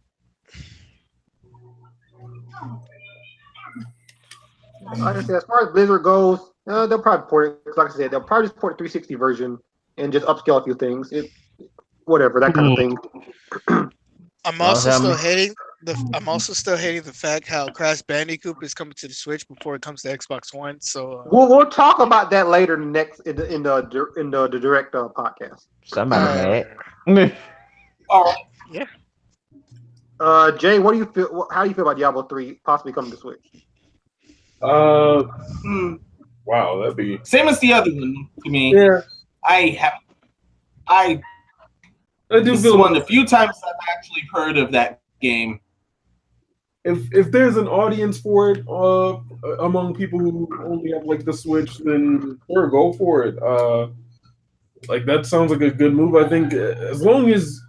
[SPEAKER 1] Like I said, as far as Blizzard goes, they'll probably port it. Like I said, they'll probably just port the 360 version and just upscale a few things. Whatever, that kind of thing.
[SPEAKER 3] I'm also still hating the fact how Crash Bandicoot is coming to the Switch before it comes to Xbox One. So
[SPEAKER 1] we'll talk about that later in the direct podcast.
[SPEAKER 4] Somebody mad.
[SPEAKER 8] Oh
[SPEAKER 3] yeah.
[SPEAKER 1] Jay, what do you feel? How do you feel about Diablo 3 possibly coming to Switch?
[SPEAKER 10] Wow, that'd be
[SPEAKER 8] same as the other one to me.
[SPEAKER 10] Yeah,
[SPEAKER 8] I
[SPEAKER 10] do
[SPEAKER 8] this
[SPEAKER 10] feel
[SPEAKER 8] is one of the few times I've actually heard of that game.
[SPEAKER 10] if there's an audience for it among people who only have like the Switch, then sure, go for it. Like that sounds like a good move. I think as long as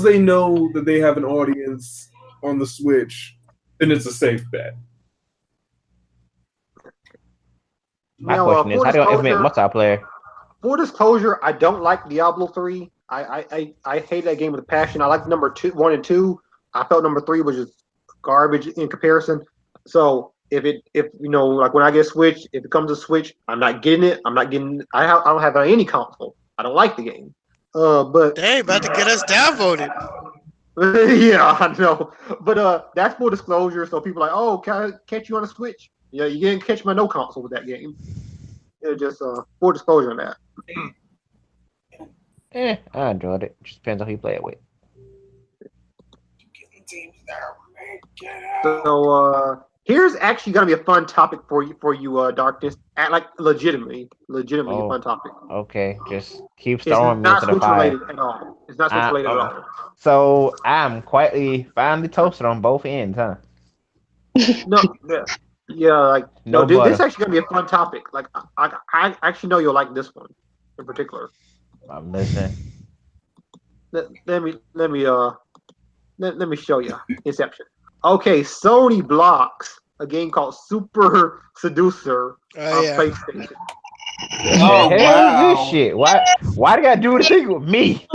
[SPEAKER 10] they know that they have an audience on the Switch, then it's a safe bet.
[SPEAKER 4] My question is, how do you implement multiplayer?
[SPEAKER 1] For disclosure, I don't like Diablo 3. I hate that game with a passion. I like number 1 and 2. I felt number 3 was just garbage in comparison. So if you know, like when I get Switch, if it comes to Switch, I'm not getting it. I don't have any console. I don't like the game. But
[SPEAKER 3] they about to get us downvoted.
[SPEAKER 1] Yeah, I know. But that's full disclosure. So people are like, oh, can I catch you on a Switch? Yeah, you didn't catch my no console with that game. It's just full disclosure on that.
[SPEAKER 4] I enjoyed it. Just depends on who you play it with.
[SPEAKER 1] So here's actually gonna be a fun topic for you, Darkness. Like legitimately a fun topic.
[SPEAKER 4] Okay, just keep throwing me into the fire.
[SPEAKER 1] It's not Switch related at all. It's not Switch related at all.
[SPEAKER 4] So I'm quietly finally toasted on both ends, huh?
[SPEAKER 1] Like
[SPEAKER 4] no,
[SPEAKER 1] this is actually gonna be a fun topic. Like I actually know you'll like this one in particular.
[SPEAKER 4] I'm listening.
[SPEAKER 1] Let me show you Inception. Okay, Sony blocks a game called Super Seducer on PlayStation.
[SPEAKER 4] Oh wow! This shit. Why do you gotta do anything with me?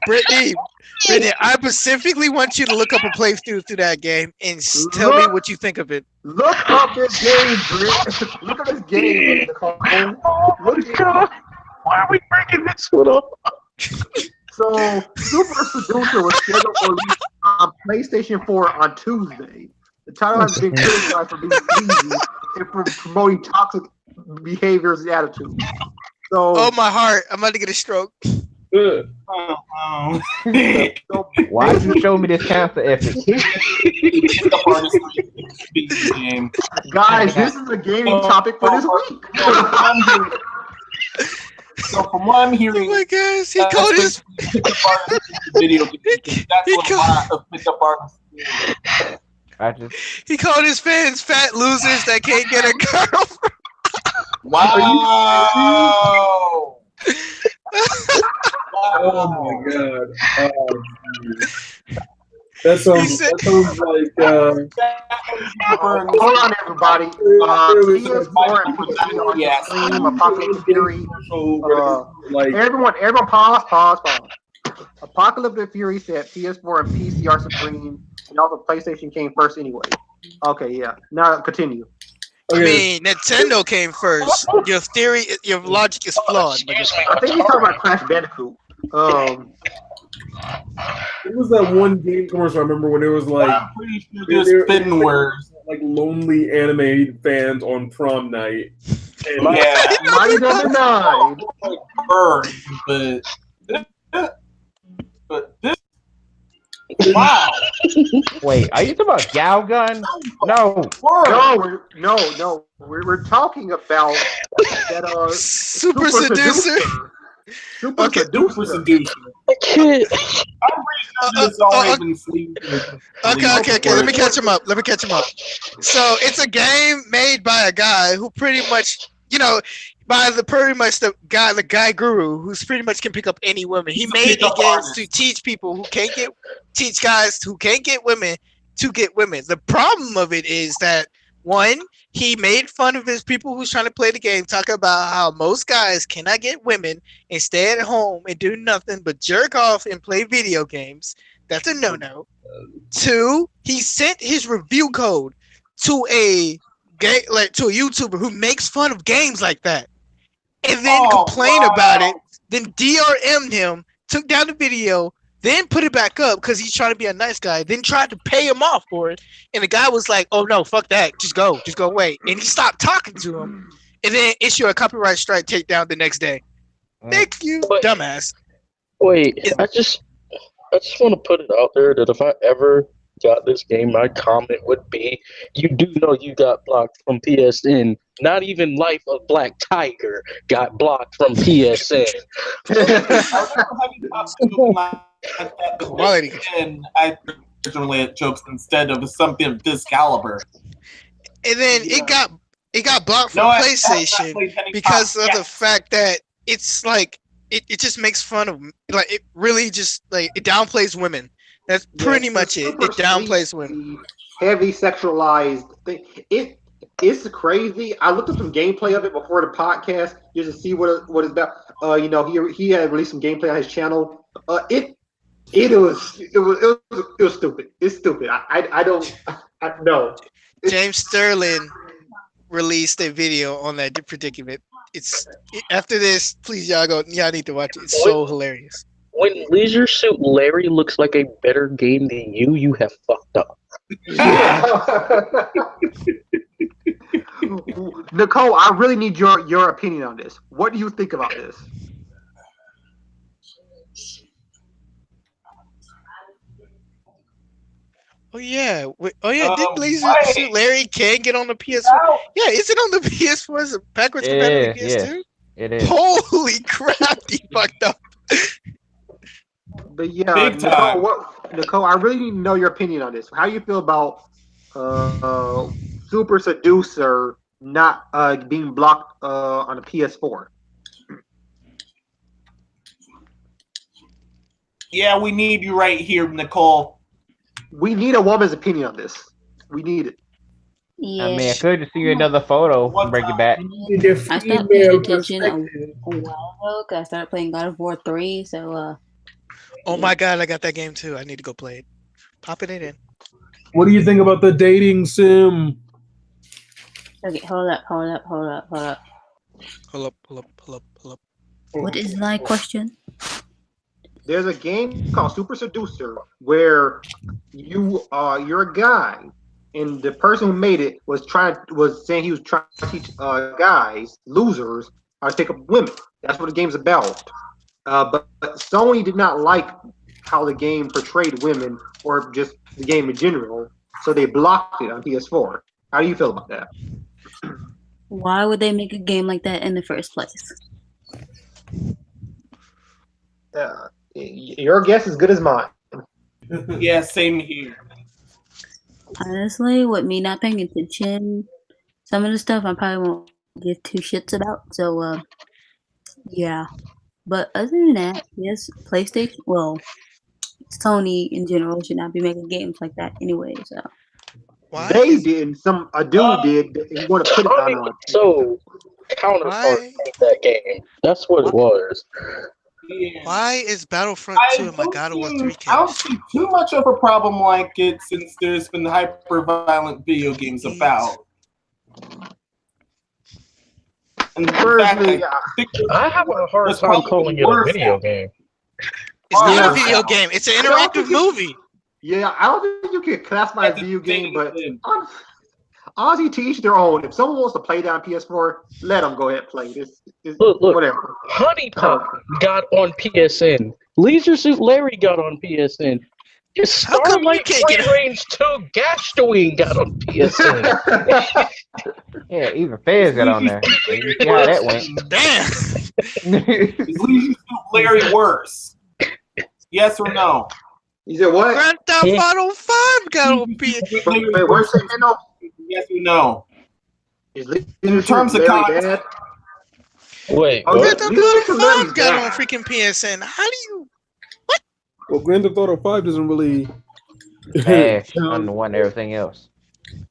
[SPEAKER 3] Brittany, I specifically want you to look up a playthrough through that game and tell me what you think of it.
[SPEAKER 1] Look up this game, Britt. Look at this game, Nicole.
[SPEAKER 7] Why are we breaking this one up?
[SPEAKER 1] So, Super Seducer was scheduled for release on PlayStation 4 on Tuesday. The title has been criticized for being sleazy and for promoting toxic behaviors and attitudes. So,
[SPEAKER 3] oh my heart! I'm about to get a stroke.
[SPEAKER 4] Why did you show me this cancer ethic?
[SPEAKER 1] Guys, this is a gaming topic for this week.
[SPEAKER 8] So from what I'm hearing,
[SPEAKER 3] oh my gosh, he called his
[SPEAKER 8] video. That's what a lot of pickup artists.
[SPEAKER 3] He called his fans fat losers that can't get a girlfriend.
[SPEAKER 8] Wow.
[SPEAKER 10] Oh my god. That sounds like
[SPEAKER 1] hold on everybody. PS4 and PC Apocalyptic Fury. Everyone pause. Apocalyptic Fury said PS4 and PC are supreme, and also PlayStation came first anyway. Okay, yeah. Now continue.
[SPEAKER 3] I mean, Nintendo came first. Your logic is flawed.
[SPEAKER 1] I think he's talking about Crash Bandicoot.
[SPEAKER 10] It was that one game commercial I remember when it was like,
[SPEAKER 8] I'm pretty sure there's spin words.
[SPEAKER 10] Like lonely anime fans on prom night. And
[SPEAKER 8] Yeah,
[SPEAKER 1] Mighty Number 9.
[SPEAKER 8] like bird, but this. Wow.
[SPEAKER 4] Wait, are you talking about Gal Gun? No.
[SPEAKER 1] No, we're talking about that
[SPEAKER 3] Super Seducer.
[SPEAKER 1] Super Seducer.
[SPEAKER 7] I can't.
[SPEAKER 3] Okay. Let me catch him up. So it's a game made by a guy who pretty much, by the guy guru who's pretty much can pick up any woman. He made the games to teach people teach guys who can't get women to get women. The problem of it is that one, he made fun of his people who's trying to play the game, talking about how most guys cannot get women and stay at home and do nothing but jerk off and play video games. That's a no-no. Two, he sent his review code to a YouTuber who makes fun of games like that, and then complained about it. Then DRM'd him, took down the video, then put it back up because he's trying to be a nice guy. Then tried to pay him off for it, and the guy was like, "Oh no, fuck that, just go away." And he stopped talking to him, and then issue a copyright strike takedown the next day. Thank you, dumbass.
[SPEAKER 7] Wait, I just want to put it out there that if I ever got this game, my comment would be, you do know you got blocked from PSN. Not even Life of Black Tiger got blocked from PSN.
[SPEAKER 3] Quality.
[SPEAKER 8] And I originally had jokes instead of something of this caliber.
[SPEAKER 3] And then it got blocked from PlayStation because of the fact that it's like it just makes fun of, like, it really just like it downplays women. That's pretty much it. It downplays women.
[SPEAKER 1] Heavy sexualized thing. It's crazy. I looked up some gameplay of it before the podcast just to see what it's about. He had released some gameplay on his channel. It was stupid. It's stupid. I don't know.
[SPEAKER 3] James Sterling released a video on that predicament. After this, please y'all need to watch it. It's so hilarious.
[SPEAKER 7] When Leisure Suit Larry looks like a better game than you have fucked up.
[SPEAKER 1] Nicole, I really need your opinion on this. What do you think about this?
[SPEAKER 3] Oh yeah. Didn't Laser Suit Larry can get on the PS4? Yeah, is it on the PS4? Is it backwards compatible to PS2?
[SPEAKER 4] It is.
[SPEAKER 3] Holy crap, he fucked up.
[SPEAKER 1] But yeah, Nicole, I really need to know your opinion on this. How do you feel about Super Seducer not being blocked on a PS4?
[SPEAKER 8] Yeah, we need you right here, Nicole.
[SPEAKER 1] We need a woman's opinion on this. We need it.
[SPEAKER 2] Yeah.
[SPEAKER 4] I mean, I could just see you another photo and bring it back.
[SPEAKER 2] I stopped paying attention a while ago because I started playing God of War 3, so
[SPEAKER 3] oh my god, I got that game too. I need to go play it. Popping it in.
[SPEAKER 10] What do you think about the dating sim?
[SPEAKER 2] Okay, hold up.
[SPEAKER 3] Hold up.
[SPEAKER 2] What is my question?
[SPEAKER 1] There's a game called Super Seducer where you're a guy, and the person who made it was saying he was trying to teach guys, losers, how to take up women. That's what the game's about. But Sony did not like how the game portrayed women, or just the game in general, so they blocked it on PS4. How do you feel about that?
[SPEAKER 2] Why would they make a game like that in the first place?
[SPEAKER 1] Your guess is good as mine.
[SPEAKER 8] Yeah, same here.
[SPEAKER 2] Honestly, with me not paying attention, some of the stuff I probably won't give two shits about. So, yeah. But other than that, yes, PlayStation, well, Sony in general should not be making games like that anyway. So
[SPEAKER 1] why? They did. A dude did. He want to put it on.
[SPEAKER 7] So Counterpart made that game. That's what it was.
[SPEAKER 8] Yeah.
[SPEAKER 3] Why is Battlefront 2 and my God of War 3
[SPEAKER 8] I don't see too much of a problem like it since there's been hyper-violent video games about. And in fact,
[SPEAKER 7] I have a hard time calling it a video game.
[SPEAKER 3] It's not a video game. It's an interactive movie.
[SPEAKER 1] Yeah, I don't think you can classify as a video game, but honestly, to each their own. If someone wants to play that on PS4, let them go ahead and play this.
[SPEAKER 7] Look,
[SPEAKER 1] whatever.
[SPEAKER 7] Honey Pop got on PSN. Leisure Suit Larry got on PSN. Just Starlight Free Range 2 Gastoine got on PSN.
[SPEAKER 4] Yeah, even Fez got on there. You see how that went.
[SPEAKER 3] Damn.
[SPEAKER 8] Is Leisure Suit Larry worse? Yes or no?
[SPEAKER 1] You said what?
[SPEAKER 3] Grand Theft Auto 5 got on PS4.
[SPEAKER 1] Wait, what's it, Meno?
[SPEAKER 8] Yes or no?
[SPEAKER 1] In terms of content.
[SPEAKER 7] Wait,
[SPEAKER 3] Grand Theft Auto 5 got on freaking PSN. How do you?
[SPEAKER 10] Well, Grand Theft Auto 5 doesn't really
[SPEAKER 4] on everything else.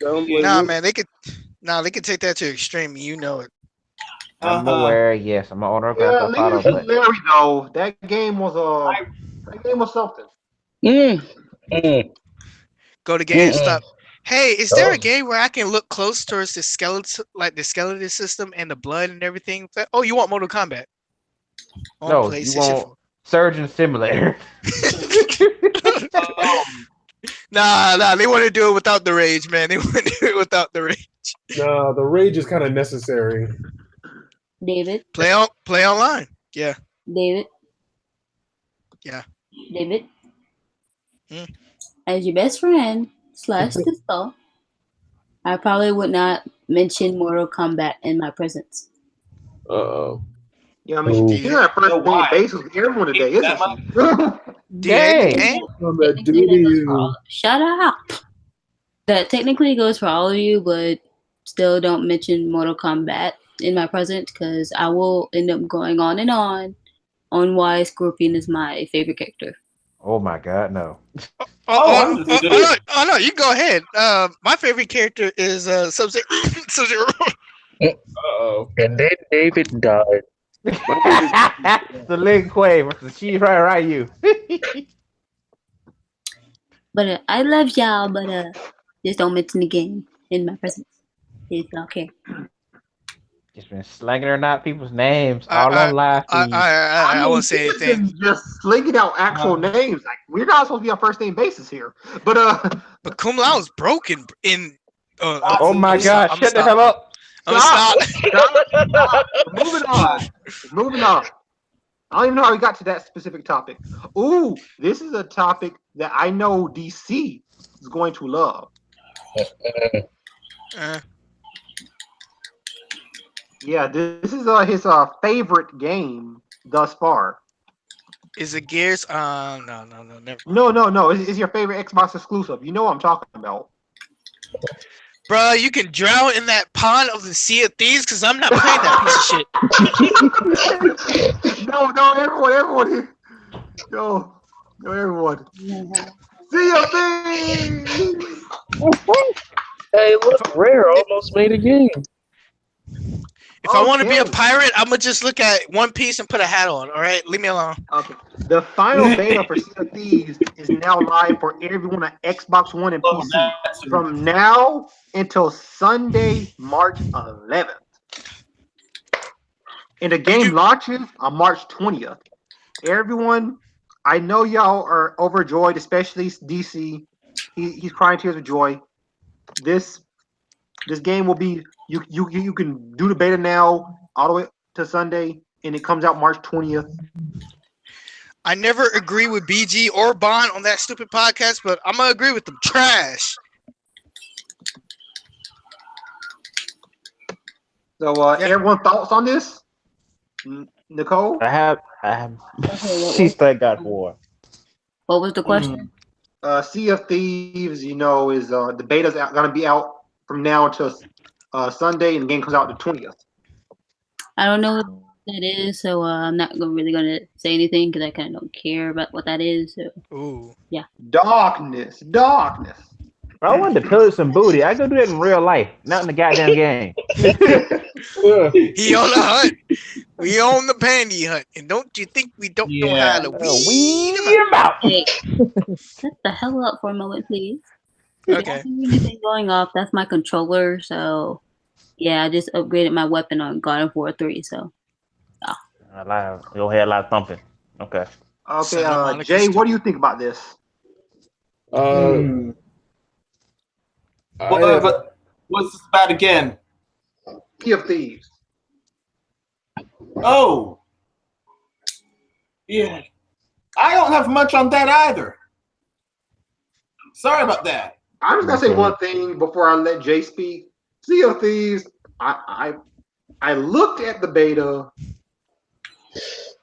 [SPEAKER 3] Nah, man, they could take that to extreme. You know it.
[SPEAKER 4] I'm aware. Yes, I'm an owner of Grand Theft Auto. But
[SPEAKER 1] Larry, though, that game was something.
[SPEAKER 3] Go to GameStop. Hey, is there a game where I can look close towards the skeleton, like the skeleton system and the blood and everything? Oh, you want Mortal Kombat?
[SPEAKER 4] No, you want Surgeon Simulator.
[SPEAKER 3] Nah, they want to do it without the rage, man. They want to do it without the rage.
[SPEAKER 10] No, the rage is kind of necessary.
[SPEAKER 2] David.
[SPEAKER 3] Play online. Yeah.
[SPEAKER 2] David.
[SPEAKER 3] Yeah.
[SPEAKER 2] David. As your best friend / sister, I probably would not mention Mortal Kombat in my presence.
[SPEAKER 1] Yeah, I mean, she's not first basis with everyone today, isn't she?
[SPEAKER 2] Dang. Shut up. That technically goes for all of you, but still don't mention Mortal Kombat in my presence because I will end up going on and on why Scorpion is my favorite character.
[SPEAKER 4] Oh my God, no.
[SPEAKER 3] Oh, no, you go ahead. My favorite character is Sub-Zero.
[SPEAKER 7] And then David died.
[SPEAKER 4] The Lin Kuei versus Chi Ryu.
[SPEAKER 2] But I love y'all, but just don't mention the game in my presence. It's okay.
[SPEAKER 4] Just been slanging or not people's names all on live feed.
[SPEAKER 3] I won't say anything.
[SPEAKER 1] Just slinging out actual names. Like, we're not supposed to be on first name basis here. But
[SPEAKER 3] Cum Lao is broken in.
[SPEAKER 4] Oh my God! Shut the hell up!
[SPEAKER 3] Stop.
[SPEAKER 1] Moving on. I don't even know how we got to that specific topic. Ooh, this is a topic that I know DC is going to love. Yeah, this is his favorite game thus far.
[SPEAKER 3] Is it Gears? No, never.
[SPEAKER 1] No. It's your favorite Xbox exclusive. You know what I'm talking about.
[SPEAKER 3] Bruh, you can drown in that pond of the Sea of Thieves because I'm not playing that piece of shit.
[SPEAKER 1] No, everyone here. No, everyone. Sea of Thieves!
[SPEAKER 7] Hey, look, Rare almost made a game.
[SPEAKER 3] If I want to be a pirate, I'm going to just look at One Piece and put a hat on, all right? Leave me alone.
[SPEAKER 1] Okay. The final beta for Sea of Thieves is now live for everyone on Xbox One and PC from now until Sunday, March 11th. And the game launches on March 20th. Everyone, I know y'all are overjoyed, especially DC. He's crying tears of joy. This game will be you can do the beta now all the way to Sunday, and it comes out March 20th.
[SPEAKER 3] I never agree with BG or Bond on that stupid podcast, but I'm gonna agree with them. Trash.
[SPEAKER 1] So, everyone thoughts on this? Nicole?
[SPEAKER 4] I have. She's played God of War.
[SPEAKER 2] What was the question?
[SPEAKER 1] Sea of Thieves, is the beta's gonna be out from now until Sunday, and the game comes out the 20th.
[SPEAKER 2] I don't know what that is, so I'm not really gonna say anything because I kind of don't care about what that is. So.
[SPEAKER 3] Ooh.
[SPEAKER 2] Yeah.
[SPEAKER 1] Darkness.
[SPEAKER 4] Bro, I wanted to pillage some booty. I go do that in real life, not in the goddamn game.
[SPEAKER 3] He on the hunt. We on the panty hunt, and don't you think we don't know how to weed him out?
[SPEAKER 2] Hey, shut the hell up for a moment, please.
[SPEAKER 3] Okay.
[SPEAKER 2] Anything going off? That's my controller. So, yeah, I just upgraded my weapon on God of War 3. So,
[SPEAKER 4] Your head a lot of thumping. Okay.
[SPEAKER 1] Okay, Jay, what do you think about this?
[SPEAKER 8] What's this about again?
[SPEAKER 1] Sea of Thieves.
[SPEAKER 8] Oh, yeah. I don't have much on that either. Sorry about that.
[SPEAKER 1] I'm just gonna say one thing before I let Jay speak. Sea of Thieves. I looked at the beta.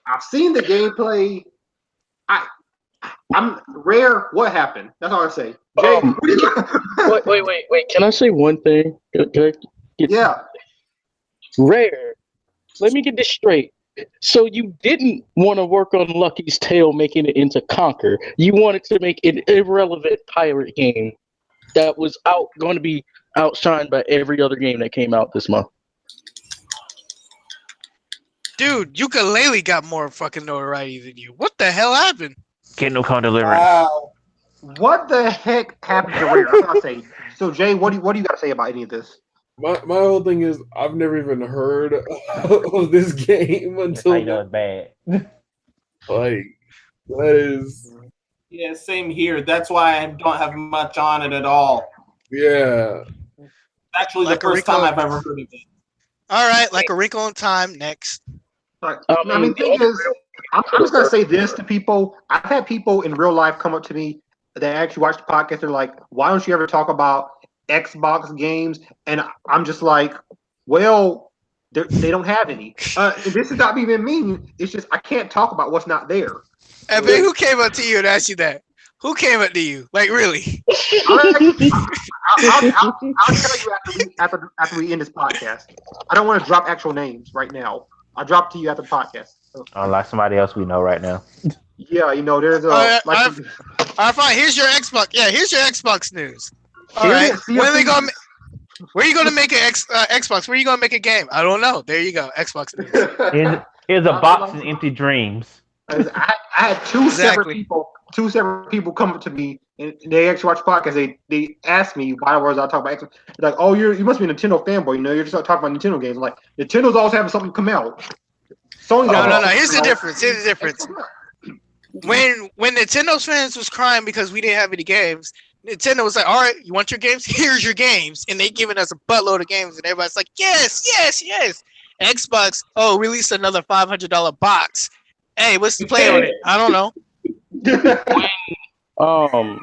[SPEAKER 1] I've seen the gameplay. I'm rare. What happened? That's all I say. Jay,
[SPEAKER 7] wait. Can I say one thing?
[SPEAKER 1] Yeah.
[SPEAKER 7] Rare. Let me get this straight. So you didn't want to work on Lucky's Tale, making it into Conquer. You wanted to make an irrelevant pirate game that was going to be outshined by every other game that came out this month.
[SPEAKER 3] Dude, Ukulele got more fucking notoriety than you. What the hell happened?
[SPEAKER 4] Kingdom Come Deliverance.
[SPEAKER 1] Wow. What the heck happened to Rare? That's what I say. So Jay, what do you got to say about any of this?
[SPEAKER 10] My whole thing is I've never even heard of this game until
[SPEAKER 4] I know it's bad.
[SPEAKER 10] Like that is
[SPEAKER 8] Yeah, same here. That's why I don't have much on it at all.
[SPEAKER 10] Yeah.
[SPEAKER 8] Actually, the first time I've ever heard of it.
[SPEAKER 3] All right, like a wrinkle in time. Next.
[SPEAKER 1] I mean, the thing is, I'm just gonna say this to people. I've had people in real life come up to me that actually watch the podcast. They're like, "Why don't you ever talk about Xbox games?" And I'm just like, "Well, they don't have any." This is not even mean. It's just I can't talk about what's not there.
[SPEAKER 3] Evan, who came up to you and asked you that? Who came up to you? Like, really?
[SPEAKER 1] I'll tell you after we end this podcast. I don't want to drop actual names right now. I'll drop to you after the podcast.
[SPEAKER 4] Unlike somebody else we know right now.
[SPEAKER 1] Yeah, there's a.
[SPEAKER 3] All right, fine. Here's your Xbox. Yeah, here's your Xbox news. All right. When are they gonna? Where are you gonna make an Xbox? Where are you gonna make a game? I don't know. There you go. Xbox news.
[SPEAKER 4] Here's a box of empty dreams.
[SPEAKER 1] I had two separate people come up to me and they actually watch podcasts. They asked me why was I talking about Xbox. They're like, "Oh, you must be a Nintendo fanboy. You're just talking about Nintendo games." I'm like, Nintendo's always having something come out. Sony's
[SPEAKER 3] no. Here's the difference. When Nintendo's fans was crying because we didn't have any games, Nintendo was like, "All right, you want your games? Here's your games," and they giving us a buttload of games, and everybody's like, "Yes." Xbox, release another $500 box. Hey, what's the play on it? I don't know.
[SPEAKER 7] Halo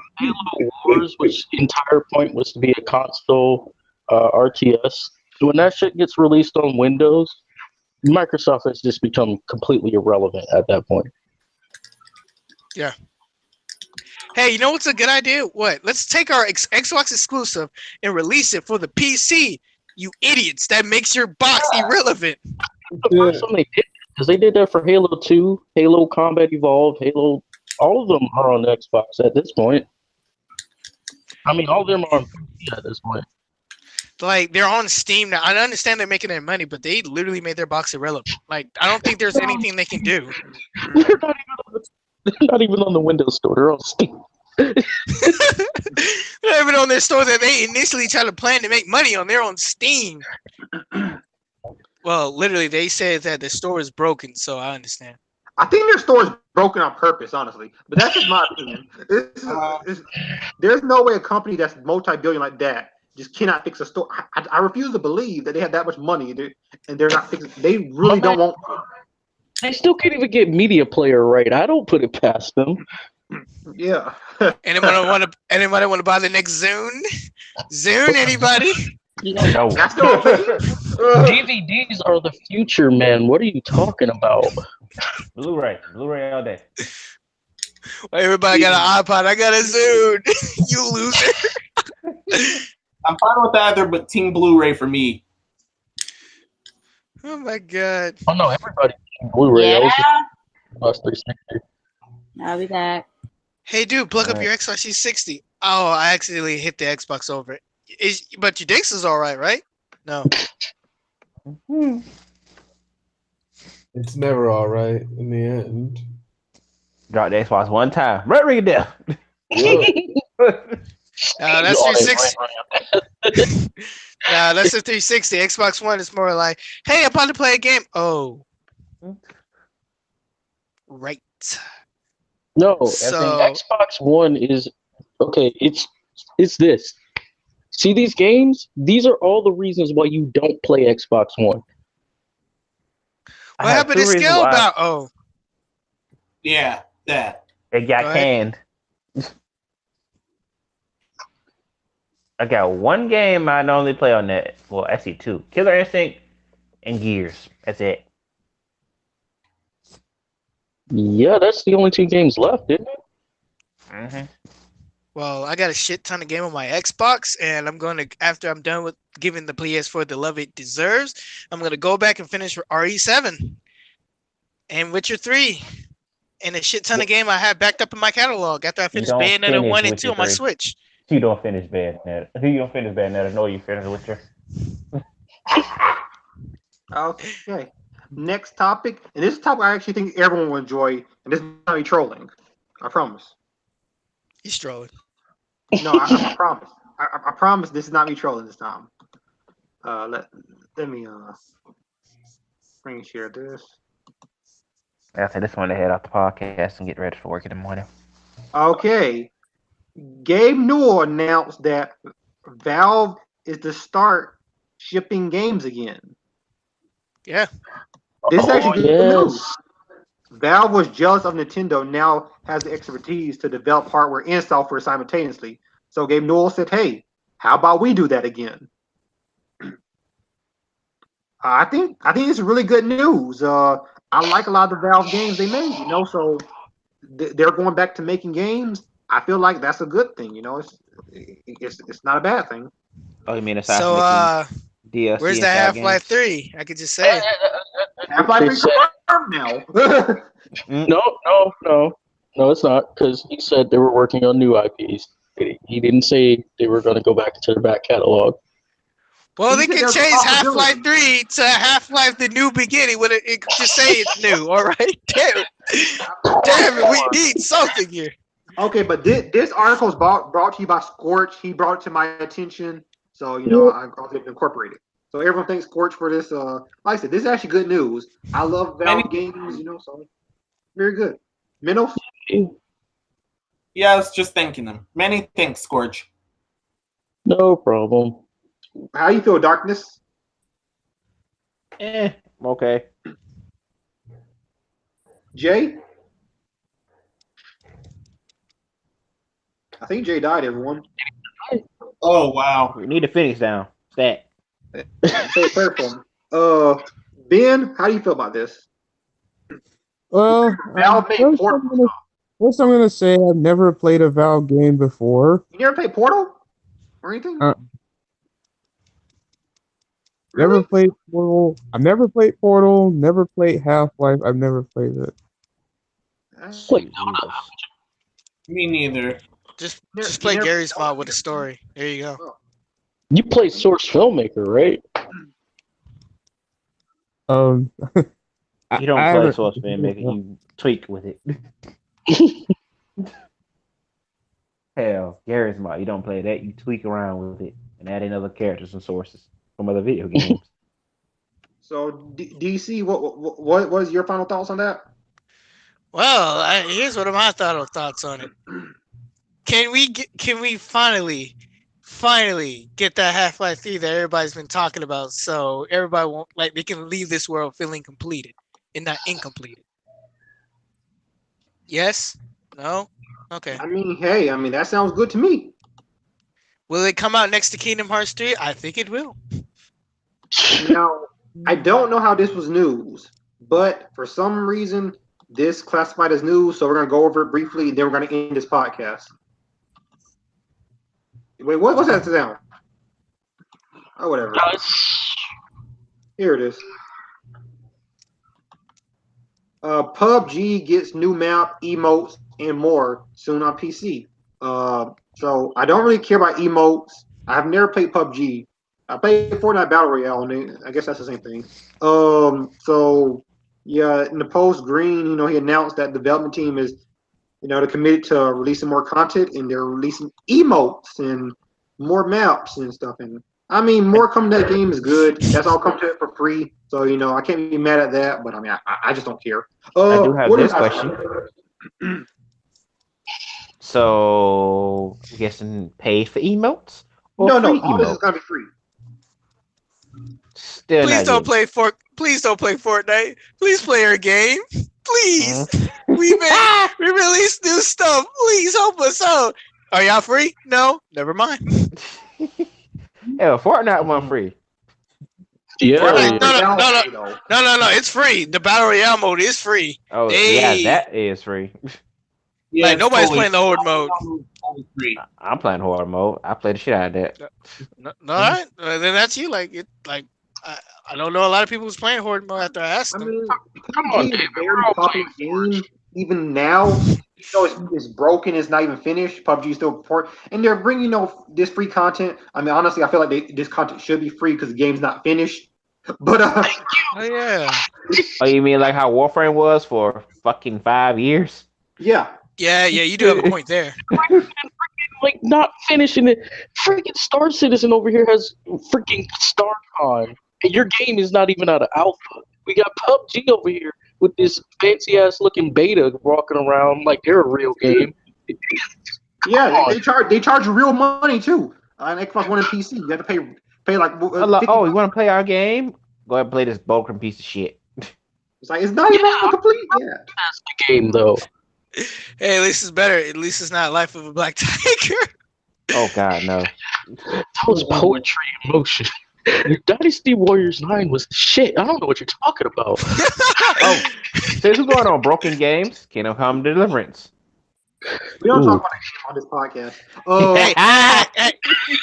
[SPEAKER 7] Wars, which entire point was to be a console RTS, when that shit gets released on Windows, Microsoft has just become completely irrelevant at that point.
[SPEAKER 3] Yeah. Hey, you know what's a good idea? What? Let's take our Xbox exclusive and release it for the PC. You idiots! That makes your box irrelevant.
[SPEAKER 7] The first time they did, because they did that for Halo 2, Halo Combat Evolved, Halo. All of them are on Xbox at this point. I mean, all of them are on PC at this point.
[SPEAKER 3] Like, they're on Steam now. I understand they're making their money, but they literally made their box irrelevant. Like, I don't think there's anything they can do.
[SPEAKER 7] They're not even on the Windows Store. They're on Steam.
[SPEAKER 3] They're not even on their store that they initially tried to plan to make money on. They're on Steam. Well, literally, they said that the store is broken, so I understand.
[SPEAKER 1] I think their store is broken on purpose, honestly. But that's just my opinion. There's no way a company that's multi-billion like that just cannot fix a store. I refuse to believe that they have that much money and they're not fixing. They really don't want.
[SPEAKER 7] They still can't even get Media Player right. I don't put it past them.
[SPEAKER 1] Yeah.
[SPEAKER 3] Anybody want to buy the next Zune? Zune? Anybody?
[SPEAKER 4] No.
[SPEAKER 7] DVDs are the future, man. What are you talking about?
[SPEAKER 4] Blu-ray all day.
[SPEAKER 3] Well, everybody got an iPod. I got a Zune. You loser.
[SPEAKER 8] I'm fine with either, but Team Blu-ray for me.
[SPEAKER 3] Oh my god.
[SPEAKER 7] Oh no, everybody Team Blu-ray.
[SPEAKER 2] Yeah.
[SPEAKER 7] Plus 360.
[SPEAKER 2] I'll be back.
[SPEAKER 3] Hey, dude, plug up your Xbox 360. Oh, I accidentally hit the Xbox over it. But your Dix is all right? No.
[SPEAKER 10] It's never all right in the end.
[SPEAKER 4] Drop the Xbox one time. Right, ring it down.
[SPEAKER 3] That's 360. Nah, that's the 360. Xbox One is more like, hey, I'm about to play a game. Oh. Right.
[SPEAKER 7] No,
[SPEAKER 3] So
[SPEAKER 7] Xbox One is okay. It's this. See these games? These are all the reasons why you don't play Xbox One.
[SPEAKER 3] what happened to Scalebound? Oh,
[SPEAKER 8] Yeah, that.
[SPEAKER 4] It got
[SPEAKER 3] Go ahead.
[SPEAKER 4] canned. I got one game I normally play on that. Well, actually two. Killer Instinct and Gears. That's it.
[SPEAKER 7] Yeah, that's the only two games left, isn't it?
[SPEAKER 4] Mm-hmm.
[SPEAKER 3] Well, I got a shit ton of game on my Xbox, and I'm gonna, after I'm done with giving the PS4 the love it deserves, I'm gonna go back and finish RE7 and Witcher 3 and a shit ton of game I have backed up in my catalog after I finished Bayonetta 1 and 2 on my Switch.
[SPEAKER 4] You don't finish Bayonetta. You don't finish Bayonetta. No, you finish Witcher.
[SPEAKER 1] Okay. Next topic, and this topic I actually think everyone will enjoy, and this is not me trolling. I promise.
[SPEAKER 3] He's trolling.
[SPEAKER 1] No, I promise. I promise this is not me trolling this time. Let me screen share this.
[SPEAKER 4] I said this one to head off the podcast and get ready for work in the morning.
[SPEAKER 1] Okay. Gabe Newell announced that Valve is to start shipping games again.
[SPEAKER 3] Yeah.
[SPEAKER 1] This is actually good news. Valve was jealous of Nintendo, now has the expertise to develop hardware and software simultaneously. So Gabe Newell said, hey, how about we do that again? I think it's really good news. I like a lot of the Valve games they made, so they're going back to making games. I feel like that's a good thing, it's not a bad thing.
[SPEAKER 4] Oh, you mean it's
[SPEAKER 3] so
[SPEAKER 4] DLC?
[SPEAKER 3] Where's the Half-Life 3? I could just say it.
[SPEAKER 1] Half-Life 3 confirmed now.
[SPEAKER 7] No, it's not, because he said they were working on new IPs. He didn't say they were going to go back into their back catalog.
[SPEAKER 3] Well, they could change Half-Life 3 to Half-Life the New Beginning. It could just say it's new, all right? Damn it, we need something here.
[SPEAKER 1] Okay, but this article is brought to you by Scorch. He brought it to my attention, so I was able to incorporate it. So everyone thanks Scorch for this. Like I said, this is actually good news. I love Valve games, so very good. Meno?
[SPEAKER 8] Yeah, I was just thanking them. Many thanks, Scorch.
[SPEAKER 7] No problem.
[SPEAKER 1] How you feel, Darkness?
[SPEAKER 4] Okay.
[SPEAKER 1] Jay? I think Jay died, everyone.
[SPEAKER 8] Oh, wow.
[SPEAKER 4] We need to finish down. Stat.
[SPEAKER 1] Say a prayer for him. Ben, how do you feel about this?
[SPEAKER 5] Well, first I'm gonna say I've never played a Valve game before.
[SPEAKER 1] You never played Portal or anything?
[SPEAKER 5] Never played Portal. I've never played Portal. Never played Half-Life. I've never played it.
[SPEAKER 8] Me neither.
[SPEAKER 3] Just play Gary's mod with a story. There you go.
[SPEAKER 7] You play Source Filmmaker, right?
[SPEAKER 4] You don't play Source Filmmaker. You tweak with it. Hell, Gary's mod. You don't play that. You tweak around with it and add in other characters and sources from other video games.
[SPEAKER 1] So, DC, what was your final thoughts on that?
[SPEAKER 3] Well, here's what are my thoughts on it. Can we finally get that Half-Life 3 that everybody's been talking about, so everybody won't they can leave this world feeling completed and not incompleted? Yes? No? Okay.
[SPEAKER 1] That sounds good to me.
[SPEAKER 3] Will it come out next to Kingdom Hearts 3? I think it will.
[SPEAKER 1] Now, I don't know how this was news, but for some reason, this classified as news, so we're going to go over it briefly, and then we're going to end this podcast. Wait, what's that sound? Oh, whatever. Here it is. PUBG gets new map, emotes, and more soon on PC. So I don't really care about emotes. I've never played PUBG. I played Fortnite Battle Royale, and I guess that's the same thing. So yeah, in the post, Green, he announced that the development team is, they're committed to releasing more content, and they're releasing emotes and more maps and stuff. And more coming to that game is good. That's all come to it for free. So I can't be mad at that. But I just don't care.
[SPEAKER 4] I do have this question. So, I'm guessing pay for emotes? Or
[SPEAKER 1] No,
[SPEAKER 4] free
[SPEAKER 1] all this is
[SPEAKER 4] emotes?
[SPEAKER 1] gonna be free.
[SPEAKER 4] Still
[SPEAKER 3] Please
[SPEAKER 4] not
[SPEAKER 3] don't
[SPEAKER 4] getting
[SPEAKER 3] play Please don't play Fortnite. Please play our game. Please.
[SPEAKER 4] Mm-hmm.
[SPEAKER 3] We release new stuff. Please help us out. Are y'all free? No. Never mind.
[SPEAKER 4] Yeah, Fortnite one free.
[SPEAKER 7] Yeah.
[SPEAKER 3] Fortnite,
[SPEAKER 1] Royale,
[SPEAKER 3] no. It's free. The Battle Royale mode is free.
[SPEAKER 4] Oh,
[SPEAKER 3] Hey.
[SPEAKER 4] yeah, that is free.
[SPEAKER 8] Yeah,
[SPEAKER 3] Like,
[SPEAKER 8] it's
[SPEAKER 3] nobody's
[SPEAKER 8] totally-
[SPEAKER 3] playing the horde mode.
[SPEAKER 8] totally free.
[SPEAKER 4] I'm playing horde mode. I play the shit out of that.
[SPEAKER 3] No, all right. Then that's you. Like it. Like I don't know a lot of people who's playing horde mode after I asked
[SPEAKER 1] I
[SPEAKER 3] them.
[SPEAKER 1] mean, PUBG is a very popular game. Even now, it's broken. It's not even finished. PUBG is still important, and they're bringing this free content. I mean, honestly, I feel like this content should be free because the game's not finished. But
[SPEAKER 3] Oh yeah.
[SPEAKER 4] Oh, you mean like how Warframe was for fucking 5 years?
[SPEAKER 1] Yeah.
[SPEAKER 3] Yeah. You do have a point there.
[SPEAKER 7] Like not finishing it. Freaking Star Citizen over here has freaking Star Con, and your game is not even out of alpha. We got PUBG over here with this fancy ass looking beta walking around like they're a real game.
[SPEAKER 1] Yeah, they charge real money too. On Xbox One and PC, you have to pay like.
[SPEAKER 4] Oh, you want to play our game? Go ahead and play this broken piece of shit.
[SPEAKER 1] It's like it's not even complete yet.
[SPEAKER 7] That's the game though.
[SPEAKER 3] Hey, at least it's better. At least it's not Life of a Black Tiger.
[SPEAKER 4] Oh God, no.
[SPEAKER 7] That was poetry in motion. Dynasty Warriors 9 was the shit. I don't know what you're talking about.
[SPEAKER 4] Oh, since we're going on broken games, Kingdom Come Deliverance.
[SPEAKER 1] We don't talk about that game on this podcast.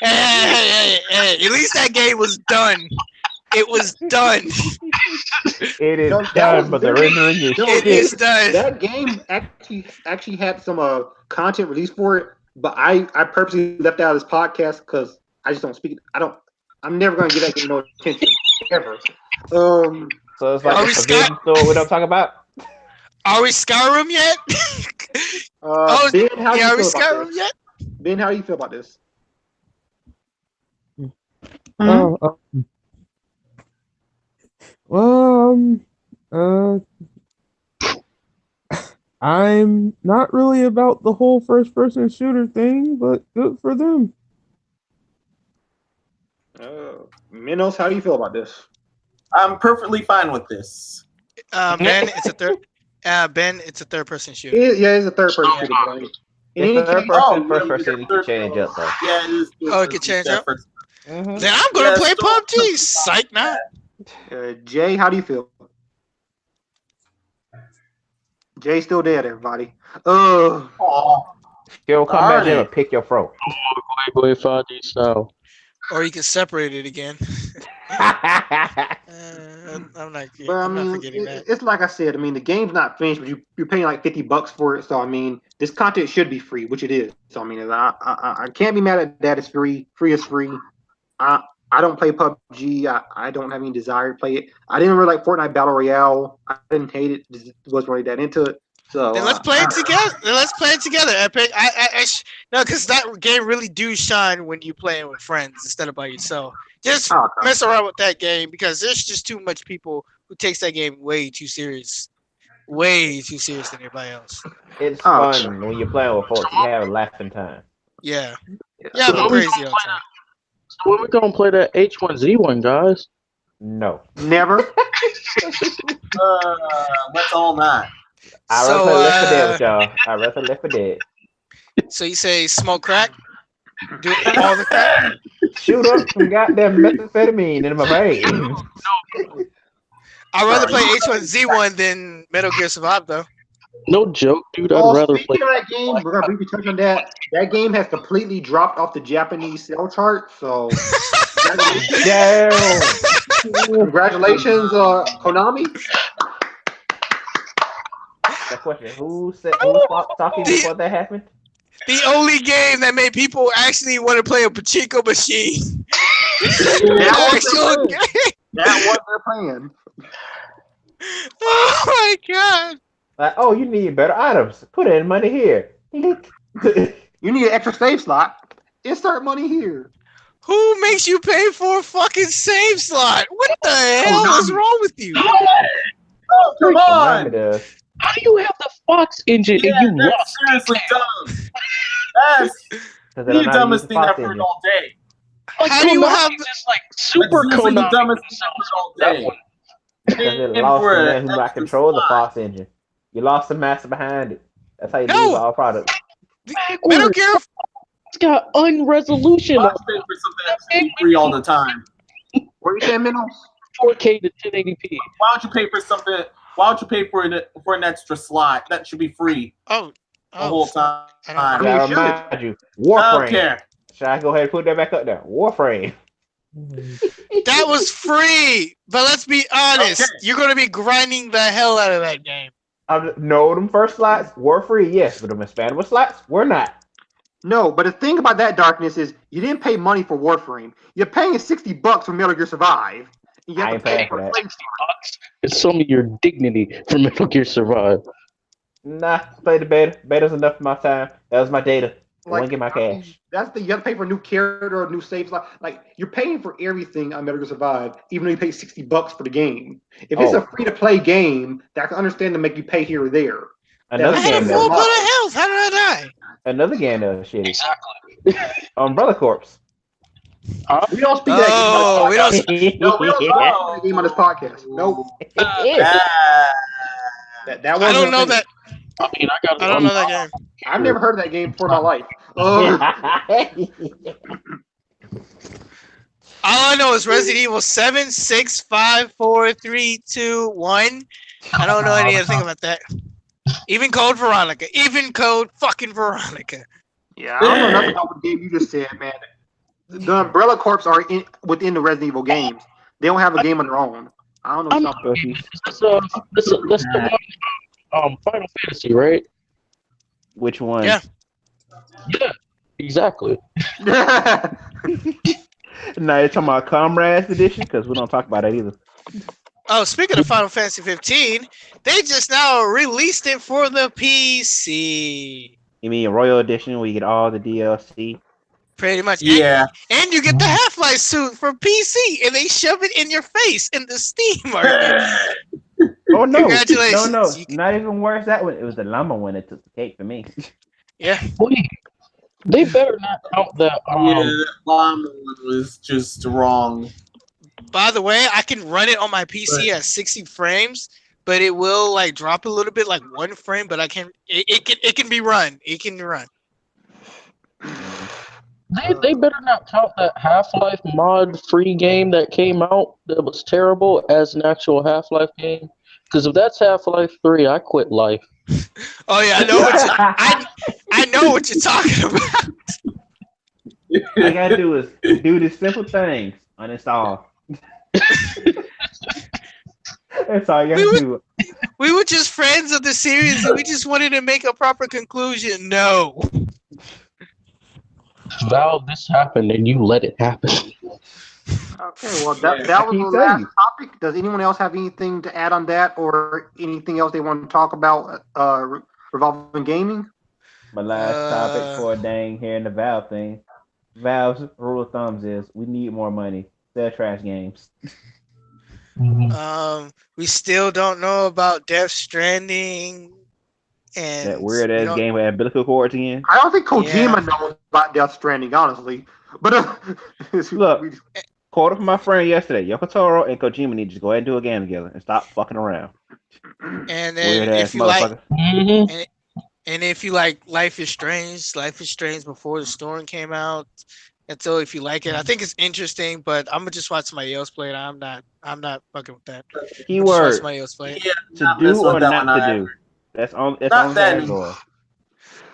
[SPEAKER 3] Hey, at least that game was done. It was done.
[SPEAKER 4] It is
[SPEAKER 1] No, that
[SPEAKER 4] done,
[SPEAKER 1] was
[SPEAKER 4] but the
[SPEAKER 1] very-
[SPEAKER 4] rendering is
[SPEAKER 1] no,
[SPEAKER 3] It
[SPEAKER 4] shit.
[SPEAKER 3] is done.
[SPEAKER 1] That game actually had some content released for it, but I purposely left out of this podcast because I just don't speak. I'm never gonna give that game no attention ever.
[SPEAKER 4] So it's like
[SPEAKER 3] Are
[SPEAKER 4] a
[SPEAKER 3] we
[SPEAKER 4] forbidden store we don't talk about.
[SPEAKER 3] Are we Skyrim yet?
[SPEAKER 1] Ben, how do
[SPEAKER 3] Are
[SPEAKER 1] you
[SPEAKER 3] we
[SPEAKER 1] feel about
[SPEAKER 3] Skyrim
[SPEAKER 1] this?
[SPEAKER 3] yet?
[SPEAKER 1] Ben, how do you feel about this?
[SPEAKER 5] I'm not really about the whole first-person shooter thing, but good for them.
[SPEAKER 1] Minos, how do you feel about this?
[SPEAKER 8] I'm perfectly fine with this.
[SPEAKER 3] Ben, it's a third. Ben, it's a third-person shooter.
[SPEAKER 1] It's a third-person shooter. But
[SPEAKER 4] It's third person, first person. You can
[SPEAKER 8] third
[SPEAKER 4] change up though.
[SPEAKER 8] Yeah, it is.
[SPEAKER 3] Oh, it can change up?
[SPEAKER 4] Mhm.
[SPEAKER 3] Then I'm gonna
[SPEAKER 8] Yeah,
[SPEAKER 3] play
[SPEAKER 8] still-
[SPEAKER 3] PUBG. Psych now.
[SPEAKER 1] Jay, how do you feel? Jay's still dead, everybody.
[SPEAKER 8] Aw.
[SPEAKER 4] He'll come back
[SPEAKER 8] Alright.
[SPEAKER 4] in and pick your throat.
[SPEAKER 7] Boy, 5D style.
[SPEAKER 3] Or you can separate it again. I'm not
[SPEAKER 1] But I mean,
[SPEAKER 3] forgetting that.
[SPEAKER 1] it's like I said. I mean, the game's not finished, but you're paying like $50 for it. So I mean, this content should be free, which it is. So I mean, I can't be mad at that. It's free. Free is free. I don't play PUBG. I don't have any desire to play it. I didn't really like Fortnite Battle Royale. I didn't hate it. Just wasn't really that into it. So
[SPEAKER 3] Then let's play it together. No, because that game really do shine when you playing with friends instead of by yourself. Just mess around with that game because there's just too much people who takes that game way too serious than everybody else.
[SPEAKER 4] It's fun when you're playing with folks. You have a laughing time.
[SPEAKER 3] Yeah, I'm crazy all the time.
[SPEAKER 7] So when we gonna play that H1Z1, guys?
[SPEAKER 4] No,
[SPEAKER 1] never.
[SPEAKER 8] Let's all not.
[SPEAKER 4] I'd rather play Left 4 Dead with y'all. I'd rather Left 4 Dead.
[SPEAKER 3] So you say smoke crack? Do all the crack?
[SPEAKER 4] Shoot up some goddamn methamphetamine in my veins.
[SPEAKER 3] I'd rather play H1Z1 than Metal Gear Survive, though.
[SPEAKER 7] No joke, dude. I'd rather play.
[SPEAKER 1] Speaking of that game, we're gonna briefly touch on that. That game has completely dropped off the Japanese sale chart. So, congratulations, Konami.
[SPEAKER 4] That question: Who was talking before that happened?
[SPEAKER 3] The only game that made people actually want to play a pachinko machine.
[SPEAKER 1] That was their plan.
[SPEAKER 3] Oh my god!
[SPEAKER 4] Like, oh, you need better items. Put in money here.
[SPEAKER 1] You need an extra save slot. Insert money here.
[SPEAKER 3] Who makes you pay for a fucking save slot? What the hell is wrong with you?
[SPEAKER 8] Oh, come on!
[SPEAKER 7] How do you have the Fox engine and you lost?
[SPEAKER 8] Seriously dumb. That's the dumbest thing I've heard all day.
[SPEAKER 7] Like,
[SPEAKER 3] How do you have
[SPEAKER 7] just like super
[SPEAKER 8] That's seriously the
[SPEAKER 7] Konami
[SPEAKER 8] dumbest thing I've heard all
[SPEAKER 7] that
[SPEAKER 8] day.
[SPEAKER 7] one.
[SPEAKER 4] Because it lost the man who might control the Fox engine. You lost the master behind it. That's how you lose all products.
[SPEAKER 3] Metal Gear.
[SPEAKER 7] It's got unresolution.
[SPEAKER 8] Watch paper something that's free all the time.
[SPEAKER 1] What are you saying, Meno?
[SPEAKER 7] 4K to 1080p.
[SPEAKER 8] Why don't you pay for something? Why don't you pay for an extra slot? That should be free.
[SPEAKER 3] Oh,
[SPEAKER 8] the whole time.
[SPEAKER 1] I mean,
[SPEAKER 4] I
[SPEAKER 1] you should.
[SPEAKER 4] remind you, Warframe.
[SPEAKER 8] I don't care.
[SPEAKER 4] Should I go ahead and put that back up there? Warframe.
[SPEAKER 3] That was free, but let's be honest.
[SPEAKER 8] Okay.
[SPEAKER 3] You're going to be grinding the hell out of that game.
[SPEAKER 4] No, them first slots were free, yes, but them expandable slots were not.
[SPEAKER 1] No, but the thing about that, Darkness, is you didn't pay money for Warframe. You're paying $60 for Metal Gear Survive. You have
[SPEAKER 4] I
[SPEAKER 1] to
[SPEAKER 4] ain't
[SPEAKER 1] pay
[SPEAKER 4] paying
[SPEAKER 1] for
[SPEAKER 4] for that.
[SPEAKER 1] PlayStation.
[SPEAKER 7] It's some of your dignity for Metal Gear Survive.
[SPEAKER 4] Nah, play the beta. Beta's enough for my time. That was my data. I
[SPEAKER 1] Like,
[SPEAKER 4] want to get my cash.
[SPEAKER 1] That's the you have to pay for a new character or a new save slot. Like you're paying for everything on Metal Gear Survive, even though you pay $60 for the game. If it's a free to play game, that I can understand to make you pay here or there.
[SPEAKER 4] Another
[SPEAKER 3] I had a
[SPEAKER 4] game
[SPEAKER 3] full
[SPEAKER 4] though.
[SPEAKER 3] blood of health. How did I die?
[SPEAKER 4] Another game though, shitty.
[SPEAKER 7] Exactly.
[SPEAKER 4] Umbrella Corps.
[SPEAKER 1] We don't speak that
[SPEAKER 3] Oh,
[SPEAKER 1] game on this
[SPEAKER 3] we
[SPEAKER 1] podcast.
[SPEAKER 3] don't.
[SPEAKER 1] No, we don't speak that game on this podcast. Nope. That
[SPEAKER 3] I
[SPEAKER 1] wasn't
[SPEAKER 3] don't
[SPEAKER 1] a
[SPEAKER 3] know
[SPEAKER 1] thing.
[SPEAKER 3] that.
[SPEAKER 7] I mean,
[SPEAKER 3] I don't know that game.
[SPEAKER 1] I've never heard of that game before in my life.
[SPEAKER 3] All I know is Resident Evil 7, 6, 5, 4, 3, 2, 1. I don't know anything about that. Even Code Veronica. Even Code fucking Veronica.
[SPEAKER 1] Yeah, I don't know nothing about what game you just said, man. The Umbrella Corps are within the Resident Evil games. They don't have a game on their own. I don't know something.
[SPEAKER 7] That's the one, Final Fantasy, right?
[SPEAKER 4] Which one?
[SPEAKER 3] Yeah.
[SPEAKER 7] Yeah, exactly.
[SPEAKER 4] Now you're talking about Comrades Edition? Because we don't talk about that either.
[SPEAKER 3] Oh, speaking of Final Fantasy 15, they just now released it for the PC.
[SPEAKER 4] You mean Royal Edition where you get all the DLC?
[SPEAKER 3] Pretty much.
[SPEAKER 8] Yeah.
[SPEAKER 3] And you get the Half-Life suit for PC, and they shove it in your face in the Steam market.
[SPEAKER 4] Oh no!
[SPEAKER 3] Congratulations.
[SPEAKER 4] No, not even worse. That one. It was the llama one that took the cake for me.
[SPEAKER 3] Yeah.
[SPEAKER 7] Wait, they better not count that.
[SPEAKER 8] That llama one was just wrong.
[SPEAKER 3] By the way, I can run it on my PC at 60 frames, but it will like drop a little bit, like 1 frame. But I can. It can be run. It can run.
[SPEAKER 7] They better not count that Half-Life mod free game that came out that was terrible as an actual Half-Life game. Because if that's Half-Life 3, I quit life.
[SPEAKER 3] Oh yeah, I know what I know what you're talking about.
[SPEAKER 4] All I gotta do is do the simple things. Uninstall. That's all you gotta do.
[SPEAKER 3] We were just friends of the series, and we just wanted to make a proper conclusion. No.
[SPEAKER 7] Val, this happened, and you let it happen.
[SPEAKER 1] Okay, well, that was the last topic. Does anyone else have anything to add on that or anything else they want to talk about revolving gaming?
[SPEAKER 4] My last topic for a dang here in the Valve thing. Valve's rule of thumbs is we need more money. Sell trash games.
[SPEAKER 3] We still don't know about Death Stranding. And
[SPEAKER 4] That weird ass game with umbilical cords again.
[SPEAKER 1] I don't think Kojima knows about Death Stranding, honestly. But
[SPEAKER 4] look, called up my friend yesterday. Yoko Taro and Kojima need to just go ahead and do a game together and stop fucking around.
[SPEAKER 3] And then if you like, and if you like Life is Strange before the storm came out. And so if you like it, I think it's interesting, but I'm gonna just watch somebody else play it. I'm not fucking with that.
[SPEAKER 4] Keyword
[SPEAKER 3] somebody else play it.
[SPEAKER 4] to do or not to do. That's on. That's on that.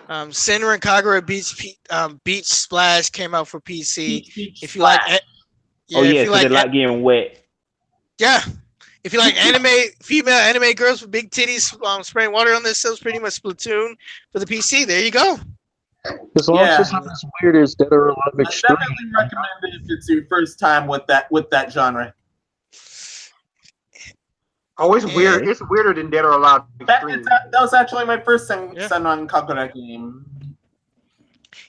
[SPEAKER 3] Senran Kagura Beach Splash came out for PC. If you like,
[SPEAKER 4] if you like getting wet.
[SPEAKER 3] Yeah, if you like female anime girls with big titties spraying water on themselves, pretty much Splatoon for the PC. There you go.
[SPEAKER 7] As long as it's not as weird as Dead or Alive Extreme.
[SPEAKER 8] I definitely recommend it if it's your first time with that genre.
[SPEAKER 1] Oh, it's weird. It's weirder than Dead or Alive Extreme.
[SPEAKER 8] That was actually my first Senran Kagura game.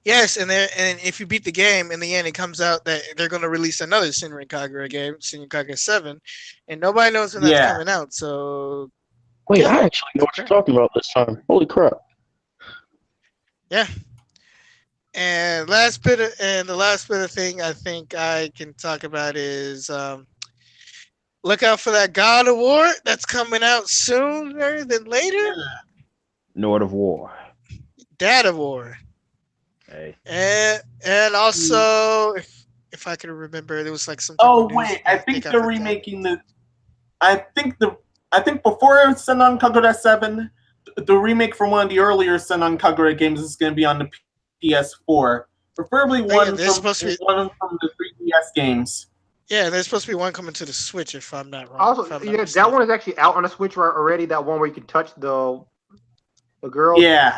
[SPEAKER 3] Yes, and if you beat the game, in the end, it comes out that they're going to release another Senran Kagura game, Senran Kagura 7, and nobody knows when that's coming out. So,
[SPEAKER 7] wait, I actually know what you're talking about this time. Holy crap!
[SPEAKER 3] Yeah, And the last bit of thing I think I can talk about is look out for that God Award that's coming out sooner than later.
[SPEAKER 4] Lord of War.
[SPEAKER 3] Dad Award.
[SPEAKER 4] Hey.
[SPEAKER 3] And also if I can remember, there was like some.
[SPEAKER 8] Oh wait, I think they're remaking the. I think before Senran Kagura 7, the remake for one of the earlier Senran Kagura games is going to be on the PS4, preferably one from the 3DS games.
[SPEAKER 3] Yeah, there's supposed to be one coming to the Switch, if I'm not wrong.
[SPEAKER 1] Also, that one is actually out on the Switch already. That one where you can touch the girl.
[SPEAKER 8] Yeah.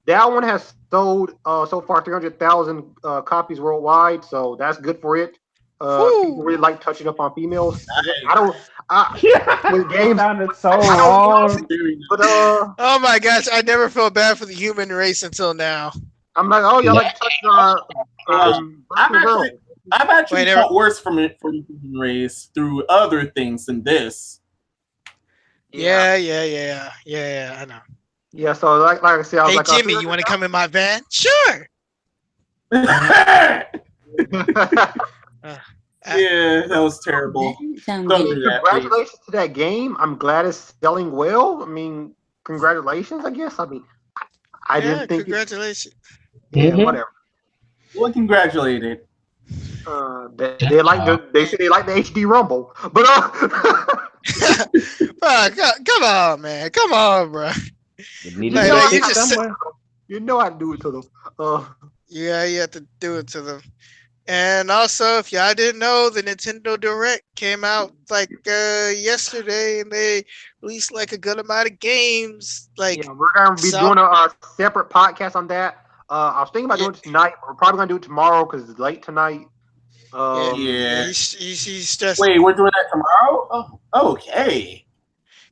[SPEAKER 1] That one has sold so far 300,000 copies worldwide, so that's good for it. People really like touching up on females. With games
[SPEAKER 4] sounded so wrong.
[SPEAKER 1] But
[SPEAKER 3] oh my gosh, I never felt bad for the human race until now.
[SPEAKER 1] I'm like, oh, y'all like touching
[SPEAKER 8] I've actually felt worse from the human race through other things than this.
[SPEAKER 3] Yeah, I know.
[SPEAKER 1] Yeah, so like I said, I was like,
[SPEAKER 3] Jimmy, you want to come in my van? Sure.
[SPEAKER 8] Yeah, that was terrible.
[SPEAKER 1] Congratulations to that game. I'm glad it's selling well. I mean, congratulations, I guess. I mean, I didn't think.
[SPEAKER 3] Congratulations.
[SPEAKER 1] Whatever.
[SPEAKER 8] Well, congratulated.
[SPEAKER 1] They say they like the HD Rumble, but
[SPEAKER 3] come on, man, come on, bro.
[SPEAKER 1] You know I do it to them.
[SPEAKER 3] Yeah, you have to do it to them. And also, if y'all didn't know, the Nintendo Direct came out like yesterday, and they released like a good amount of games. Like,
[SPEAKER 1] we're gonna be doing a separate podcast on that. I was thinking about doing it tonight. We're probably gonna do it tomorrow because it's late tonight.
[SPEAKER 3] He's stressing.
[SPEAKER 8] Wait, we're doing that tomorrow? Oh, okay.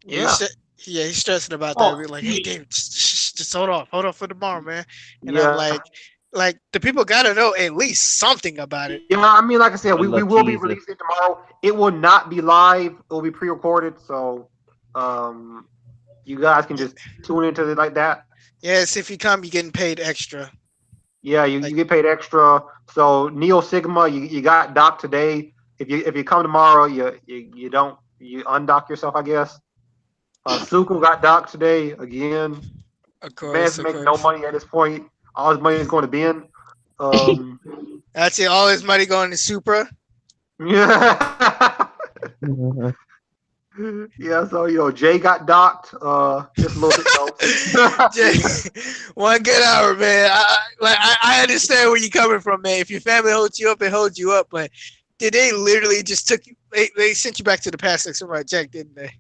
[SPEAKER 3] He's stressing about that. We're like, hey, David, just hold off for tomorrow, man. And I'm like the people gotta know at least something about it.
[SPEAKER 1] Yeah, I mean, like I said, we will be releasing it tomorrow. It will not be live. It will be pre-recorded, so you guys can just tune into it like that.
[SPEAKER 3] Yes, if you come, you're getting paid extra.
[SPEAKER 1] Yeah, you get paid extra. So Neo Sigma, you got docked today. If you come tomorrow, you undock yourself, I guess. Suku got docked today again.
[SPEAKER 3] Of course,
[SPEAKER 1] Man's making no money at this point. All his money is going to Ben.
[SPEAKER 3] That's it. All his money going to Supra.
[SPEAKER 1] Yeah. Yeah. So Jay got docked. Just a little bit though.
[SPEAKER 3] Jay, one good hour, man. I understand where you're coming from, man. If your family holds you up, it holds you up. But did they literally just took you? They sent you back to the past like Samurai Jack, didn't they?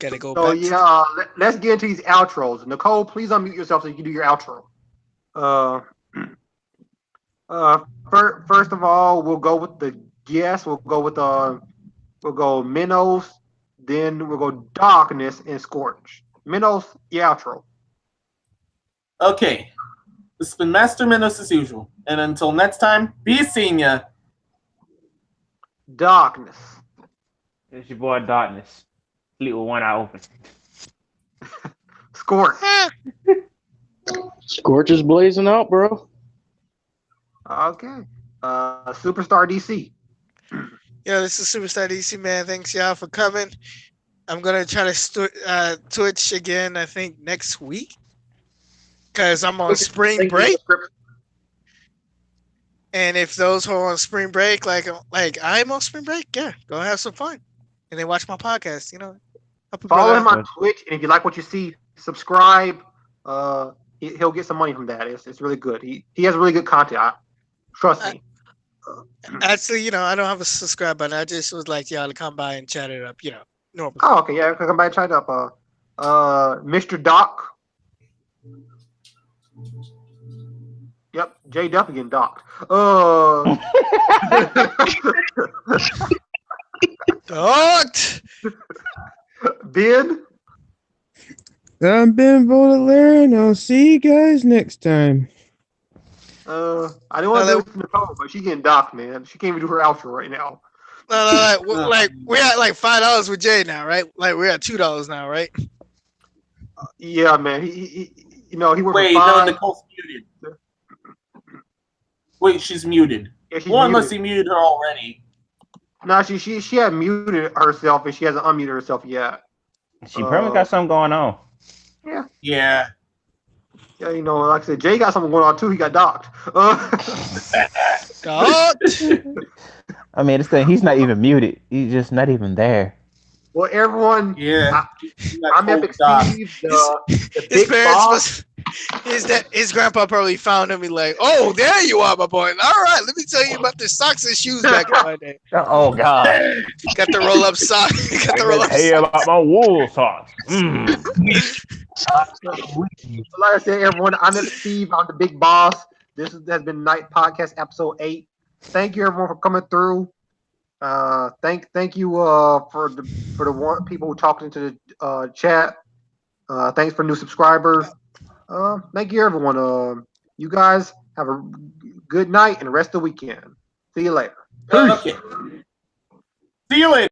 [SPEAKER 3] Gotta go back.
[SPEAKER 1] Yeah, let's get into these outros. Nicole, please unmute yourself so you can do your outro. First of all, we'll go with the guess. We'll go Menos, then we'll go Darkness and Scorch. Menos, the outro.
[SPEAKER 8] Okay. This has been Master Menos as usual. And until next time, be seeing ya.
[SPEAKER 1] Darkness.
[SPEAKER 4] It's your boy Darkness. Sleep with one eye open.
[SPEAKER 1] Scorch.
[SPEAKER 7] Scorch is blazing out, bro.
[SPEAKER 1] Okay. Superstar DC.
[SPEAKER 3] Yeah, this is Superstar DC, man. Thanks, y'all, for coming. I'm going to try to Twitch again, I think, next week. Because I'm on spring break. And if those who are on spring break, like I'm on spring break, yeah, go have some fun. And then watch my podcast,
[SPEAKER 1] Follow him on Twitch, and if you like what you see, subscribe. He'll get some money from that. It's really good. He has really good content. Trust me.
[SPEAKER 3] Actually, I don't have a subscribe button. I just was like y'all to come by and chat it up, normally.
[SPEAKER 1] Oh, okay, yeah, come by and chat it up. Mr. Doc. Yep, J Duff again, Doc.
[SPEAKER 3] Docked.
[SPEAKER 1] Ben.
[SPEAKER 5] I'm Ben Baudelaire, and I'll see you guys next time.
[SPEAKER 1] I didn't want to do it to Nicole, but she getting docked, man. She can't even do her outro right now.
[SPEAKER 3] Like we're at like $5 with Jay now, right? Like we're at $2 now, right?
[SPEAKER 1] Yeah, man. He you know, he worked
[SPEAKER 8] Wait,
[SPEAKER 1] for
[SPEAKER 8] no,
[SPEAKER 1] five.
[SPEAKER 8] Nicole's muted. Wait, she's muted.
[SPEAKER 1] Yeah, she's
[SPEAKER 8] Well, unless
[SPEAKER 1] muted.
[SPEAKER 8] he muted her already.
[SPEAKER 1] No, she had muted herself, and she hasn't unmuted herself yet.
[SPEAKER 4] She probably got something going on.
[SPEAKER 1] Yeah.
[SPEAKER 8] Yeah.
[SPEAKER 1] Yeah, you know, like I said, Jay got something going on too. He got docked.
[SPEAKER 3] Docked?
[SPEAKER 4] I mean, it's he's not even muted. He's just not even there.
[SPEAKER 1] Well, everyone.
[SPEAKER 8] Yeah.
[SPEAKER 1] I'm Epic Steve. The
[SPEAKER 3] His
[SPEAKER 1] big
[SPEAKER 3] parents
[SPEAKER 1] boss.
[SPEAKER 3] his grandpa probably found him and like, oh, there you are, my boy. All right, let me tell you about the socks and shoes back in my day.
[SPEAKER 4] Oh God!
[SPEAKER 3] Got the roll up sock. Got the roll up.
[SPEAKER 4] Hey, about my wool socks.
[SPEAKER 1] Like I said, everyone, I'm Epic Steve. I'm the big boss. This has been Night Podcast episode 8. Thank you, everyone, for coming through. Thank you for the people who talked into the chat. Thanks for new subscribers. Thank you, everyone. You guys have a good night and rest of the weekend. See you later.
[SPEAKER 8] Okay. See you later.